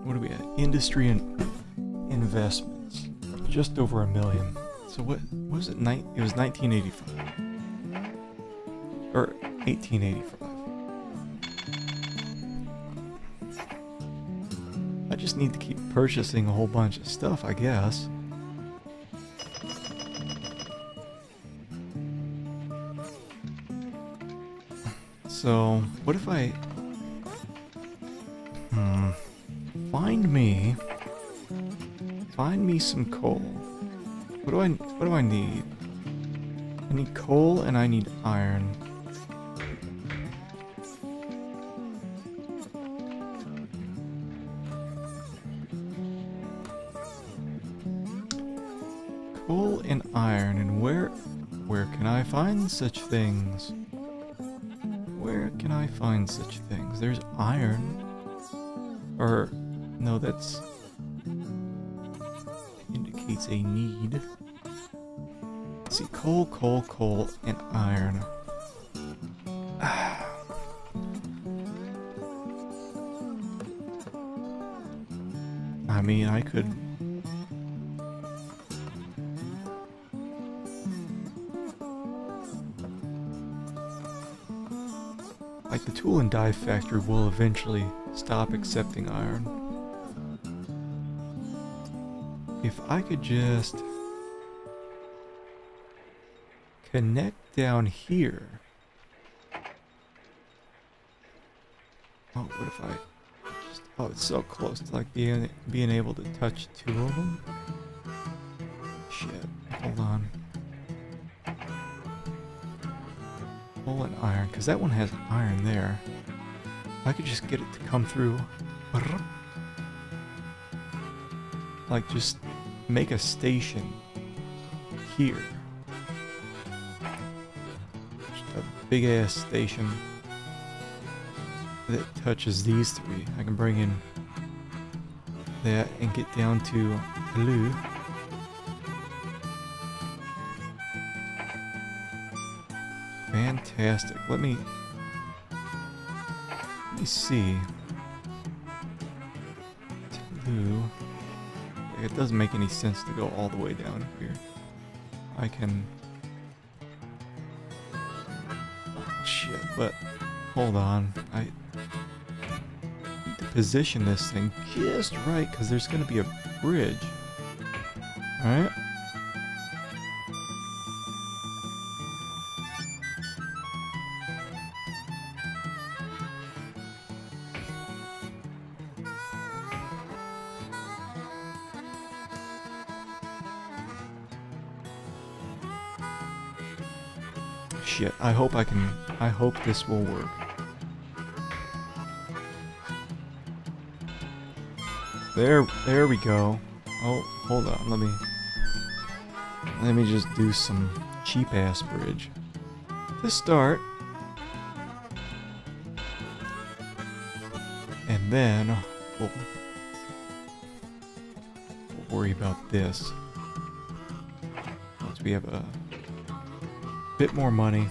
What are we at? Industry and investments. Just over $1 million. So what was it? It was 1985. Or 1885. I just need to keep purchasing a whole bunch of stuff, I guess. So, what if I... Find me some coal. What do I need? I need coal and I need iron. Coal and iron, and where can I find such things? Where can I find such things? There's iron. Or no, that's indicates a need. Let's see, coal, and iron. I mean, I could... Like, the tool and die factory will eventually stop accepting iron. If I could just connect down here. Oh, what if I just... Oh, it's so close to like being able to touch two of them. Shit, hold on. Coal and iron, because that one has iron there. I could just get it to come through. Like, just make a station here. Just a big ass station that touches these three. I can bring in that and get down to blue. Fantastic. Let me me see. Two. It doesn't make any sense to go all the way down here. I can... Oh, shit, but hold on. I need to position this thing just right because there's going to be a bridge. Alright? Shit, I hope this will work. There we go. Oh, hold on, let me just do some cheap-ass bridge. To start. And then, we'll worry about this. Once we have a bit more money.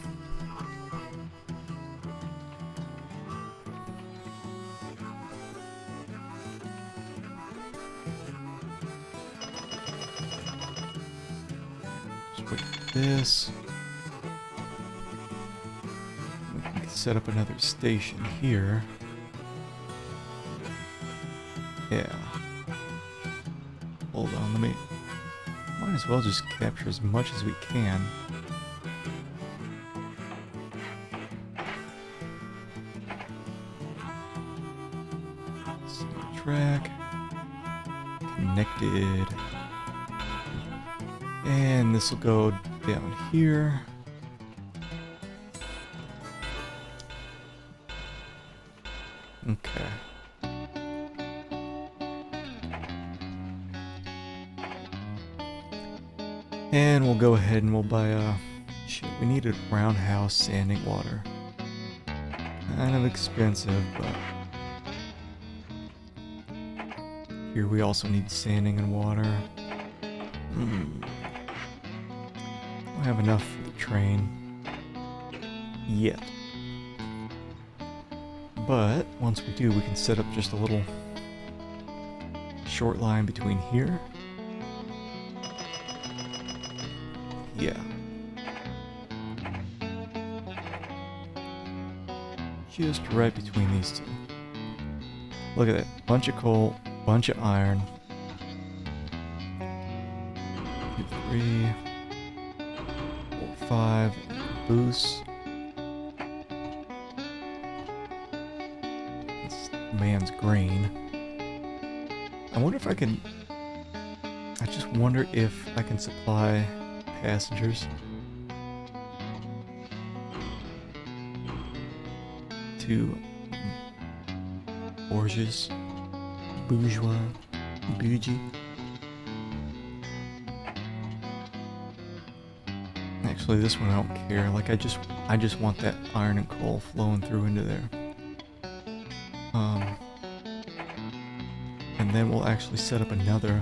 Just put this. We can set up another station here. Yeah. Hold on, might as well just capture as much as we can. Track connected, and this will go down here. Okay. And we'll go ahead and we'll buy a... Shit, we need a roundhouse sanding water. Kind of expensive, but... Here we also need sanding and water. Don't have enough for the train yet. But once we do, we can set up just a little short line between here. Yeah. Just right between these two. Look at that. Bunch of coal. Bunch of iron. 2, 3, 4, 5. Boost. This man's green. I wonder if I can... I just wonder if I can supply passengers to Borges. Bougie. Actually, this one I don't care. Like I just want that iron and coal flowing through into there. And then we'll actually set up another.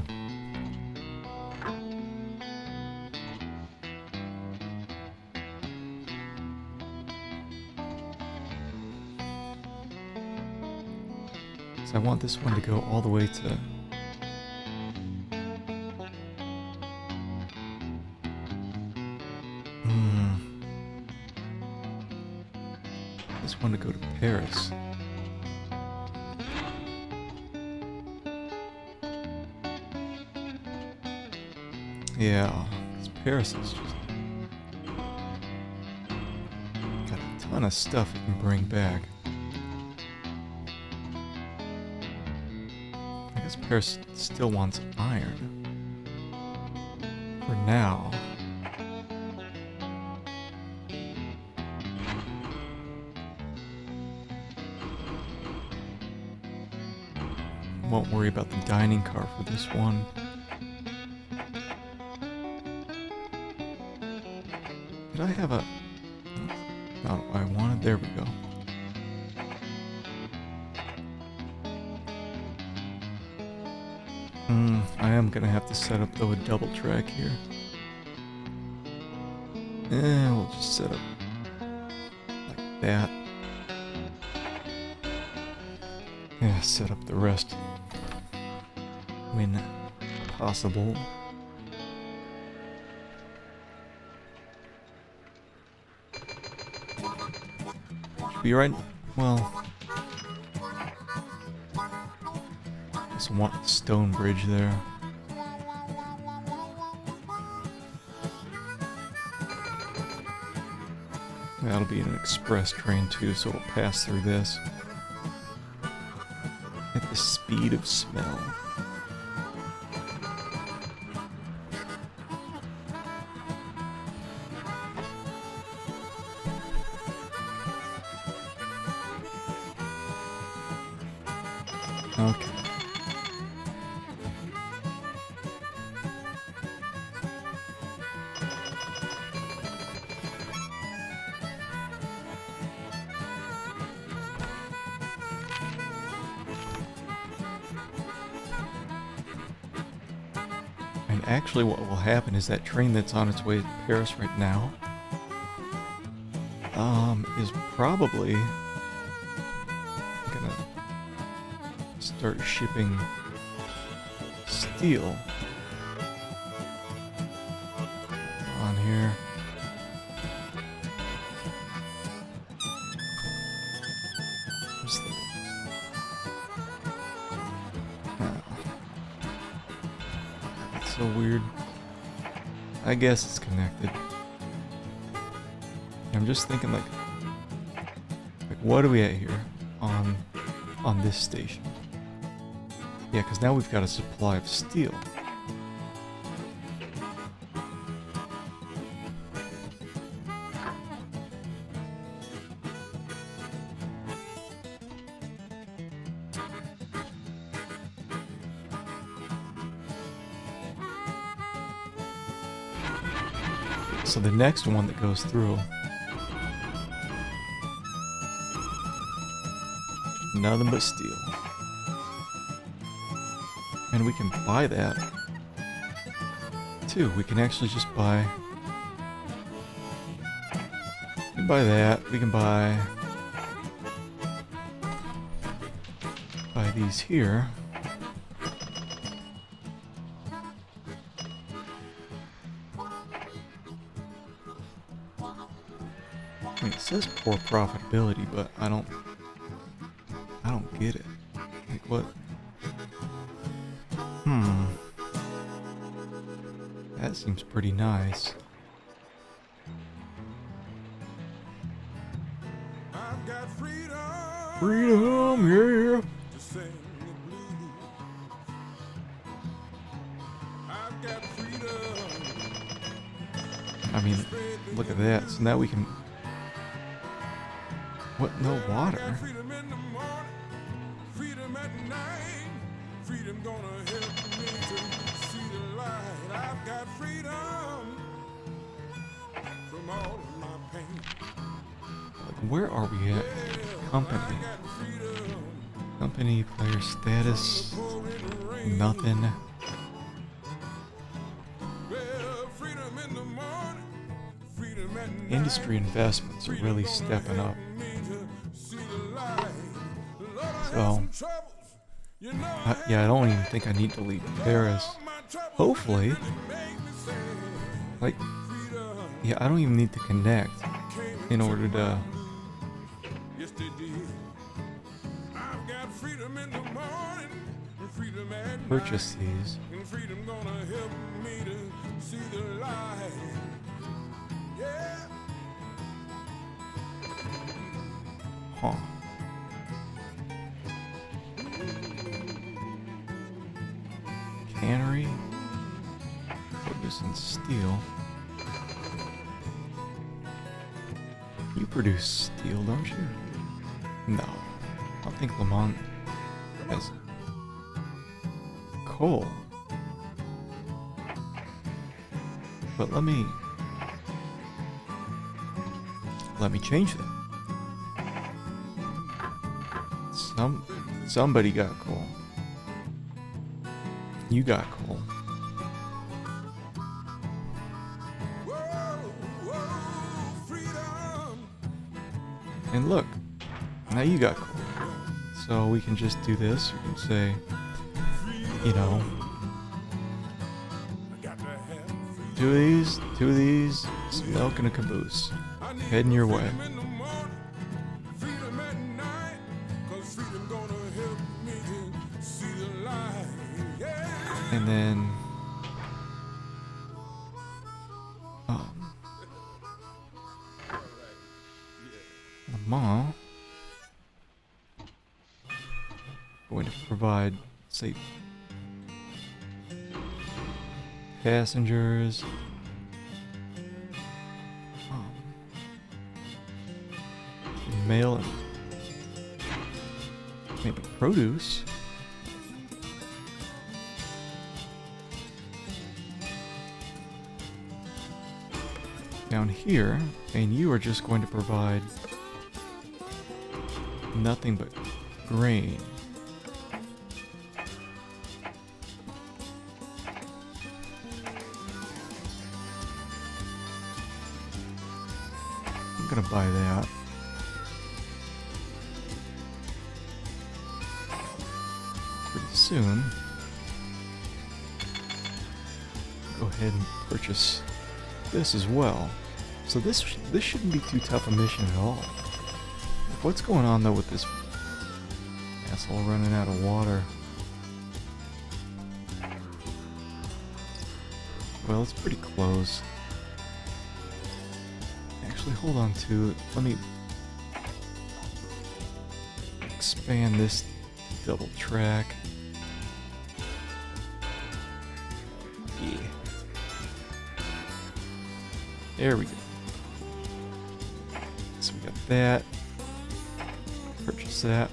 I want this one to go all the way to... This one to go to Paris. Yeah, because Paris is just... got a ton of stuff you can bring back. Paris still wants iron. For now. Won't worry about the dining car for this one. Did I have a... Not what I wanted. There we go. I am gonna have to set up though a double track here. And we'll just set up like that. Yeah, set up the rest when possible. Should be right. Well, just want a stone bridge there. That'll be an express train too, so it'll pass through this at the speed of smell. Okay. And actually what will happen is that train that's on its way to Paris right now is probably gonna start shipping steel on here. Where's the... That's so weird. I guess it's connected. I'm just thinking like what are we at here on this station? Yeah, because now we've got a supply of steel. So the next one that goes through, nothing but steel. And we can buy that too. We can actually just buy... We can buy that. We can buy these here. I mean, it says poor profitability, but I don't get it. Like what? That seems pretty nice. I've got freedom. Freedom, yeah. To sing the blues. I've got freedom. I mean, look at that. So now we can... What? No water? Freedom in the morning, freedom at night. Freedom gonna help me to see the light. I've got freedom from all of my pain. Like, where are we at? Company. I got freedom. Company, player status. Nothing. Well, freedom in the morning, freedom at night. Industry investments are really stepping up. So, yeah, I don't even think I need to leave Paris. Hopefully, like, yeah, I don't even need to connect in order to purchase these. Huh. Cannery, producing steel. You produce steel, don't you? No, I don't think Lamont has coal. But let me change that. Somebody got coal. You got coal. And look, now you got coal. So we can just do this. We can say, you know, two of these, some milk and a caboose. Heading your way. And then Mom going to provide, say, passengers, mail, and maybe produce. Down here, and you are just going to provide nothing but grain. I'm gonna buy that. Pretty soon. Go ahead and purchase this as well. So this shouldn't be too tough a mission at all. What's going on though with this asshole running out of water? Well, it's pretty close. Actually, hold on to it. Let me expand this double track. Yeah. There we go. So we got that. Purchase that.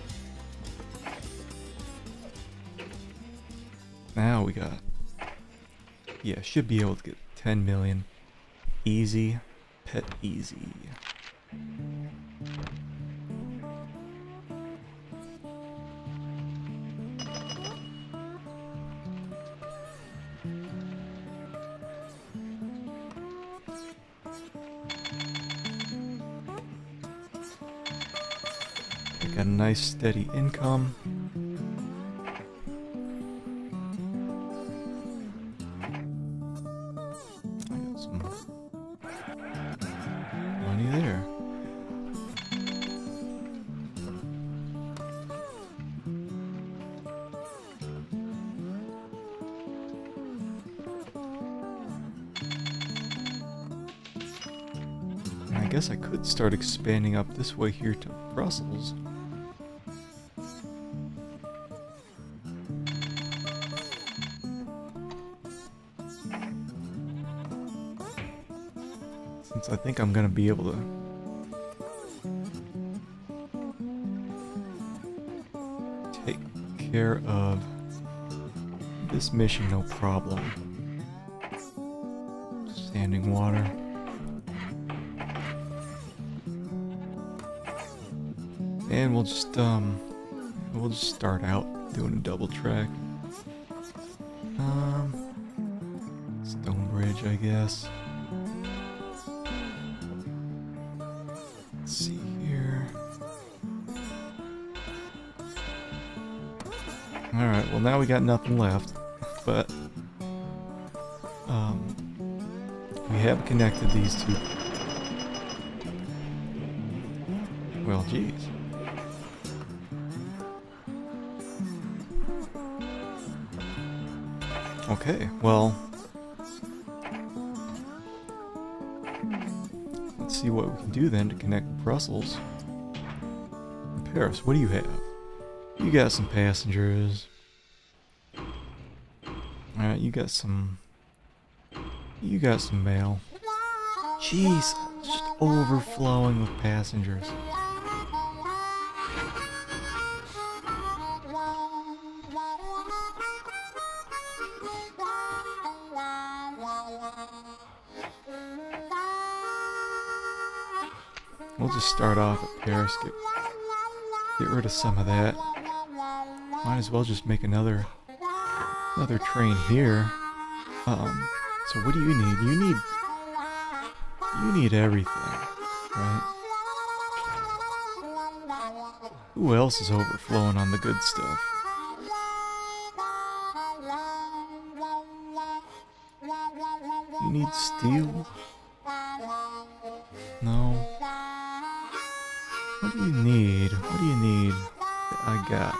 Now we got, yeah, should be able to get 10 million. Easy, pet easy. Got a nice steady income. I got some money there. And I guess I could start expanding up this way here to Brussels. Since I think I'm gonna be able to take care of this mission, no problem. Standing water. And we'll just start out doing a double track. Stone bridge, I guess. Let's see here. Alright, well now we got nothing left, but we have connected these two. Well, geez. Okay, well, let's see what we can do then to connect Brussels and Paris. What do you have? You got some passengers. Alright, you got some mail. Jeez, just overflowing with passengers. We'll just start off at Paris, get rid of some of that. Might as well just make another train here. So what do you need? You need everything, right? Who else is overflowing on the good stuff? You need steel? No. What do you need? What do you need that I got?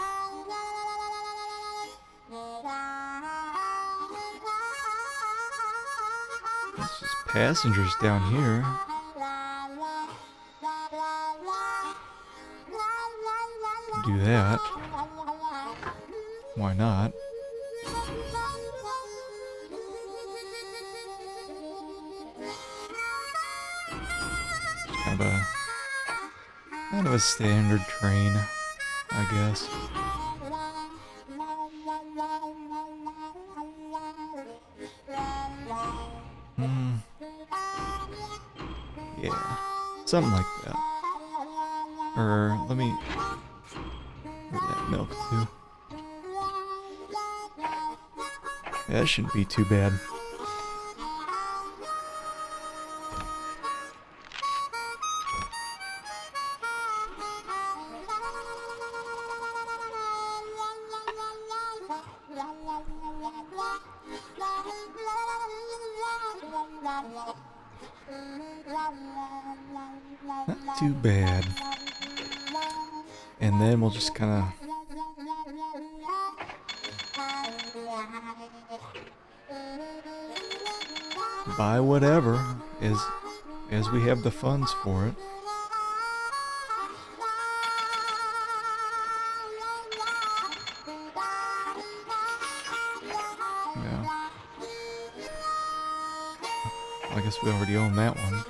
It's just passengers down here. Do that. Why not? Kind of a standard train, I guess. Yeah, something like that. Or let me get that milk too. Yeah, that shouldn't be too bad. Not too bad. And then we'll just kind of buy whatever as we have the funds for it. Yeah. I guess we already own that one.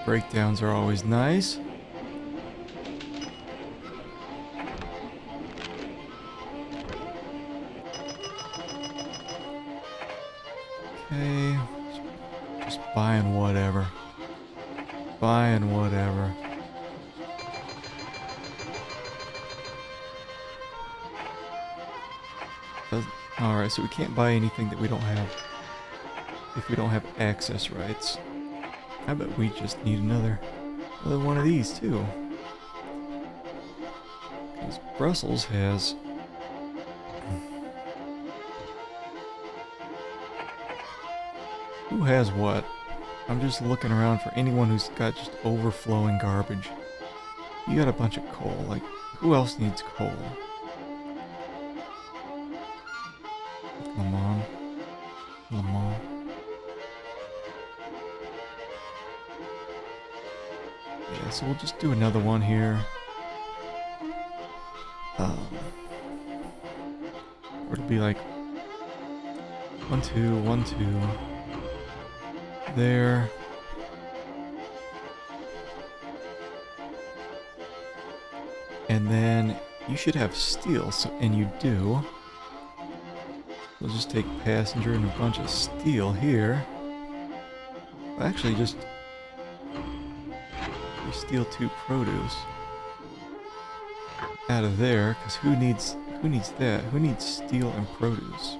Breakdowns are always nice. Okay, just buying whatever. Buying whatever. Alright, so we can't buy anything that we don't have if we don't have access rights. I bet we just need another one of these too. Because Brussels has... Who has what? I'm just looking around for anyone who's got just overflowing garbage. You got a bunch of coal. Like, who else needs coal? Come on. Come on. Yeah, so we'll just do another one here. Or it'll be like 1, 2, 1, 2. There. And then you should have steel, so, and you do. We'll just take passenger and a bunch of steel here. Actually, just steal 2 produce out of there, because who needs that? Who needs steel and produce?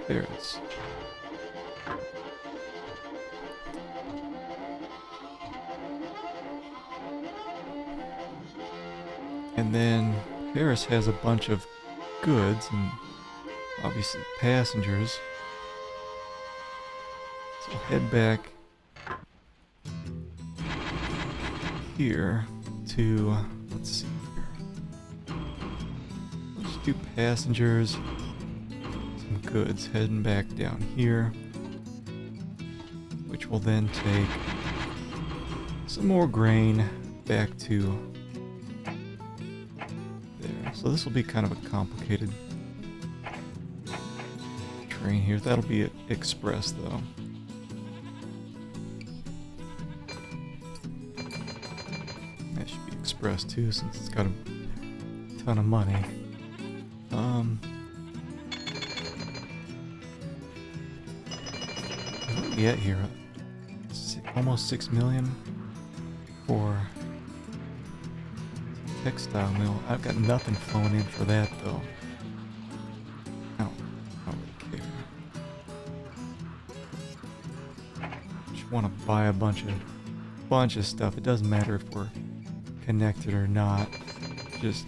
There it is. And then Paris has a bunch of goods and obviously passengers. So we'll head back here to, let's see here. Let's do passengers, some goods heading back down here, which will then take some more grain back to there. So this will be kind of a complicated train here. That'll be an express though. That should be express too, since it's got a ton of money. What are we at here? Almost 6 million. for textile mill. I've got nothing flowing in for that though. I don't really care. Just want to buy a bunch of stuff. It doesn't matter if we're connected or not. Just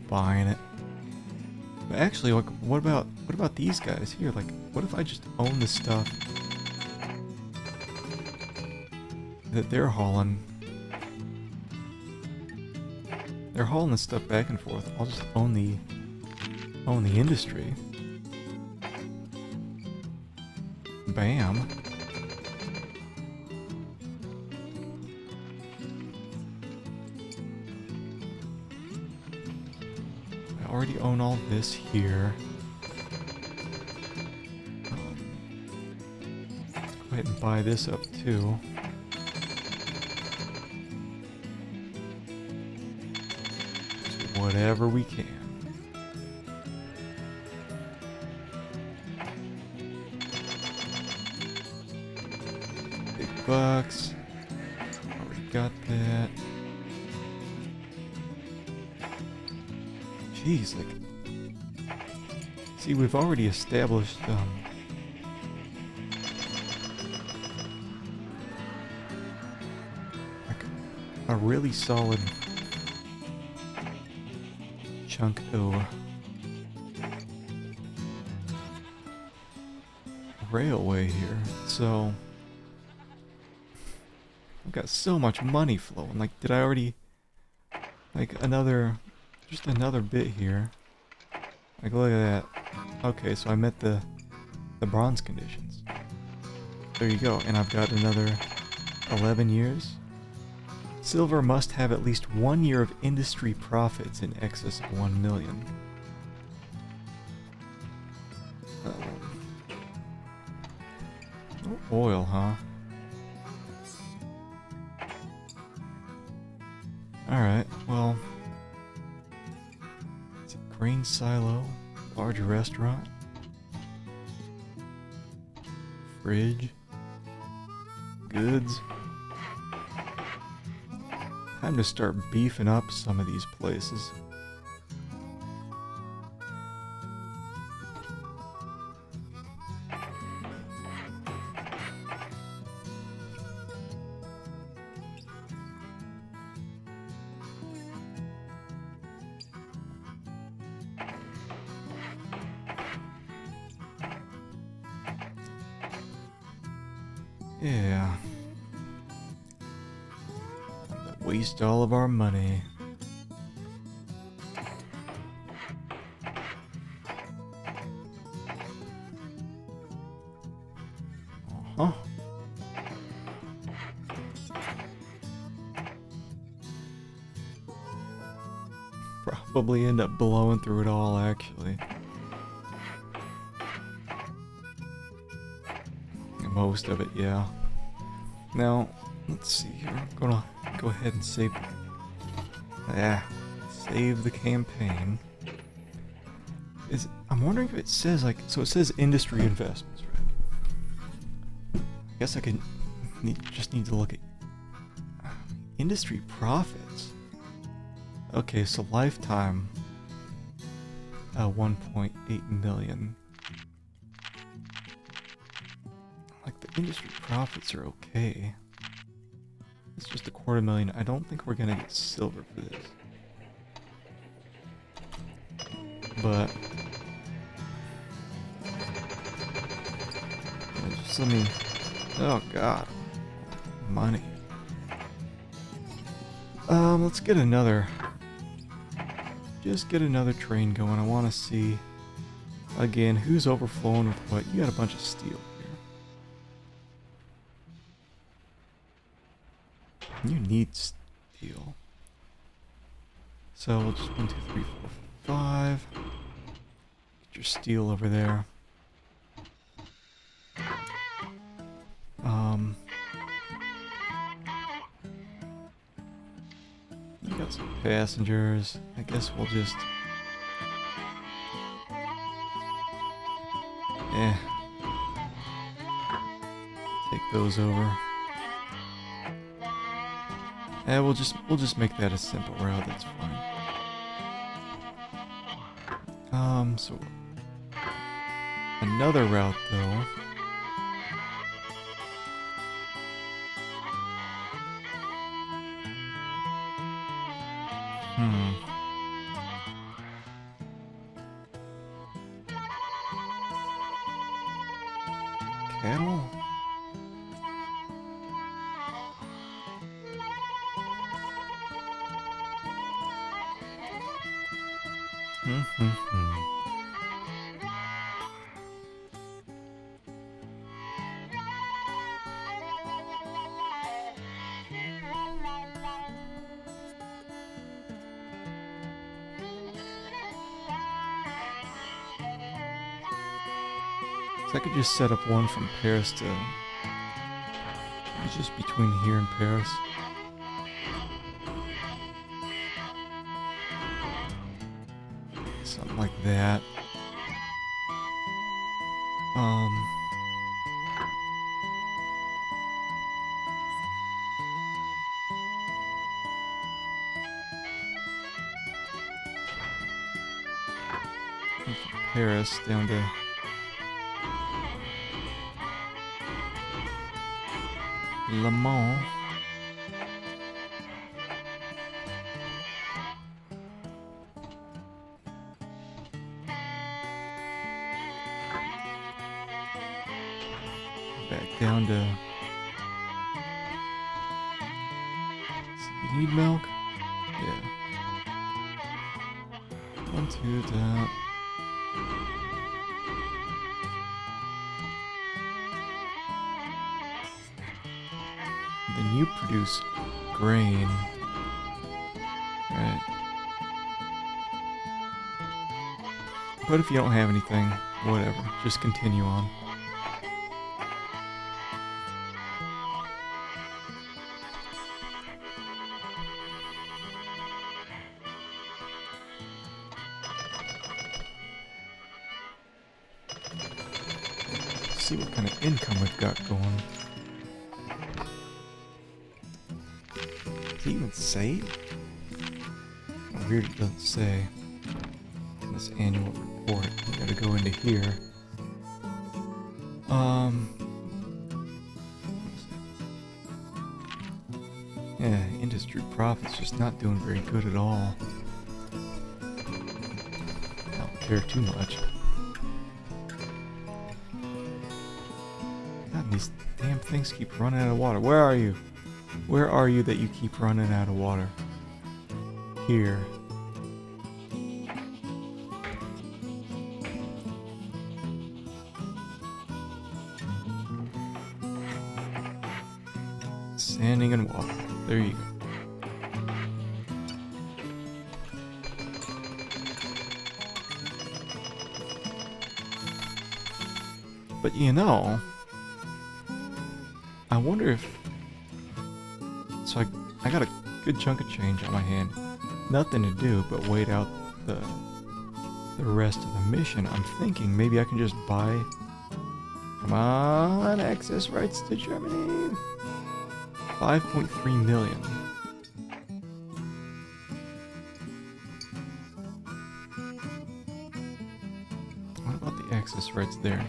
buying it. But actually, like, what about these guys here? Like, what if I just own the stuff that they're hauling? They're hauling the stuff back and forth. I'll just own the industry. Bam. I already own all this here. Let's go ahead and buy this up too. Just whatever we can. Big bucks. Already got that. Jeez, like, see, we've already established, like, a really solid chunk of railway here, so I've got so much money flowing. Like, did I already, like, just another bit here. Like, look at that. Okay, so I met the bronze conditions. There you go, and I've got another 11 years. Silver must have at least 1 year of industry profits in excess of 1 million. Oh, oil, huh? Alright, well... grain silo, large restaurant, fridge, goods. Time to start beefing up some of these places. Yeah. Waste all of our money. Uh-huh. Probably end up blowing through it all, actually. Most of it, yeah. Now, let's see here. I'm gonna go ahead and save the campaign. I'm wondering if it says, like, so it says industry investments, right? I guess I just need to look at industry profits. Okay, so lifetime 1.8 million. Like, the industry profits are okay. It's just a $250,000. I don't think we're gonna get silver for this. But yeah, just let me. Oh god, money. Let's get another. Just get another train going. I want to see again who's overflowing with what. You got a bunch of steel. You need steel. So we'll just 1, 2, 3, 4, 5. Get your steel over there. You got some passengers. I guess we'll just... take those over. we'll just make that a simple route. That's fine. So another route though. Cattle? So I could just set up one from Paris to... It's just between here and Paris. Something like that. From Paris down to... Le Mans. Back down to... You need milk? Yeah. 1, 2, that. Then you produce grain. Right. But if you don't have anything, whatever. Just continue on. See what kind of income we've got going. Does it even say? Oh, weird, it doesn't say. In this annual report, we gotta go into here. Yeah, industry profits just not doing very good at all. I don't care too much. God, these damn things keep running out of water. Where are you? Where are you that you keep running out of water? Here. Sanding and water. There you go. But you know, I wonder if... So I got a good chunk of change on my hand. Nothing to do but wait out the rest of the mission. I'm thinking maybe I can just buy... Come on, access rights to Germany. 5.3 million. What about the access rights there?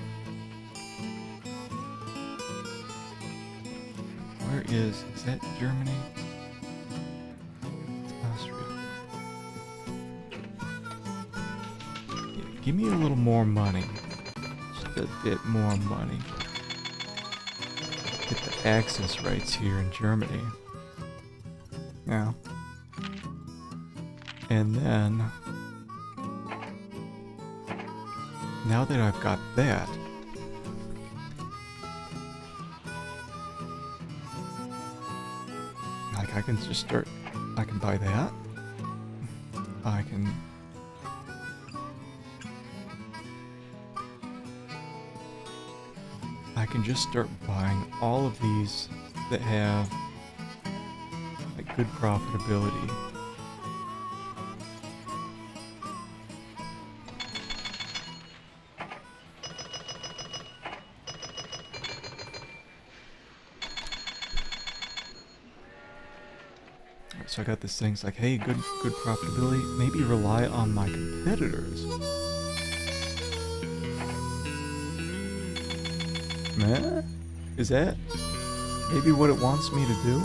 Where is that Germany? It's Austria. Yeah, give me a little more money. Just a bit more money. Get the access rights here in Germany. Now. And then... Now that I've got that... Like, I can just start... I can buy that. I can... I can just start buying all of these that have like good profitability. So I got this thing. It's like, hey, good profitability. Maybe rely on my competitors. Meh? Is that maybe what it wants me to do?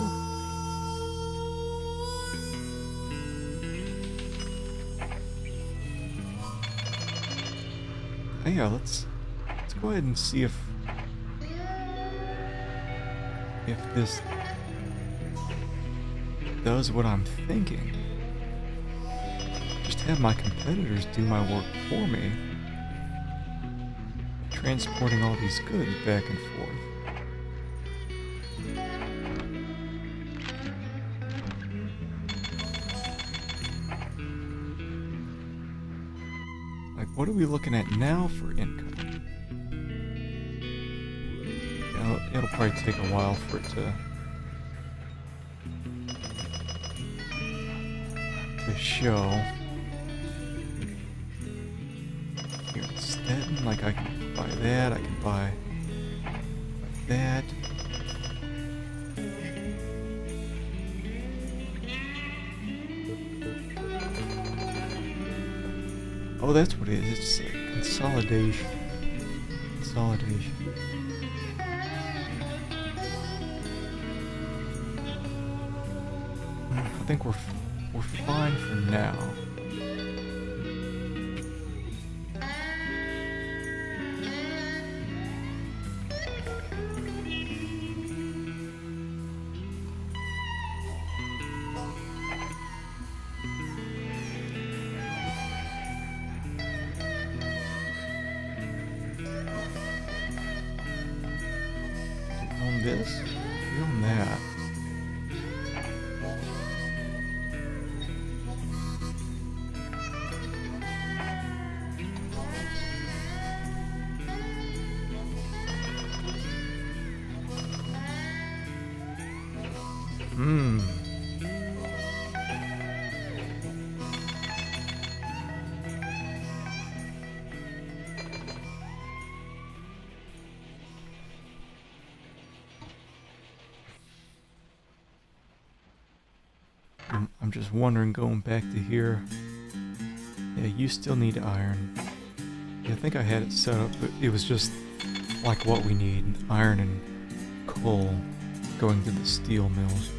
Yeah, let's go ahead and see if this does what I'm thinking. Just have my competitors do my work for me, transporting all these goods back and forth. Like, what are we looking at now for income? It'll probably take a while for it to show. Here instead, like I can buy that, I can buy that. Oh, that's what it is. It's consolidation. Consolidation. I think we're fine for now. On this, on that. I'm just wondering, going back to here. Yeah, you still need iron. Yeah, I think I had it set up, but it was just like what we need. Iron and coal going to the steel mills.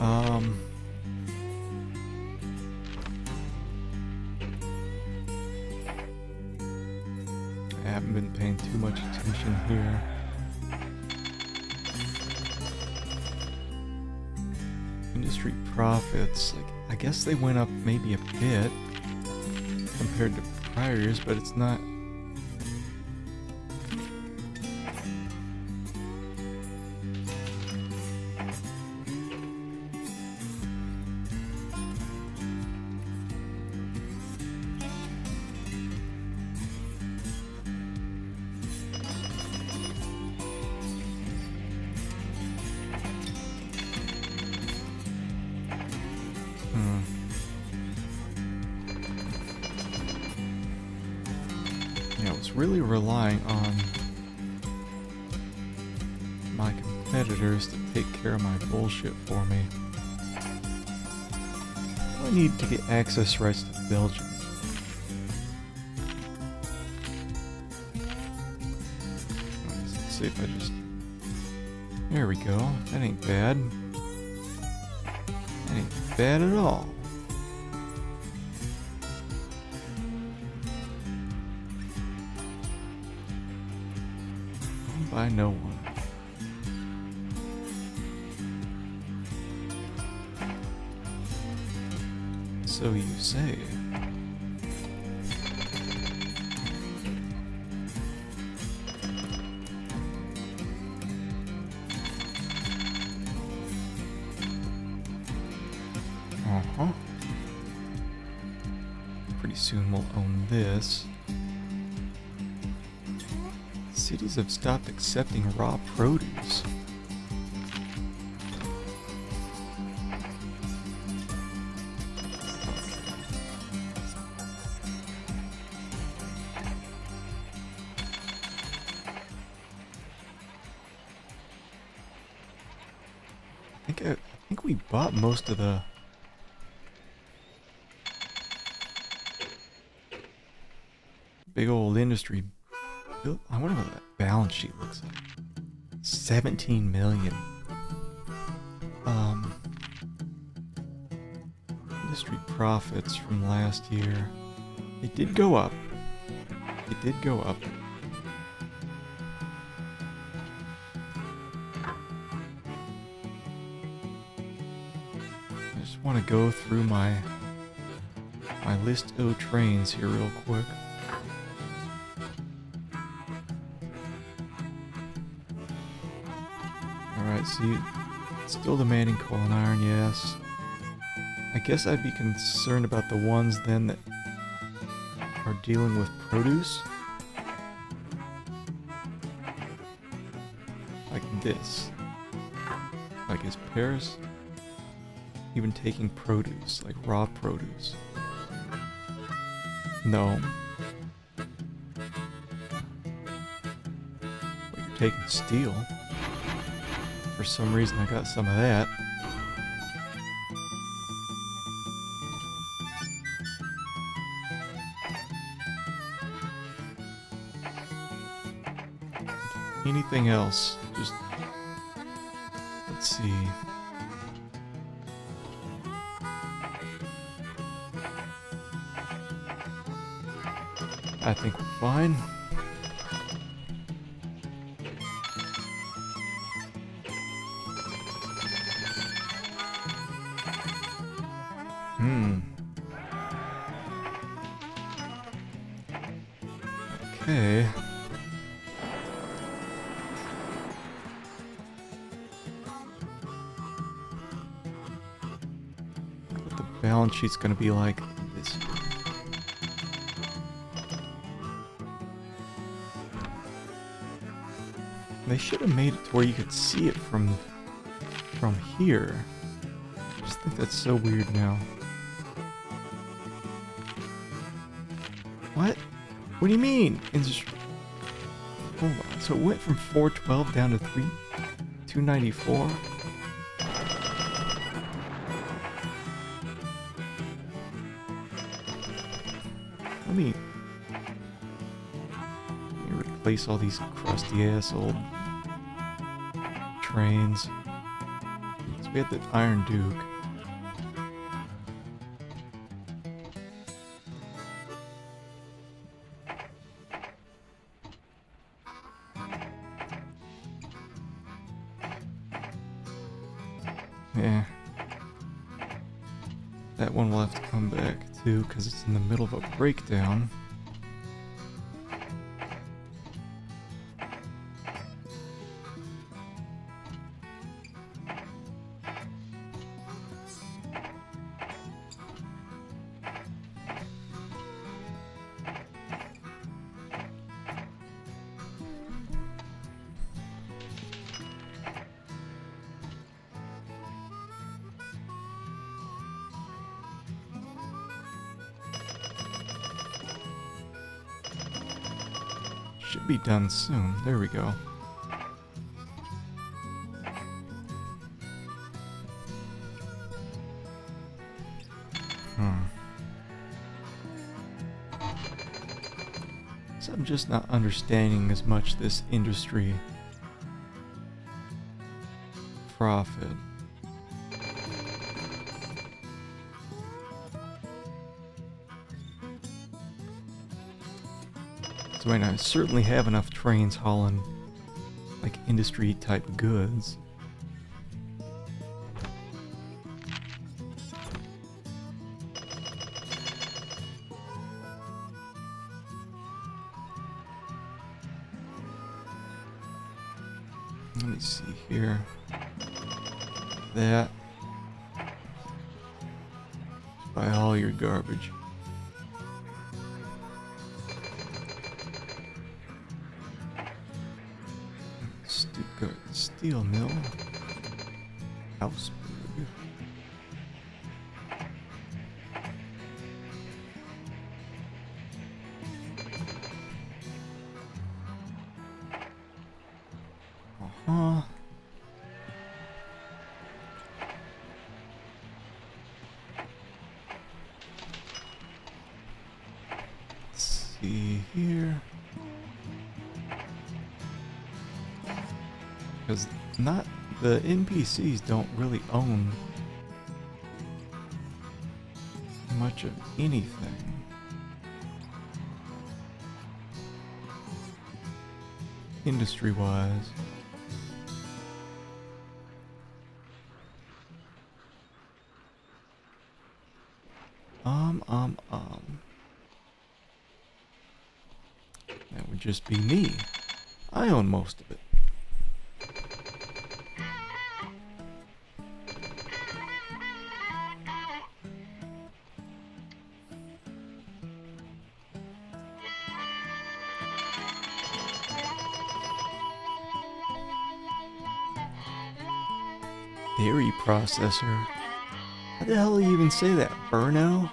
I haven't been paying too much attention here. Industry profits, like, I guess they went up maybe a bit compared to prior years, but it's not. I was really relying on my competitors to take care of my bullshit for me. I need to get access rights to Belgium. Let's see if I just... There we go. That ain't bad. That ain't bad at all. By no one. So you say. Pretty soon we'll own this. Cities have stopped accepting raw produce. I think we bought most of the big old industry. I wonder what that balance sheet looks like. 17 million. Industry profits from last year. It did go up. It did go up. I just want to go through my list of trains here real quick. Alright, see, still demanding coal and iron, yes. I guess I'd be concerned about the ones then that are dealing with produce. Like this. Like is Paris even taking produce, like raw produce? No. But you're taking steel. For some reason I got some of that. Anything else? Just let's see. I think we're fine. Okay. What the balance sheet's gonna be like this year. They should have made it to where you could see it from here. I just think that's so weird now. What? What do you mean? Hold on. So it went from 412 down to 294? Let me replace all these crusty ass old trains. So we had the Iron Duke. Yeah. That one will have to come back too, because it's in the middle of a breakdown. Should be done soon. There we go. So I'm just not understanding as much this industry profit. So I mean, I certainly have enough trains hauling like industry type goods. Let me see here. That. Buy all your garbage. Stuttgart Steel Mill. Augsburg. see here. Because the NPCs don't really own much of anything. Industry-wise. That would just be me. I own most of it. Dairy processor. How the hell do you even say that? Burno?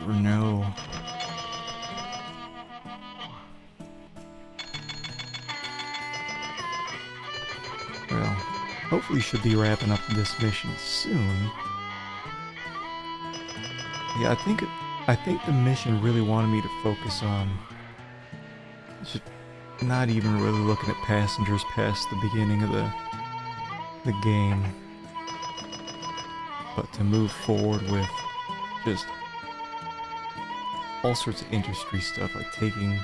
Burno. Well, hopefully should be wrapping up this mission soon. Yeah, I think the mission really wanted me to focus on just not even really looking at passengers past the beginning of the game, but to move forward with just all sorts of industry stuff, like taking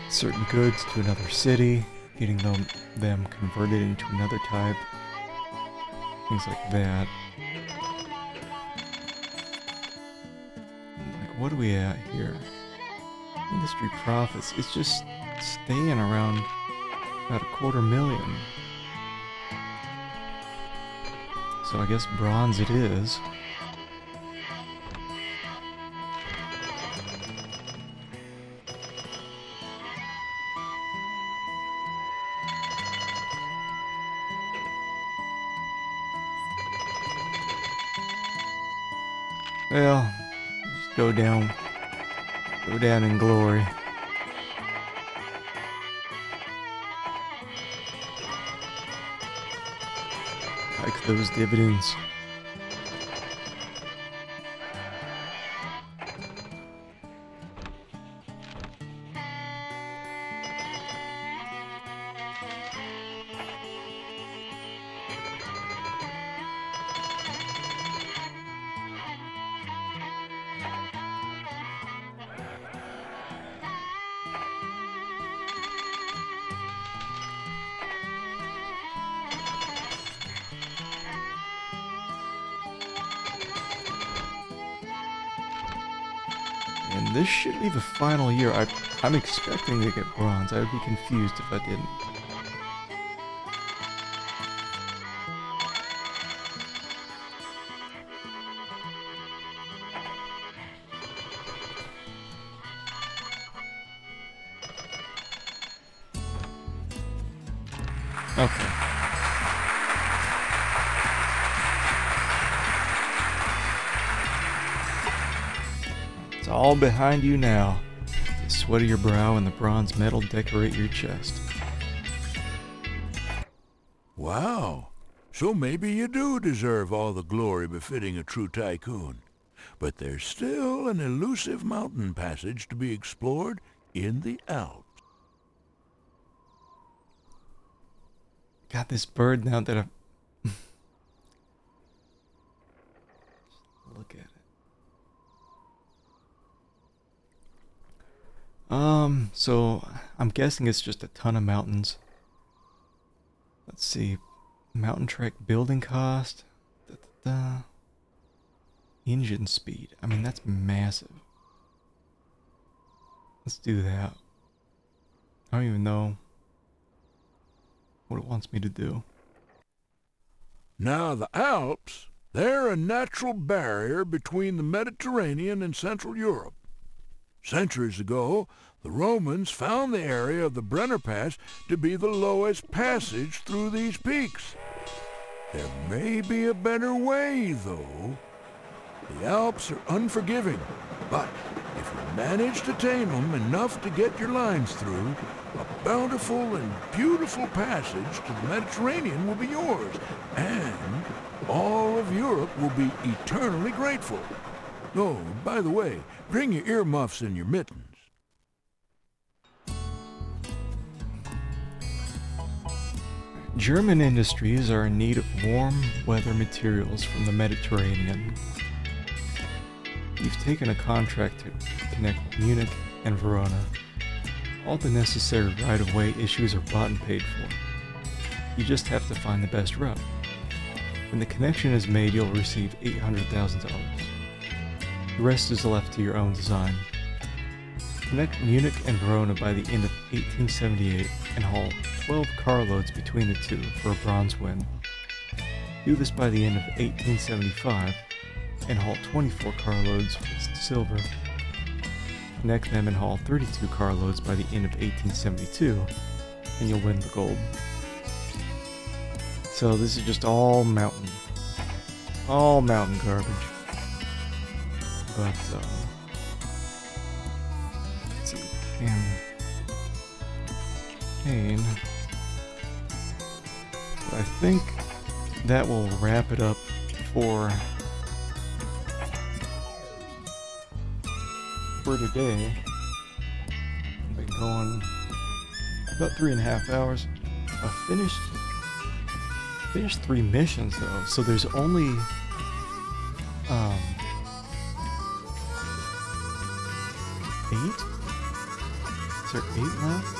certain goods to another city, getting them converted into another type, things like that. Like, what are we at here? Industry profits, it's just staying around about $250,000. So I guess bronze it is. Well, just go down in glory. Like those dividends. And this should be the final year. I'm expecting to get bronze. I would be confused if I didn't. Okay. It's all behind you now. The sweat of your brow and the bronze medal decorate your chest. Wow. So maybe you do deserve all the glory befitting a true tycoon. But there's still an elusive mountain passage to be explored in the Alps. Got this bird now that I've... Look at it. So I'm guessing it's just a ton of mountains. Let's see. Mountain trek building cost. Engine speed. I mean, that's massive. Let's do that. I don't even know what it wants me to do. Now the Alps, they're a natural barrier between the Mediterranean and Central Europe. Centuries ago, the Romans found the area of the Brenner Pass to be the lowest passage through these peaks. There may be a better way, though. The Alps are unforgiving, but if you manage to tame them enough to get your lines through, a bountiful and beautiful passage to the Mediterranean will be yours, and all of Europe will be eternally grateful. Oh, by the way, bring your earmuffs and your mittens. German industries are in need of warm weather materials from the Mediterranean. You've taken a contract to connect Munich and Verona. All the necessary right-of-way issues are bought and paid for. You just have to find the best route. When the connection is made, you'll receive $800,000. The rest is left to your own design. Connect Munich and Verona by the end of 1878 and haul 12 carloads between the two for a bronze win. Do this by the end of 1875 and haul 24 carloads for silver. Connect them and haul 32 carloads by the end of 1872 and you'll win the gold. So this is just all mountain garbage. But let's see, Kane. But I think that will wrap it up for today. I've been going about 3.5 hours. I finished 3 missions though, so there's only 8? Is there 8 left?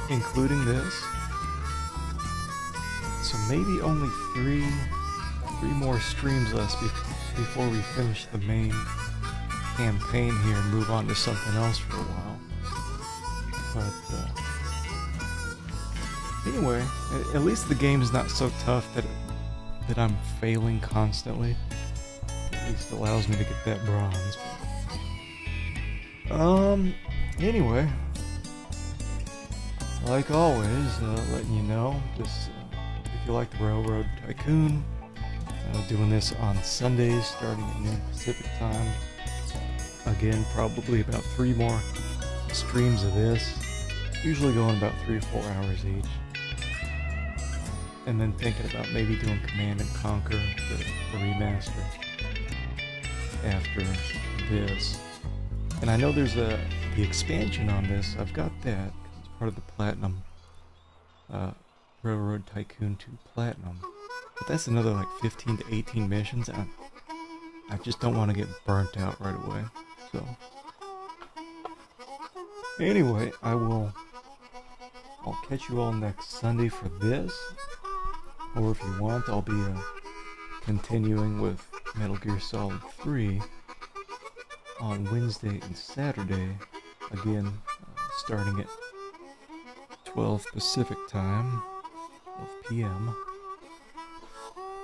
Including this? So maybe only 3 more streams left before we finish the main campaign here and move on to something else for a while. But anyway, at least the game is not so tough that I'm failing constantly. At least allows me to get that bronze. Anyway, like always, letting you know, just if you like the Railroad Tycoon, doing this on Sundays starting at noon Pacific time. Again, probably about 3 more streams of this, usually going about 3 or 4 hours each. And then thinking about maybe doing Command and Conquer, the remaster, after this. And I know there's the expansion on this. I've got that. It's part of the Platinum, Railroad Tycoon 2 Platinum. But that's another like 15 to 18 missions. I just don't want to get burnt out right away. So anyway, I'll catch you all next Sunday for this. Or if you want, I'll be continuing with Metal Gear Solid 3 on Wednesday and Saturday, again starting at 12 Pacific time, 12 p.m.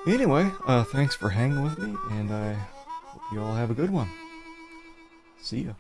Anyway, thanks for hanging with me, and I hope you all have a good one. See ya.